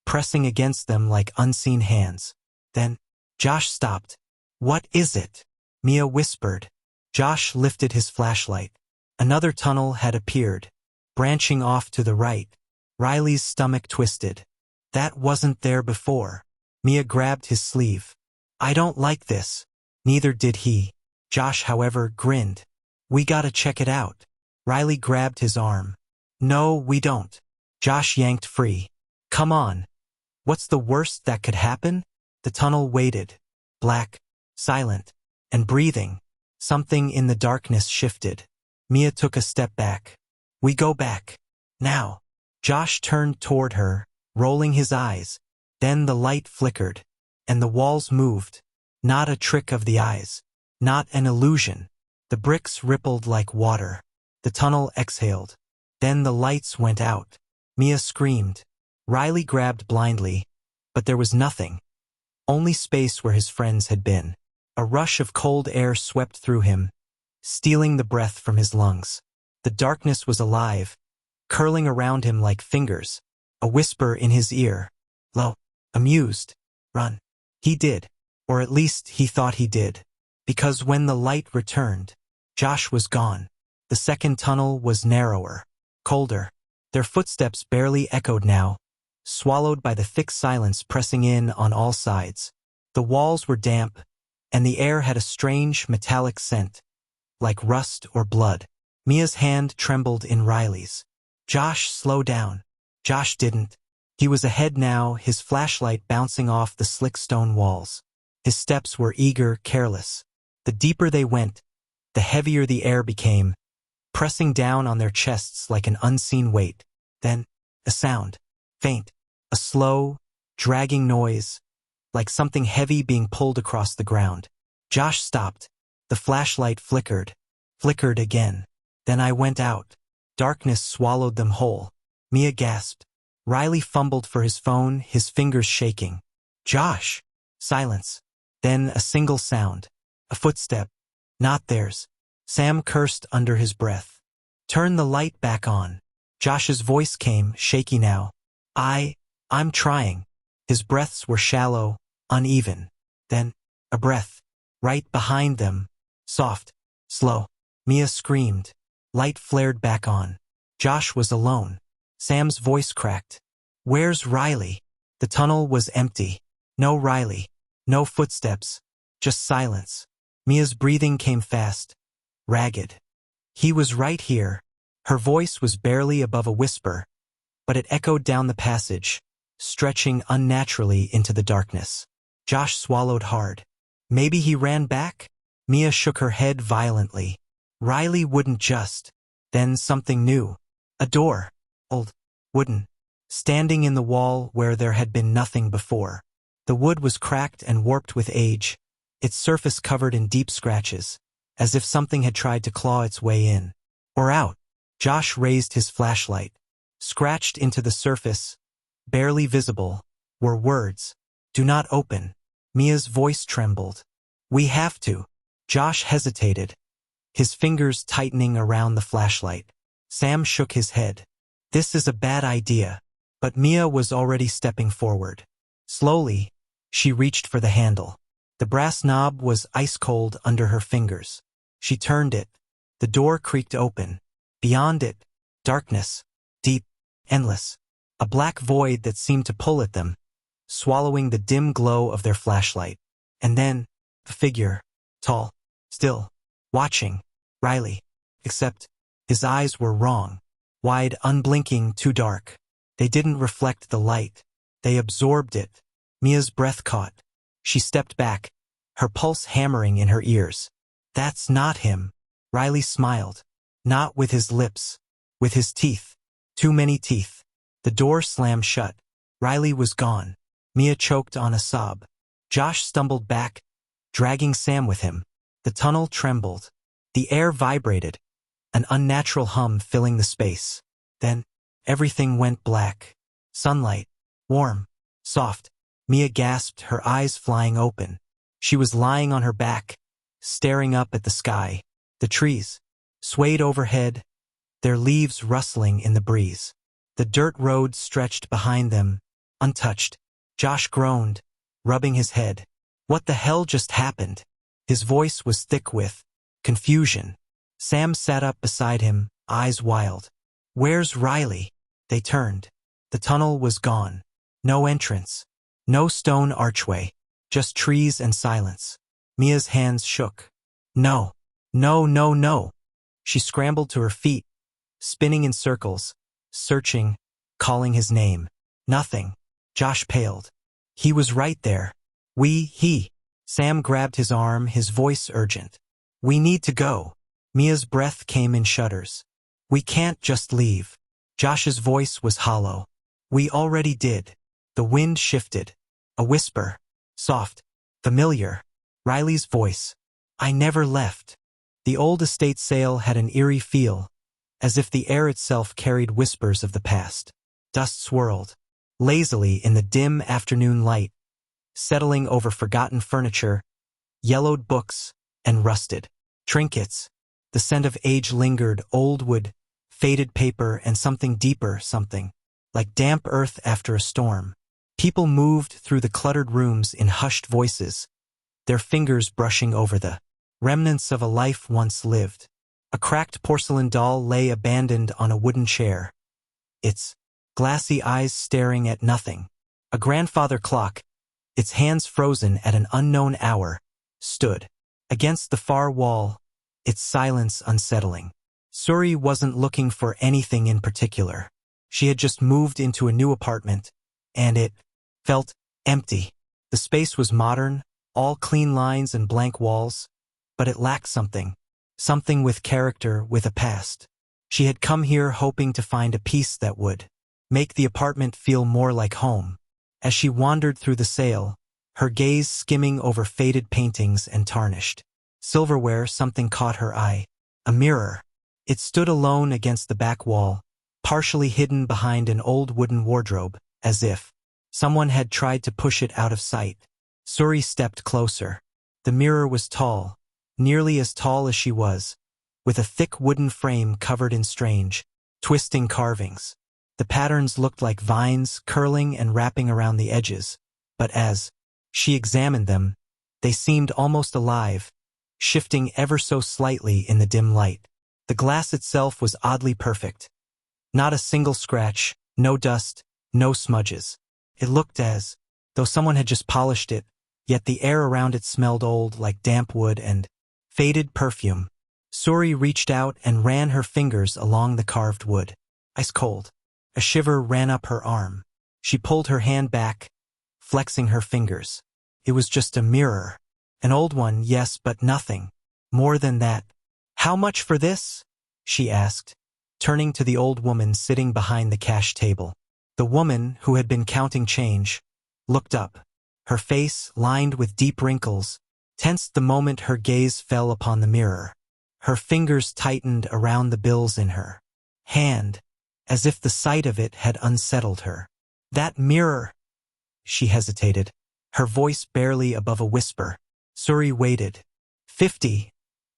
pressing against them like unseen hands. Then, Josh stopped. "What is it?" Mia whispered. Josh lifted his flashlight. Another tunnel had appeared, branching off to the right. Riley's stomach twisted. "That wasn't there before." Mia grabbed his sleeve. "I don't like this." Neither did he. Josh, however, grinned. "We gotta check it out." Riley grabbed his arm. "No, we don't." Josh yanked free. "Come on." What's the worst that could happen? The tunnel waited. Black, silent, and breathing. Something in the darkness shifted. Mia took a step back. "We go back. Now." Josh turned toward her, rolling his eyes. Then the light flickered, and the walls moved. Not a trick of the eyes. Not an illusion. The bricks rippled like water. The tunnel exhaled. Then the lights went out. Mia screamed. Riley grabbed blindly, but there was nothing. Only space where his friends had been. A rush of cold air swept through him, stealing the breath from his lungs. The darkness was alive, curling around him like fingers. A whisper in his ear. "Lo." Amused. "Run." He did. Or at least he thought he did. Because when the light returned, Josh was gone. The second tunnel was narrower, colder. Their footsteps barely echoed now, swallowed by the thick silence pressing in on all sides. The walls were damp, and the air had a strange metallic scent, like rust or blood. Mia's hand trembled in Riley's. "Josh, slow down." Josh didn't. He was ahead now, his flashlight bouncing off the slick stone walls. His steps were eager, careless. The deeper they went, the heavier the air became, pressing down on their chests like an unseen weight. Then, a sound. Faint. A slow, dragging noise, like something heavy being pulled across the ground. Josh stopped. The flashlight flickered again. Then I went out. Darkness swallowed them whole. Mia gasped. Riley fumbled for his phone, his fingers shaking. "Josh!" Silence. Then a single sound. A footstep. Not theirs. Sam cursed under his breath. "Turn the light back on." Josh's voice came, shaky now. I'm trying." His breaths were shallow, uneven. Then, a breath. Right behind them. Soft. Slow. Mia screamed. Light flared back on. Josh was alone. Sam's voice cracked. "Where's Riley?" The tunnel was empty. No Riley. No footsteps. Just silence. Mia's breathing came fast, ragged. "He was right here." Her voice was barely above a whisper, but it echoed down the passage, stretching unnaturally into the darkness. Josh swallowed hard. Maybe he ran back? Mia shook her head violently. Riley wouldn't just. Then something new. A door. Old. Wooden. Standing in the wall where there had been nothing before. The wood was cracked and warped with age, its surface covered in deep scratches, as if something had tried to claw its way in. Or out. Josh raised his flashlight. Scratched into the surface, barely visible, were words. Do not open. Mia's voice trembled. We have to. Josh hesitated, his fingers tightening around the flashlight. Sam shook his head. This is a bad idea. But Mia was already stepping forward. Slowly, she reached for the handle. The brass knob was ice-cold under her fingers. She turned it. The door creaked open. Beyond it, darkness, deep, endless. A black void that seemed to pull at them, swallowing the dim glow of their flashlight. And then, a figure, tall, still, watching, Riley. Except, his eyes were wrong. Wide, unblinking, too dark. They didn't reflect the light. They absorbed it. Mia's breath caught. She stepped back, her pulse hammering in her ears. That's not him. Riley smiled. Not with his lips. With his teeth. Too many teeth. The door slammed shut. Riley was gone. Mia choked on a sob. Josh stumbled back, dragging Sam with him. The tunnel trembled. The air vibrated, an unnatural hum filling the space. Then, everything went black. Sunlight. Warm. Soft. Mia gasped, her eyes flying open. She was lying on her back, staring up at the sky. The trees swayed overhead, their leaves rustling in the breeze. The dirt road stretched behind them, untouched. Josh groaned, rubbing his head. What the hell just happened? His voice was thick with confusion. Sam sat up beside him, eyes wild. Where's Riley? They turned. The tunnel was gone. No entrance. No stone archway. Just trees and silence. Mia's hands shook. No. No, no, no. She scrambled to her feet, spinning in circles, searching, calling his name. Nothing. Josh paled. He was right there. He. Sam grabbed his arm, his voice urgent. We need to go. Mia's breath came in shudders. We can't just leave. Josh's voice was hollow. We already did. The wind shifted. A whisper. Soft. Familiar. Riley's voice. I never left. The old estate sail had an eerie feel, as if the air itself carried whispers of the past. Dust swirled, lazily in the dim afternoon light, settling over forgotten furniture, yellowed books, and rusted trinkets. The scent of age lingered, old wood, faded paper, and something deeper, something like damp earth after a storm. People moved through the cluttered rooms in hushed voices, their fingers brushing over the remnants of a life once lived. A cracked porcelain doll lay abandoned on a wooden chair, its glassy eyes staring at nothing. A grandfather clock, its hands frozen at an unknown hour, stood against the far wall, its silence unsettling. Suri wasn't looking for anything in particular. She had just moved into a new apartment, and it felt empty. The space was modern, all clean lines and blank walls, but it lacked something. Something with character, with a past. She had come here hoping to find a piece that would make the apartment feel more like home. As she wandered through the sale, her gaze skimming over faded paintings and tarnished silverware, something caught her eye. A mirror. It stood alone against the back wall, partially hidden behind an old wooden wardrobe, as if someone had tried to push it out of sight. Suri stepped closer. The mirror was tall, nearly as tall as she was, with a thick wooden frame covered in strange, twisting carvings. The patterns looked like vines curling and wrapping around the edges, but as she examined them, they seemed almost alive, shifting ever so slightly in the dim light. The glass itself was oddly perfect. Not a single scratch, no dust, no smudges. It looked as though someone had just polished it, yet the air around it smelled old, like damp wood and faded perfume. Suri reached out and ran her fingers along the carved wood. Ice cold. A shiver ran up her arm. She pulled her hand back, flexing her fingers. It was just a mirror. An old one, yes, but nothing more than that. How much for this? She asked, turning to the old woman sitting behind the cash table. The woman, who had been counting change, looked up. Her face, lined with deep wrinkles, tensed the moment her gaze fell upon the mirror. Her fingers tightened around the bills in her hand, as if the sight of it had unsettled her. That mirror, she hesitated, her voice barely above a whisper. Suri waited. 50,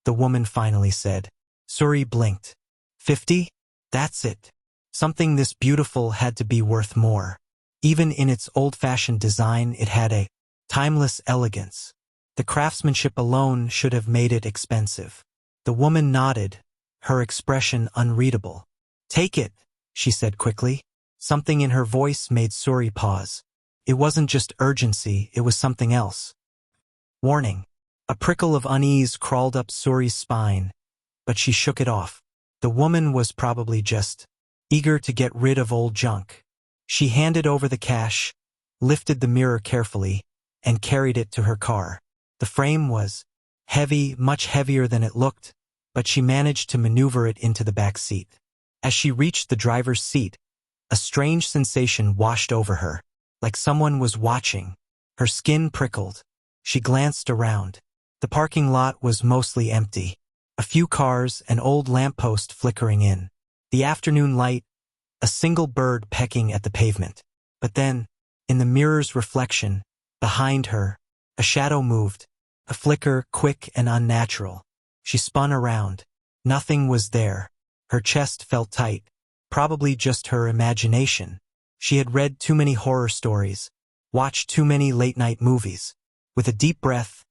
the woman finally said. Suri blinked. 50? That's it. Something this beautiful had to be worth more. Even in its old-fashioned design, it had a timeless elegance. The craftsmanship alone should have made it expensive. The woman nodded, her expression unreadable. Take it, she said quickly. Something in her voice made Suri pause. It wasn't just urgency, it was something else. Warning. A prickle of unease crawled up Suri's spine, but she shook it off. The woman was probably just eager to get rid of old junk. She handed over the cash, lifted the mirror carefully, and carried it to her car. The frame was heavy, much heavier than it looked, but she managed to maneuver it into the back seat. As she reached the driver's seat, a strange sensation washed over her, like someone was watching. Her skin prickled. She glanced around. The parking lot was mostly empty. A few cars, an old lamppost flickering in the afternoon light, a single bird pecking at the pavement. But then, in the mirror's reflection, behind her, a shadow moved, a flicker quick and unnatural. She spun around. Nothing was there. Her chest felt tight, probably just her imagination. She had read too many horror stories, watched too many late-night movies. With a deep breath,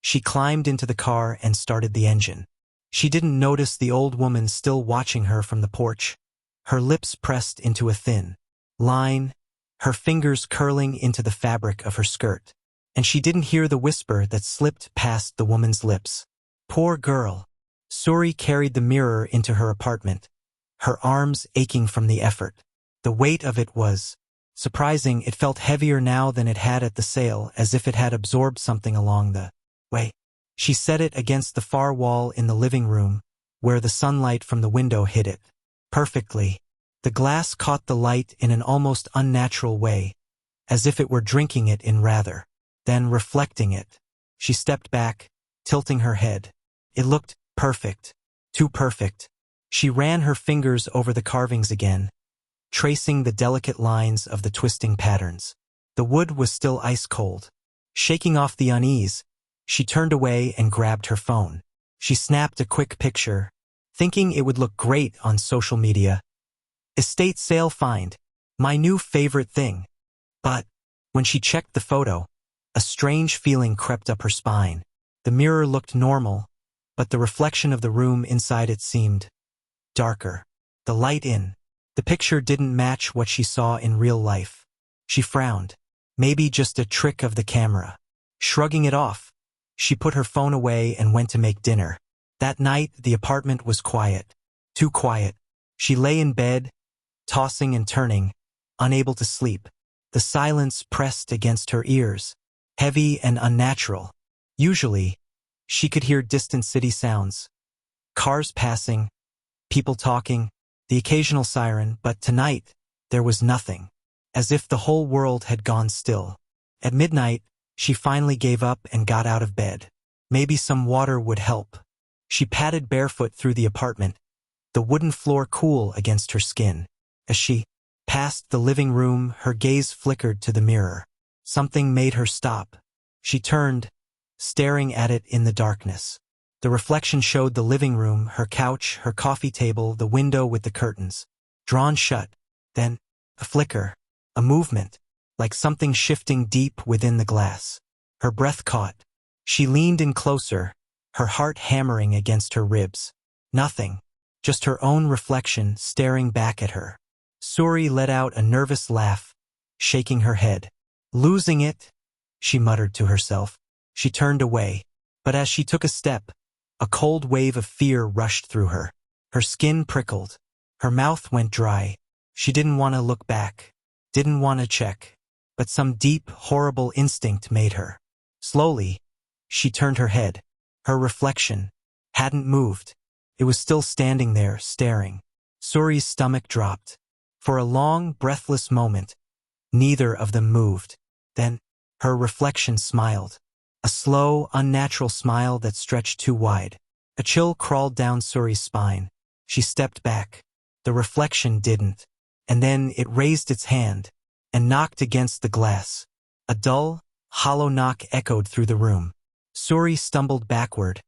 she climbed into the car and started the engine. She didn't notice the old woman still watching her from the porch, her lips pressed into a thin line, her fingers curling into the fabric of her skirt. And she didn't hear the whisper that slipped past the woman's lips. Poor girl. Suri carried the mirror into her apartment, her arms aching from the effort. The weight of it was surprising. It felt heavier now than it had at the sale, as if it had absorbed something along the way. She set it against the far wall in the living room, where the sunlight from the window hit it perfectly. The glass caught the light in an almost unnatural way, as if it were drinking it in rather than reflecting it. She stepped back, tilting her head. It looked perfect, too perfect. She ran her fingers over the carvings again, tracing the delicate lines of the twisting patterns. The wood was still ice cold. Shaking off the unease, she turned away and grabbed her phone. She snapped a quick picture, thinking it would look great on social media. Estate sale find, my new favorite thing. But when she checked the photo, a strange feeling crept up her spine. The mirror looked normal, but the reflection of the room inside it seemed darker. The light in the picture didn't match what she saw in real life. She frowned. Maybe just a trick of the camera. Shrugging it off, she put her phone away and went to make dinner. That night, the apartment was quiet. Too quiet. She lay in bed, tossing and turning, unable to sleep. The silence pressed against her ears, heavy and unnatural. Usually, she could hear distant city sounds. Cars passing, people talking, the occasional siren, but tonight, there was nothing. As if the whole world had gone still. At midnight, she finally gave up and got out of bed. Maybe some water would help. She padded barefoot through the apartment, the wooden floor cool against her skin. As she passed the living room, her gaze flickered to the mirror. Something made her stop. She turned, staring at it in the darkness. The reflection showed the living room, her couch, her coffee table, the window with the curtains drawn shut. Then, a flicker, a movement, like something shifting deep within the glass. Her breath caught. She leaned in closer, her heart hammering against her ribs. Nothing, just her own reflection staring back at her. Suri let out a nervous laugh, shaking her head. Losing it, she muttered to herself. She turned away, but as she took a step, a cold wave of fear rushed through her. Her skin prickled. Her mouth went dry. She didn't want to look back, didn't want to check, but some deep, horrible instinct made her. Slowly, she turned her head. Her reflection hadn't moved. It was still standing there, staring. Suri's stomach dropped. For a long, breathless moment, neither of them moved. Then, her reflection smiled. A slow, unnatural smile that stretched too wide. A chill crawled down Suri's spine. She stepped back. The reflection didn't. And then it raised its hand and knocked against the glass. A dull, hollow knock echoed through the room. Suri stumbled backward,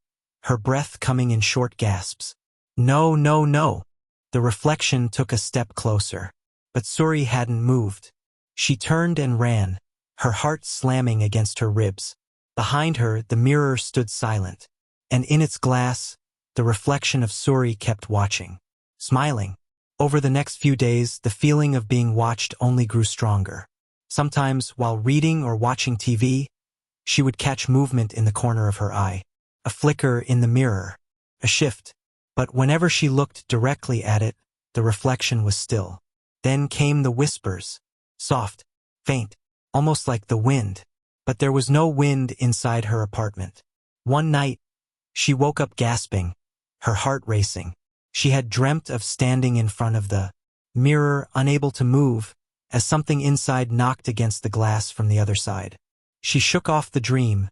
her breath coming in short gasps. No, no, no. The reflection took a step closer. But Suri hadn't moved. She turned and ran, her heart slamming against her ribs. Behind her, the mirror stood silent. And in its glass, the reflection of Suri kept watching, smiling. Over the next few days, the feeling of being watched only grew stronger. Sometimes, while reading or watching TV, she would catch movement in the corner of her eye, a flicker in the mirror, a shift. But whenever she looked directly at it, the reflection was still. Then came the whispers, soft, faint, almost like the wind. But there was no wind inside her apartment. One night, she woke up gasping, her heart racing. She had dreamt of standing in front of the mirror, unable to move, as something inside knocked against the glass from the other side. She shook off the dream,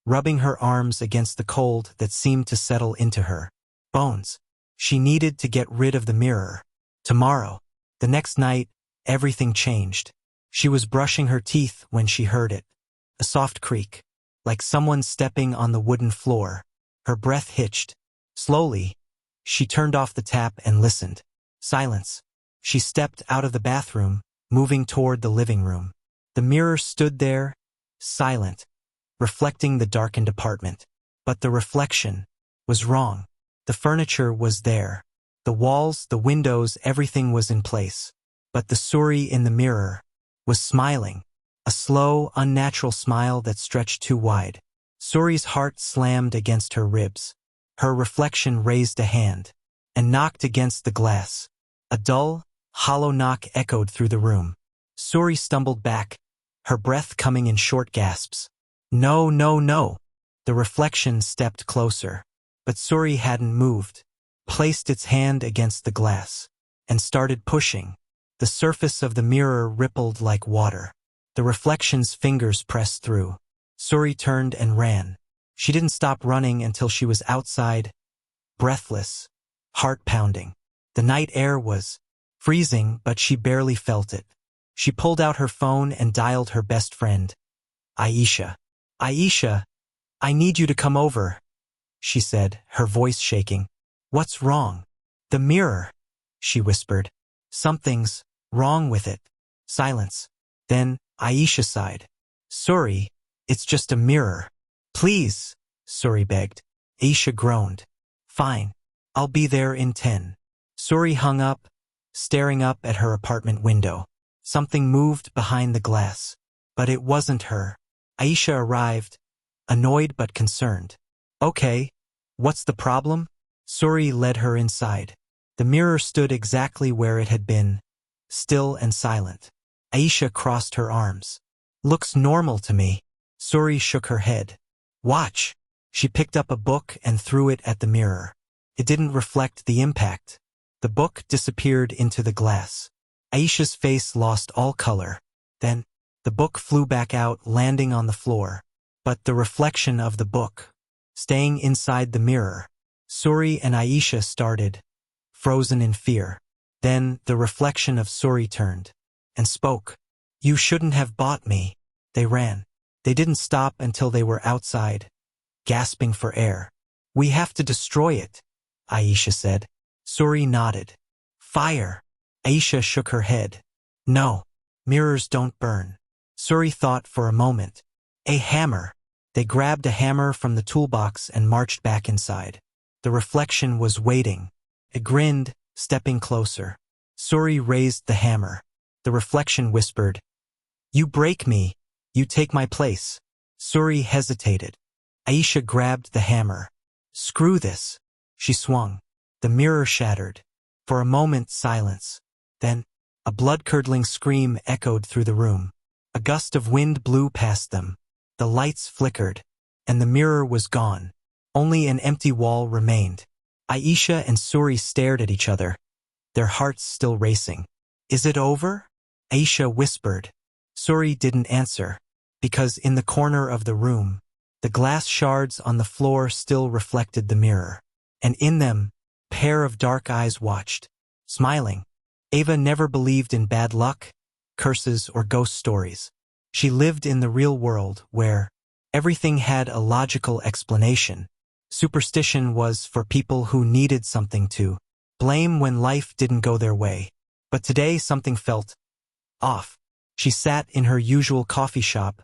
rubbing her arms against the cold that seemed to settle into her bones. She needed to get rid of the mirror. Tomorrow. The next night, everything changed. She was brushing her teeth when she heard it. A soft creak, like someone stepping on the wooden floor. Her breath hitched. Slowly, she turned off the tap and listened. Silence. She stepped out of the bathroom, moving toward the living room. The mirror stood there, silent, reflecting the darkened apartment. But the reflection was wrong. The furniture was there. The walls, the windows, everything was in place. But the Suri in the mirror was smiling, a slow, unnatural smile that stretched too wide. Suri's heart slammed against her ribs. Her reflection raised a hand and knocked against the glass. A dull, hollow knock echoed through the room. Suri stumbled back, her breath coming in short gasps. No, no, no. The reflection stepped closer. But Suri hadn't moved, placed its hand against the glass, and started pushing. The surface of the mirror rippled like water. The reflection's fingers pressed through. Suri turned and ran. She didn't stop running until she was outside, breathless, heart pounding. The night air was freezing, but she barely felt it. She pulled out her phone and dialed her best friend, Aisha. Aisha, I need you to come over, she said, her voice shaking. What's wrong? The mirror, she whispered. Something's wrong with it. Silence. Then Aisha sighed. Suri, it's just a mirror. Please, Suri begged. Aisha groaned. Fine. I'll be there in 10. Suri hung up, staring up at her apartment window. Something moved behind the glass. But it wasn't her. Aisha arrived, annoyed but concerned. Okay, what's the problem? Suri led her inside. The mirror stood exactly where it had been, still and silent. Aisha crossed her arms. Looks normal to me. Suri shook her head. Watch. She picked up a book and threw it at the mirror. It didn't reflect the impact. The book disappeared into the glass. Aisha's face lost all color. Then, the book flew back out, landing on the floor. But the reflection of the book, staying inside the mirror. Suri and Aisha started, frozen in fear. Then, the reflection of Suri turned and spoke. You shouldn't have bought me. They ran. They didn't stop until they were outside, gasping for air. We have to destroy it, Aisha said. Suri nodded. Fire. Aisha shook her head. No, mirrors don't burn. Suri thought for a moment. A hammer. They grabbed a hammer from the toolbox and marched back inside. The reflection was waiting. It grinned, stepping closer. Suri raised the hammer. The reflection whispered, You break me. You take my place. Suri hesitated. Aisha grabbed the hammer. Screw this. She swung. The mirror shattered. For a moment, silence. Then, a blood-curdling scream echoed through the room. A gust of wind blew past them. The lights flickered, and the mirror was gone. Only an empty wall remained. Aisha and Suri stared at each other, their hearts still racing. Is it over? Aisha whispered. Suri didn't answer, because in the corner of the room, the glass shards on the floor still reflected the mirror. and in them, a pair of dark eyes watched, smiling. Ava never believed in bad luck, curses, or ghost stories. She lived in the real world, where everything had a logical explanation. Superstition was for people who needed something to blame when life didn't go their way. But today something felt off. She sat in her usual coffee shop,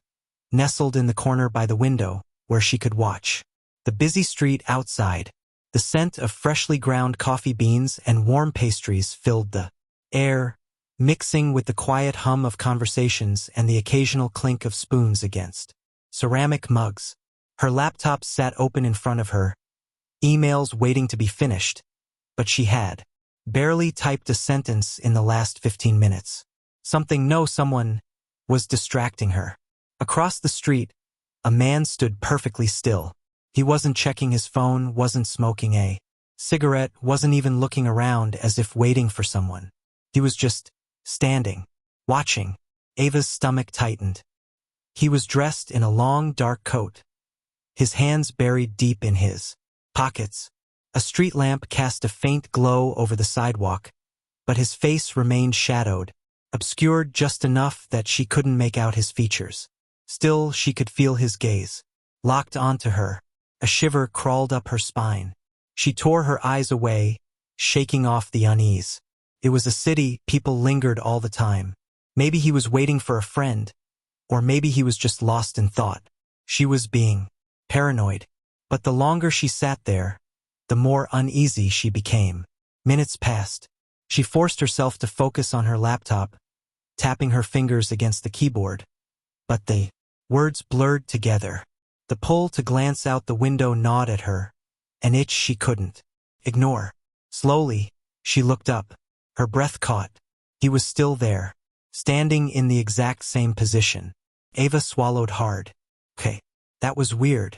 nestled in the corner by the window, where she could watch the busy street outside. The scent of freshly ground coffee beans and warm pastries filled the air, mixing with the quiet hum of conversations and the occasional clink of spoons against ceramic mugs. Her laptop sat open in front of her, emails waiting to be finished, but she had barely typed a sentence in the last 15 minutes. Someone was distracting her. Across the street, a man stood perfectly still. He wasn't checking his phone, wasn't smoking a cigarette, wasn't even looking around as if waiting for someone. He was just standing, watching. Ava's stomach tightened. He was dressed in a long, dark coat, his hands buried deep in his pockets. A street lamp cast a faint glow over the sidewalk, but his face remained shadowed, obscured just enough that she couldn't make out his features. Still, she could feel his gaze, locked onto her. A shiver crawled up her spine. She tore her eyes away, shaking off the unease. It was a city, people lingered all the time. Maybe he was waiting for a friend, or maybe he was just lost in thought. She was being paranoid. But the longer she sat there, the more uneasy she became. Minutes passed. She forced herself to focus on her laptop, tapping her fingers against the keyboard. But the words blurred together. The pull to glance out the window gnawed at her, an itch she couldn't ignore. Slowly, she looked up. Her breath caught. He was still there, standing in the exact same position. Ava swallowed hard. Okay, that was weird.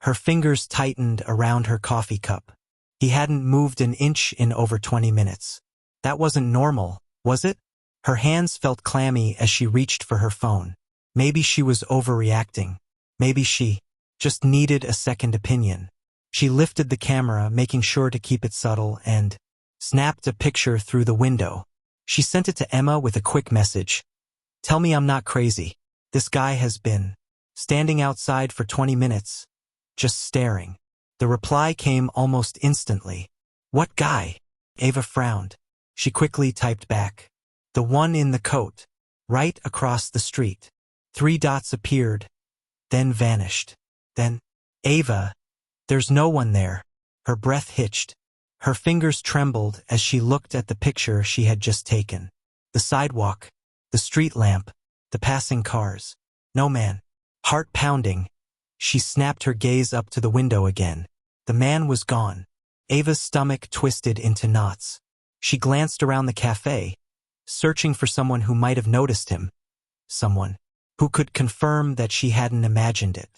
Her fingers tightened around her coffee cup. He hadn't moved an inch in over 20 minutes. That wasn't normal, was it? Her hands felt clammy as she reached for her phone. Maybe she was overreacting. Maybe she just needed a second opinion. She lifted the camera, making sure to keep it subtle, and snapped a picture through the window. She sent it to Emma with a quick message. Tell me I'm not crazy. This guy has been standing outside for 20 minutes, just staring. The reply came almost instantly. What guy? Ava frowned. She quickly typed back. The one in the coat, right across the street. 3 dots appeared, then vanished. Then, Ava, there's no one there. Her breath hitched. Her fingers trembled as she looked at the picture she had just taken. The sidewalk, the street lamp, the passing cars. No man. Heart pounding, she snapped her gaze up to the window again. The man was gone. Ava's stomach twisted into knots. She glanced around the cafe, searching for someone who might have noticed him. Someone who could confirm that she hadn't imagined it.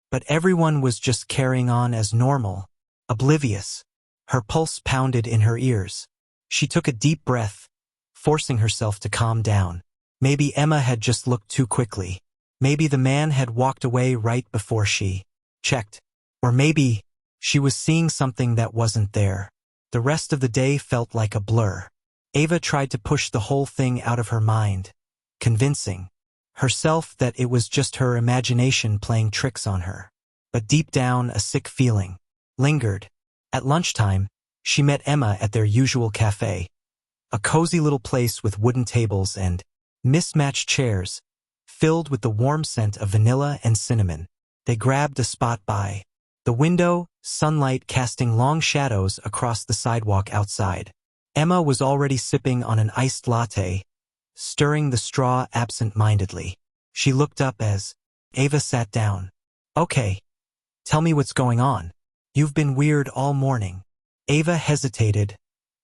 But everyone was just carrying on as normal, oblivious. Her pulse pounded in her ears. She took a deep breath, forcing herself to calm down. Maybe Emma had just looked too quickly. Maybe the man had walked away right before she checked. Or maybe she was seeing something that wasn't there. The rest of the day felt like a blur. Ava tried to push the whole thing out of her mind, convincing herself that it was just her imagination playing tricks on her. But deep down, a sick feeling lingered. At lunchtime, she met Emma at their usual cafe, a cozy little place with wooden tables and mismatched chairs, filled with the warm scent of vanilla and cinnamon. They grabbed a spot by the window, sunlight casting long shadows across the sidewalk outside. Emma was already sipping on an iced latte, stirring the straw absent-mindedly. She looked up as Ava sat down. Okay, tell me what's going on. You've been weird all morning. Ava hesitated,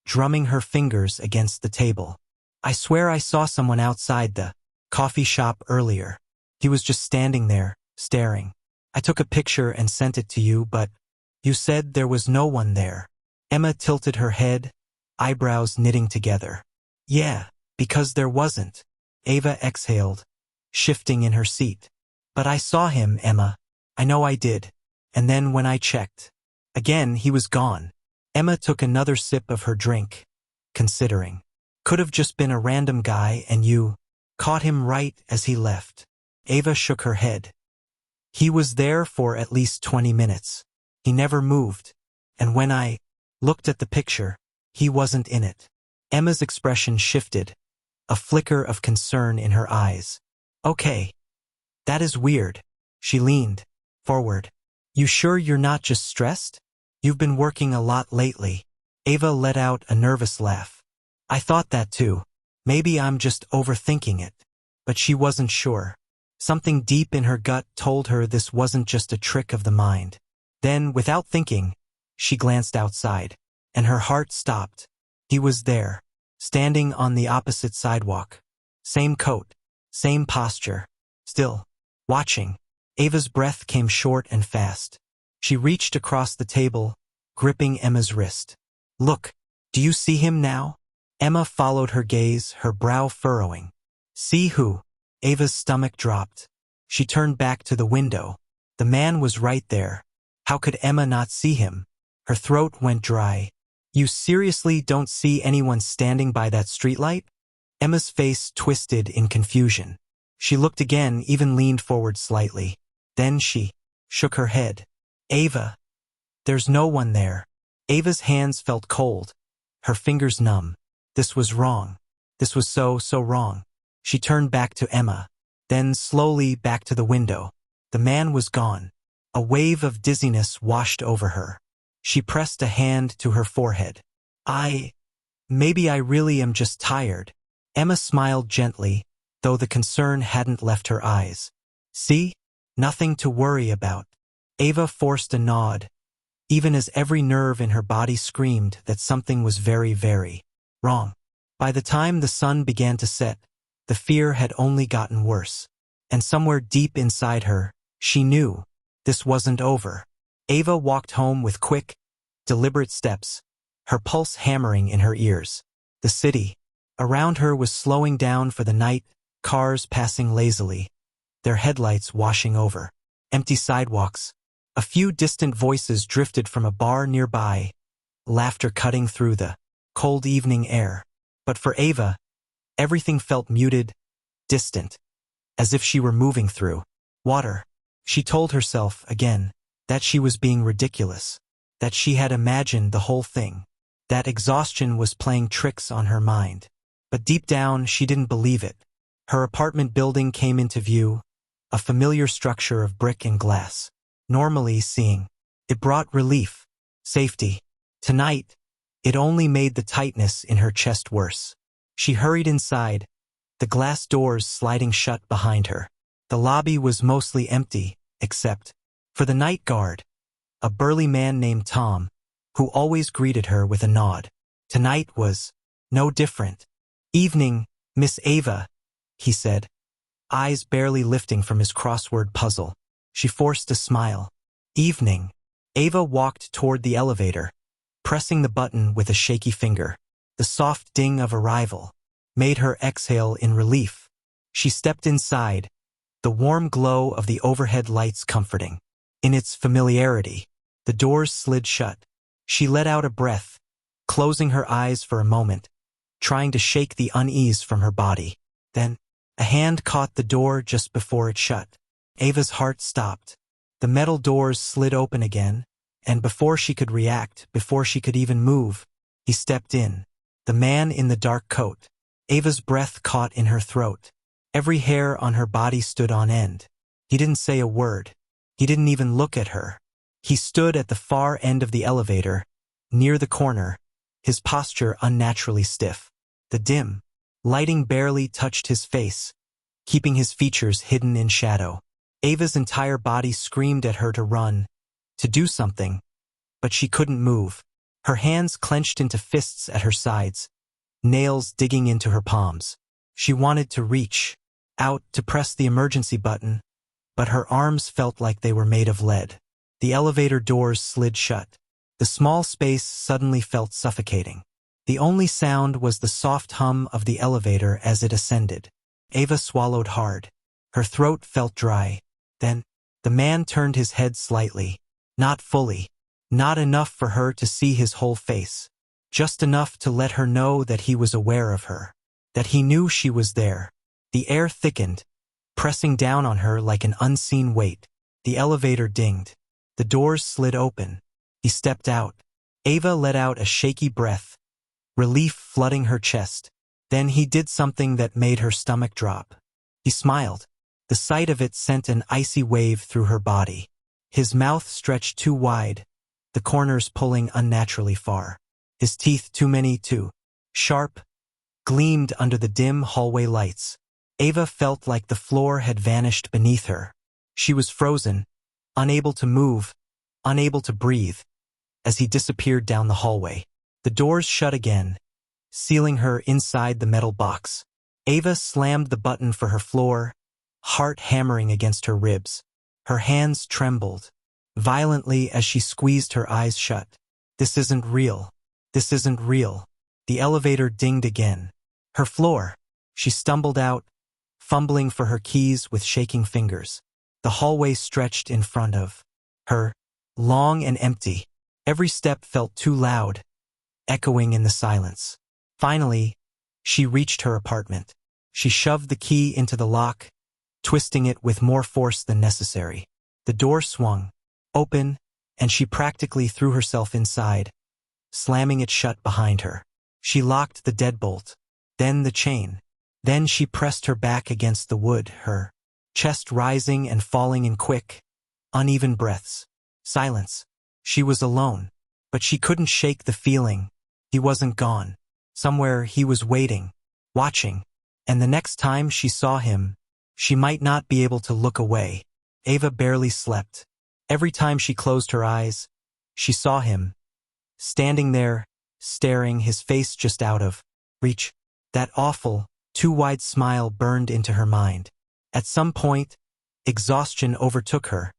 drumming her fingers against the table. I swear I saw someone outside the coffee shop earlier. He was just standing there, staring. I took a picture and sent it to you, but you said there was no one there. Emma tilted her head, eyebrows knitting together. Yeah, because there wasn't. Ava exhaled, shifting in her seat. But I saw him, Emma. I know I did. And then when I checked again, he was gone. Emma took another sip of her drink, considering. Could have just been a random guy and you caught him right as he left. Ava shook her head. He was there for at least 20 minutes. He never moved. And when I looked at the picture, he wasn't in it. Emma's expression shifted, a flicker of concern in her eyes. Okay. That is weird. She leaned forward. You sure you're not just stressed? You've been working a lot lately. Ava let out a nervous laugh. I thought that too. Maybe I'm just overthinking it. But she wasn't sure. Something deep in her gut told her this wasn't just a trick of the mind. Then, without thinking, she glanced outside, and her heart stopped. He was there, standing on the opposite sidewalk. Same coat, same posture, still watching. Ava's breath came short and fast. She reached across the table, gripping Emma's wrist. Look, do you see him now? Emma followed her gaze, her brow furrowing. See who? Ava's stomach dropped. She turned back to the window. The man was right there. How could Emma not see him? Her throat went dry. You seriously don't see anyone standing by that streetlight? Emma's face twisted in confusion. She looked again, even leaned forward slightly. Then she shook her head. Ava, there's no one there. Ava's hands felt cold, her fingers numb. This was wrong. This was so wrong. She turned back to Emma, then slowly back to the window. The man was gone. A wave of dizziness washed over her. She pressed a hand to her forehead. Maybe I really am just tired. Emma smiled gently, though the concern hadn't left her eyes. See? Nothing to worry about. Ava forced a nod, even as every nerve in her body screamed that something was very, very wrong. By the time the sun began to set, the fear had only gotten worse. And somewhere deep inside her, she knew this wasn't over. Ava walked home with quick, deliberate steps, her pulse hammering in her ears. The city around her was slowing down for the night, cars passing lazily, their headlights washing over empty sidewalks. A few distant voices drifted from a bar nearby, laughter cutting through the cold evening air. But for Ava, everything felt muted, distant, as if she were moving through water. She told herself, again, that she was being ridiculous, that she had imagined the whole thing, that exhaustion was playing tricks on her mind. But deep down, she didn't believe it. Her apartment building came into view, a familiar structure of brick and glass. Normally seeing, it brought relief, safety. Tonight, it only made the tightness in her chest worse. She hurried inside, the glass doors sliding shut behind her. The lobby was mostly empty, except for the night guard, a burly man named Tom, who always greeted her with a nod. Tonight was no different. Evening, Miss Ava, he said, eyes barely lifting from his crossword puzzle. She forced a smile. Evening. Ava walked toward the elevator, pressing the button with a shaky finger. The soft ding of arrival made her exhale in relief. She stepped inside, the warm glow of the overhead lights comforting. In its familiarity, the doors slid shut. She let out a breath, closing her eyes for a moment, trying to shake the unease from her body. Then, a hand caught the door just before it shut. Ava's heart stopped. The metal doors slid open again, and before she could react, before she could even move, he stepped in. The man in the dark coat. Ava's breath caught in her throat. Every hair on her body stood on end. He didn't say a word. He didn't even look at her. He stood at the far end of the elevator, near the corner, his posture unnaturally stiff. The dim lighting barely touched his face, keeping his features hidden in shadow. Ava's entire body screamed at her to run, to do something, but she couldn't move. Her hands clenched into fists at her sides, nails digging into her palms. She wanted to reach out to press the emergency button, but her arms felt like they were made of lead. The elevator doors slid shut. The small space suddenly felt suffocating. The only sound was the soft hum of the elevator as it ascended. Ava swallowed hard. Her throat felt dry. Then, the man turned his head slightly. Not fully. Not enough for her to see his whole face. Just enough to let her know that he was aware of her. That he knew she was there. The air thickened, pressing down on her like an unseen weight. The elevator dinged. The doors slid open. He stepped out. Ava let out a shaky breath, relief flooding her chest. Then he did something that made her stomach drop. He smiled. The sight of it sent an icy wave through her body. His mouth stretched too wide, the corners pulling unnaturally far. His teeth too sharp, gleamed under the dim hallway lights. Ava felt like the floor had vanished beneath her. She was frozen, unable to move, unable to breathe, as he disappeared down the hallway. The doors shut again, sealing her inside the metal box. Ava slammed the button for her floor, heart hammering against her ribs. Her hands trembled violently as she squeezed her eyes shut. This isn't real. This isn't real. The elevator dinged again. Her floor. She stumbled out, fumbling for her keys with shaking fingers. The hallway stretched in front of her, long and empty. Every step felt too loud, echoing in the silence. Finally, she reached her apartment. She shoved the key into the lock, twisting it with more force than necessary. The door swung open, and she practically threw herself inside, slamming it shut behind her. She locked the deadbolt, then the chain. Then she pressed her back against the wood, her chest rising and falling in quick, uneven breaths. Silence. She was alone, but she couldn't shake the feeling. He wasn't gone. Somewhere he was waiting, watching, and the next time she saw him, she might not be able to look away. Ava barely slept. Every time she closed her eyes, she saw him, standing there, staring, his face just out of reach. That awful, too wide smile burned into her mind. At some point, exhaustion overtook her,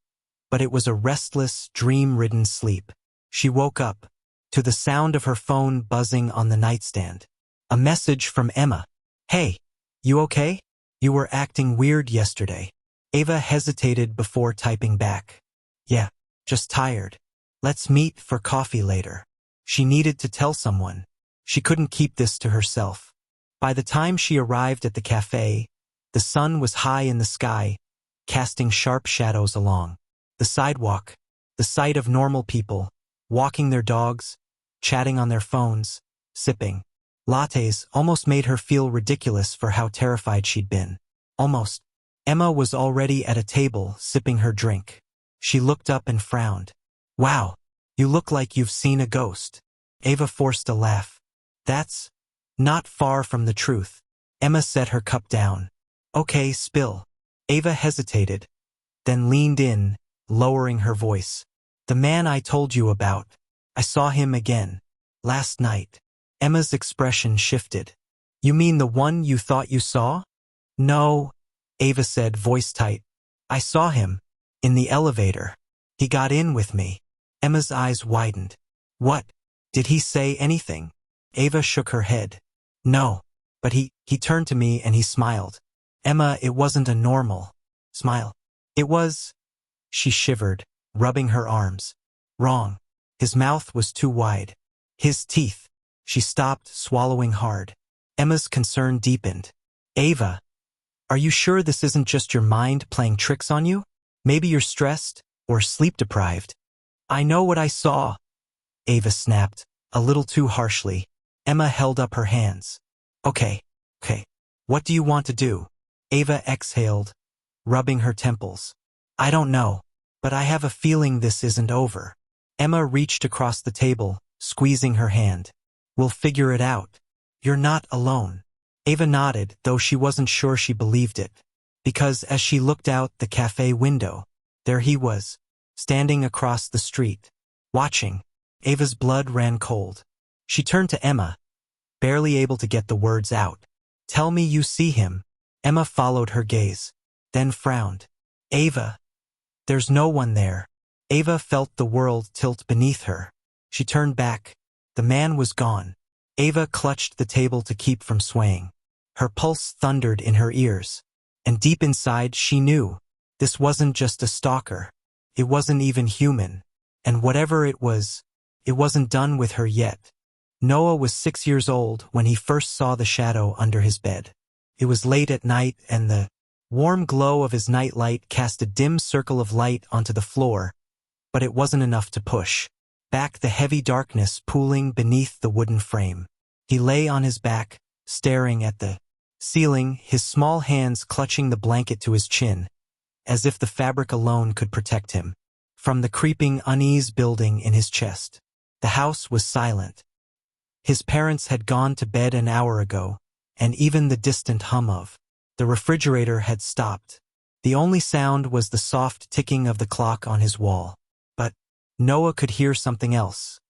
but it was a restless, dream-ridden sleep. She woke up to the sound of her phone buzzing on the nightstand. A message from Emma. "Hey, you okay? You were acting weird yesterday." Ava hesitated before typing back. "Yeah, just tired. Let's meet for coffee later." She needed to tell someone. She couldn't keep this to herself. By the time she arrived at the cafe, the sun was high in the sky, casting sharp shadows along the sidewalk. The sight of normal people, walking their dogs, chatting on their phones, sipping lattes, almost made her feel ridiculous for how terrified she'd been. Almost. Emma was already at a table, sipping her drink. She looked up and frowned. "Wow, you look like you've seen a ghost." Ava forced a laugh. "That's not far from the truth." Emma set her cup down. "Okay, spill." Ava hesitated, then leaned in, lowering her voice. "The man I told you about. I saw him again. Last night." Emma's expression shifted. "You mean the one you thought you saw?" "No," Ava said, voice tight. "I saw him. In the elevator. He got in with me." Emma's eyes widened. "What? Did he say anything?" Ava shook her head. "No. But he turned to me and he smiled." "Emma, it wasn't a normal smile. It was..." She shivered, rubbing her arms. "Wrong. His mouth was too wide. His teeth." She stopped, swallowing hard. Emma's concern deepened. "Ava, are you sure this isn't just your mind playing tricks on you? Maybe you're stressed or sleep-deprived." "I know what I saw," Ava snapped, a little too harshly. Emma held up her hands. Okay. What do you want to do?" Ava exhaled, rubbing her temples. "I don't know, but I have a feeling this isn't over." Emma reached across the table, squeezing her hand. "We'll figure it out. You're not alone." Ava nodded, though she wasn't sure she believed it. Because as she looked out the cafe window, there he was, standing across the street, watching. Ava's blood ran cold. She turned to Emma, barely able to get the words out. "Tell me you see him." Emma followed her gaze, then frowned. "Ava, there's no one there." Ava felt the world tilt beneath her. She turned back. The man was gone. Ava clutched the table to keep from swaying. Her pulse thundered in her ears. And deep inside she knew, this wasn't just a stalker. It wasn't even human. And whatever it wasn't done with her yet. Noah was 6 years old when he first saw the shadow under his bed. It was late at night, and the warm glow of his nightlight cast a dim circle of light onto the floor, but it wasn't enough to push back the heavy darkness pooling beneath the wooden frame. He lay on his back, staring at the ceiling, his small hands clutching the blanket to his chin, as if the fabric alone could protect him from the creeping unease building in his chest. The house was silent. His parents had gone to bed an hour ago, and even the distant hum of the refrigerator had stopped. The only sound was the soft ticking of the clock on his wall. But Noah could hear something else.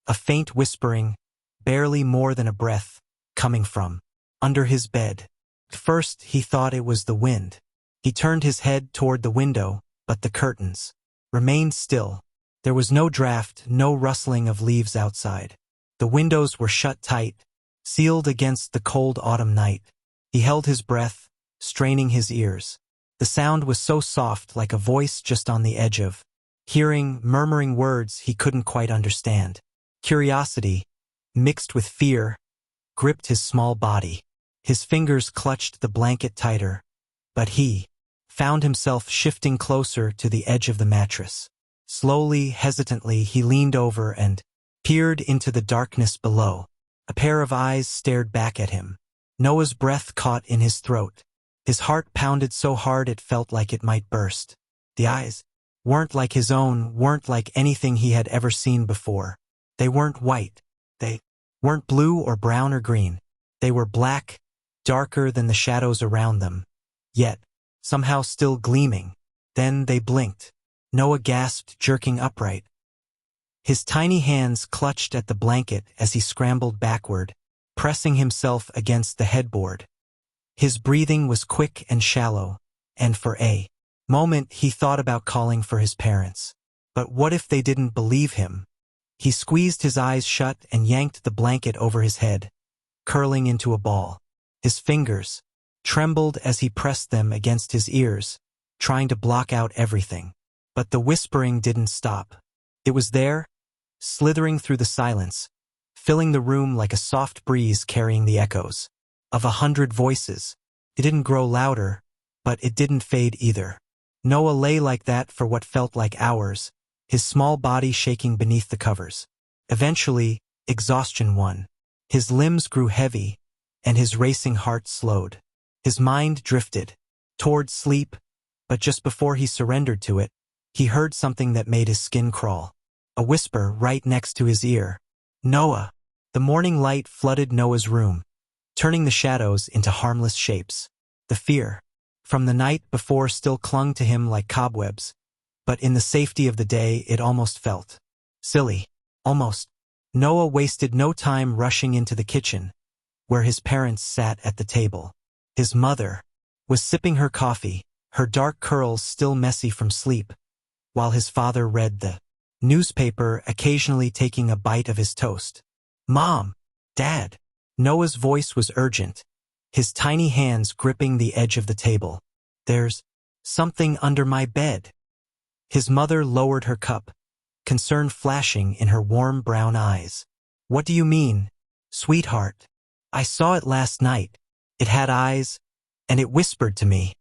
A faint whispering, barely more than a breath, coming from under his bed. First, he thought it was the wind. He turned his head toward the window, but the curtains remained still. There was no draft, no rustling of leaves outside. The windows were shut tight, sealed against the cold autumn night. He held his breath, straining his ears. The sound was so soft, like a voice just on the edge of hearing, murmuring words he couldn't quite understand. Curiosity, mixed with fear, gripped his small body. His fingers clutched the blanket tighter, but he found himself shifting closer to the edge of the mattress. Slowly, hesitantly, he leaned over and peered into the darkness below. A pair of eyes stared back at him. Noah's breath caught in his throat. His heart pounded so hard it felt like it might burst. The eyes weren't like his own, weren't like anything he had ever seen before. They weren't white. They weren't blue or brown or green. They were black, darker than the shadows around them, yet somehow still gleaming. Then they blinked. Noah gasped, jerking upright. His tiny hands clutched at the blanket as he scrambled backward, pressing himself against the headboard. His breathing was quick and shallow, and for a moment he thought about calling for his parents. But what if they didn't believe him? He squeezed his eyes shut and yanked the blanket over his head, curling into a ball. His fingers trembled as he pressed them against his ears, trying to block out everything. But the whispering didn't stop. It was there, slithering through the silence, filling the room like a soft breeze carrying the echoes of 100 voices. It didn't grow louder, but it didn't fade either. Noah lay like that for what felt like hours, his small body shaking beneath the covers. Eventually, exhaustion won. His limbs grew heavy, and his racing heart slowed. His mind drifted toward sleep, but just before he surrendered to it, he heard something that made his skin crawl. A whisper right next to his ear. Noah! The morning light flooded Noah's room, turning the shadows into harmless shapes. The fear from the night before still clung to him like cobwebs, but in the safety of the day it almost felt silly. Almost. Noah wasted no time rushing into the kitchen, where his parents sat at the table. His mother was sipping her coffee, her dark curls still messy from sleep, while his father read the newspaper, occasionally taking a bite of his toast. Mom! Dad! Noah's voice was urgent, his tiny hands gripping the edge of the table. There's something under my bed. His mother lowered her cup, concern flashing in her warm brown eyes. What do you mean, sweetheart? I saw it last night. It had eyes, and it whispered to me.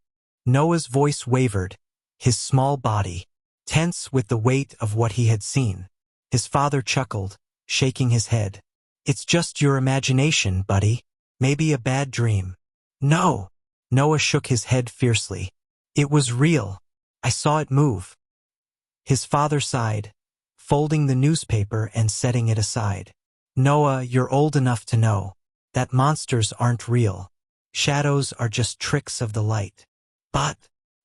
Noah's voice wavered, his small body tense with the weight of what he had seen. His father chuckled, shaking his head. It's just your imagination, buddy. Maybe a bad dream. No! Noah shook his head fiercely. It was real. I saw it move. His father sighed, folding the newspaper and setting it aside. Noah, you're old enough to know that monsters aren't real. Shadows are just tricks of the light. But,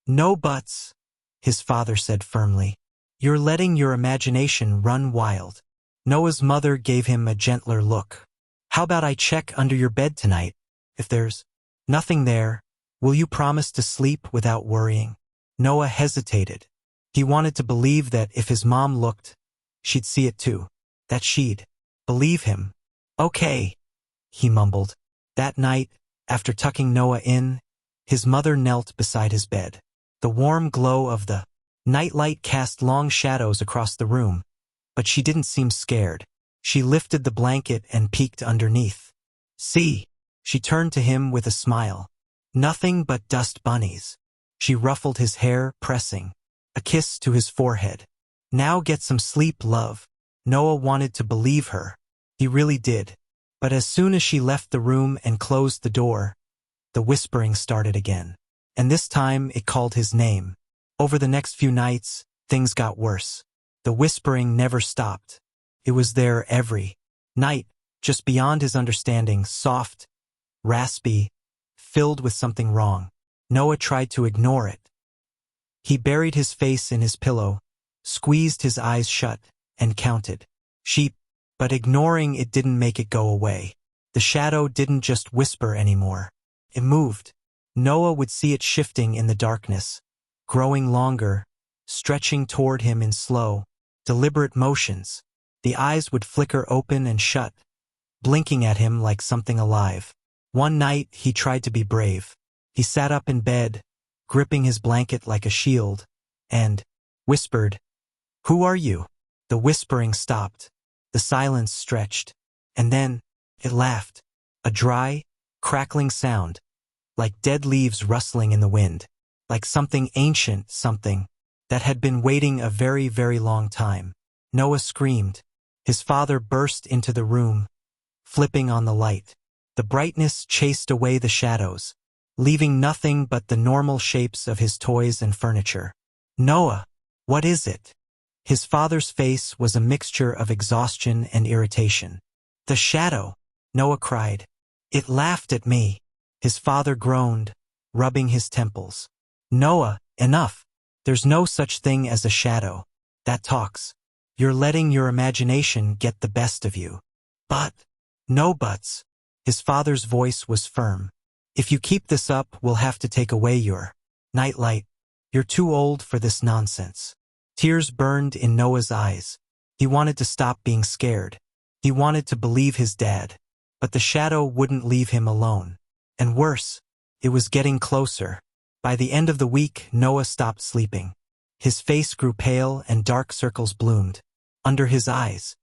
no buts, his father said firmly. You're letting your imagination run wild. Noah's mother gave him a gentler look. How about I check under your bed tonight? If there's nothing there, will you promise to sleep without worrying? Noah hesitated. He wanted to believe that if his mom looked, she'd see it too. That she'd believe him. Okay, he mumbled. That night, after tucking Noah in, his mother knelt beside his bed. The warm glow of the nightlight cast long shadows across the room, but she didn't seem scared. She lifted the blanket and peeked underneath. "See?" She turned to him with a smile. "Nothing but dust bunnies." She ruffled his hair, pressing a kiss to his forehead. "Now get some sleep, love." Noah wanted to believe her. He really did. But as soon as she left the room and closed the door, the whispering started again. And this time it called his name. Over the next few nights, things got worse. The whispering never stopped. It was there every night, just beyond his understanding, soft, raspy, filled with something wrong. Noah tried to ignore it. He buried his face in his pillow, squeezed his eyes shut, and counted sheep, but ignoring it didn't make it go away. The shadow didn't just whisper anymore. It moved. Noah would see it shifting in the darkness, growing longer, stretching toward him in slow, deliberate motions. The eyes would flicker open and shut, blinking at him like something alive. One night, he tried to be brave. He sat up in bed, gripping his blanket like a shield, and whispered, "Who are you?" The whispering stopped. The silence stretched. And then, it laughed. A dry, crackling sound, like dead leaves rustling in the wind, like something ancient, something that had been waiting a very, very long time. Noah screamed. His father burst into the room, flipping on the light. The brightness chased away the shadows, leaving nothing but the normal shapes of his toys and furniture. "Noah, what is it?" His father's face was a mixture of exhaustion and irritation. "The shadow," Noah cried. "It laughed at me." His father groaned, rubbing his temples. "Noah, enough. There's no such thing as a shadow that talks. You're letting your imagination get the best of you." "But," "No buts." His father's voice was firm. "If you keep this up, we'll have to take away your nightlight. You're too old for this nonsense." Tears burned in Noah's eyes. He wanted to stop being scared. He wanted to believe his dad. But the shadow wouldn't leave him alone. And worse, it was getting closer. By the end of the week, Noah stopped sleeping. His face grew pale and dark circles bloomed under his eyes.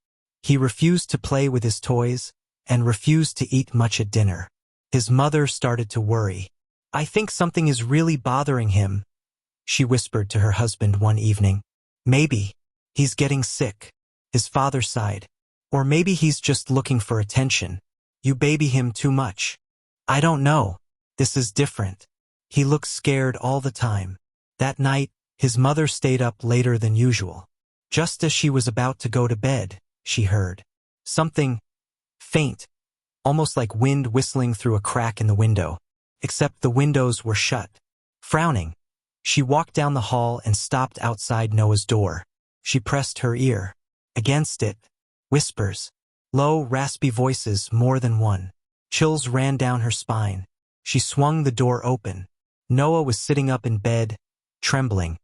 He refused to play with his toys and refused to eat much at dinner. His mother started to worry. "I think something is really bothering him," she whispered to her husband one evening. "Maybe he's getting sick." His father sighed. "Or maybe he's just looking for attention. You baby him too much." "I don't know. This is different. He looks scared all the time." That night, his mother stayed up later than usual. Just as she was about to go to bed, she heard something faint, almost like wind whistling through a crack in the window, except the windows were shut. Frowning, she walked down the hall and stopped outside Noah's door. She pressed her ear against it. Whispers. Low, raspy voices, more than one. Chills ran down her spine. She swung the door open. Noah was sitting up in bed, trembling.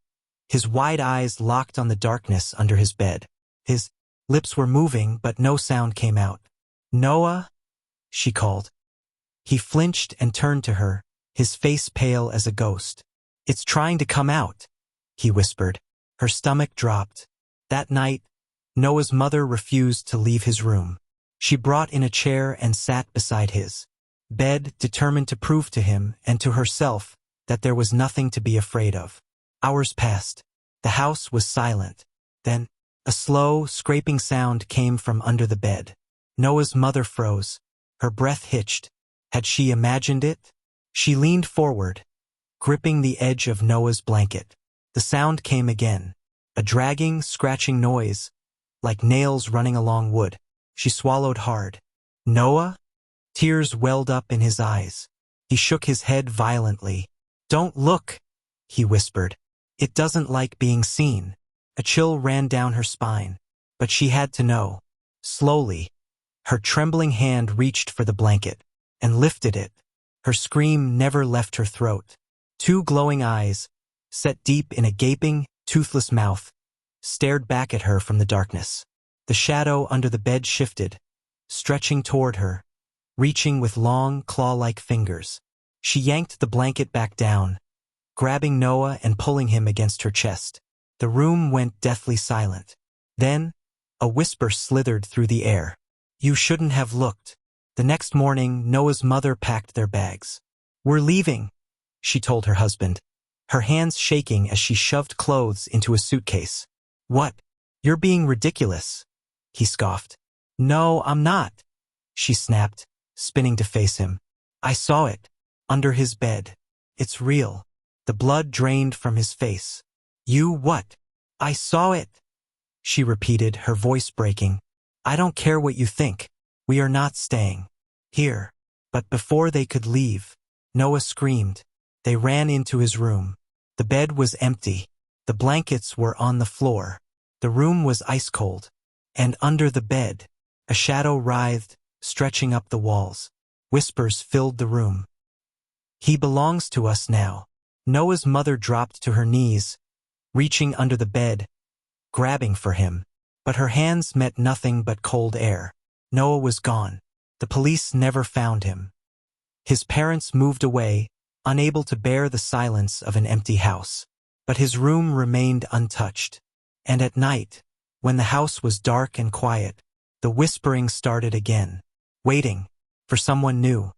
His wide eyes locked on the darkness under his bed. His lips were moving, but no sound came out. "Noah?" she called. He flinched and turned to her, his face pale as a ghost. "It's trying to come out," he whispered. Her stomach dropped. That night, Noah's mother refused to leave his room. She brought in a chair and sat beside his bed, determined to prove to him and to herself that there was nothing to be afraid of. Hours passed. The house was silent. Then, a slow, scraping sound came from under the bed. Noah's mother froze. Her breath hitched. Had she imagined it? She leaned forward, gripping the edge of Noah's blanket. The sound came again. A dragging, scratching noise, like nails running along wood. She swallowed hard. "Noah?" Tears welled up in his eyes. He shook his head violently. "Don't look," he whispered. "It doesn't like being seen." A chill ran down her spine. But she had to know. Slowly, her trembling hand reached for the blanket and lifted it. Her scream never left her throat. Two glowing eyes, set deep in a gaping, toothless mouth, stared back at her from the darkness. The shadow under the bed shifted, stretching toward her, reaching with long, claw-like fingers. She yanked the blanket back down, grabbing Noah and pulling him against her chest. The room went deathly silent. Then, A whisper slithered through the air. You shouldn't have looked. The next morning, Noah's mother packed their bags. We're leaving, she told her husband, her hands shaking as she shoved clothes into a suitcase. What? You're being ridiculous, he scoffed. No, I'm not, she snapped, spinning to face him. I saw it. Under his bed. It's real. The blood drained from his face. You what? I saw it, she repeated, her voice breaking. I don't care what you think. We are not staying here. But before they could leave, Noah screamed. They ran into his room. The bed was empty. The blankets were on the floor. The room was ice cold. And under the bed, a shadow writhed, stretching up the walls. Whispers filled the room. He belongs to us now. Noah's mother dropped to her knees, reaching under the bed, grabbing for him. But her hands met nothing but cold air. Noah was gone. The police never found him. His parents moved away, unable to bear the silence of an empty house. But his room remained untouched. And at night, when the house was dark and quiet, the whispering started again, waiting for someone new.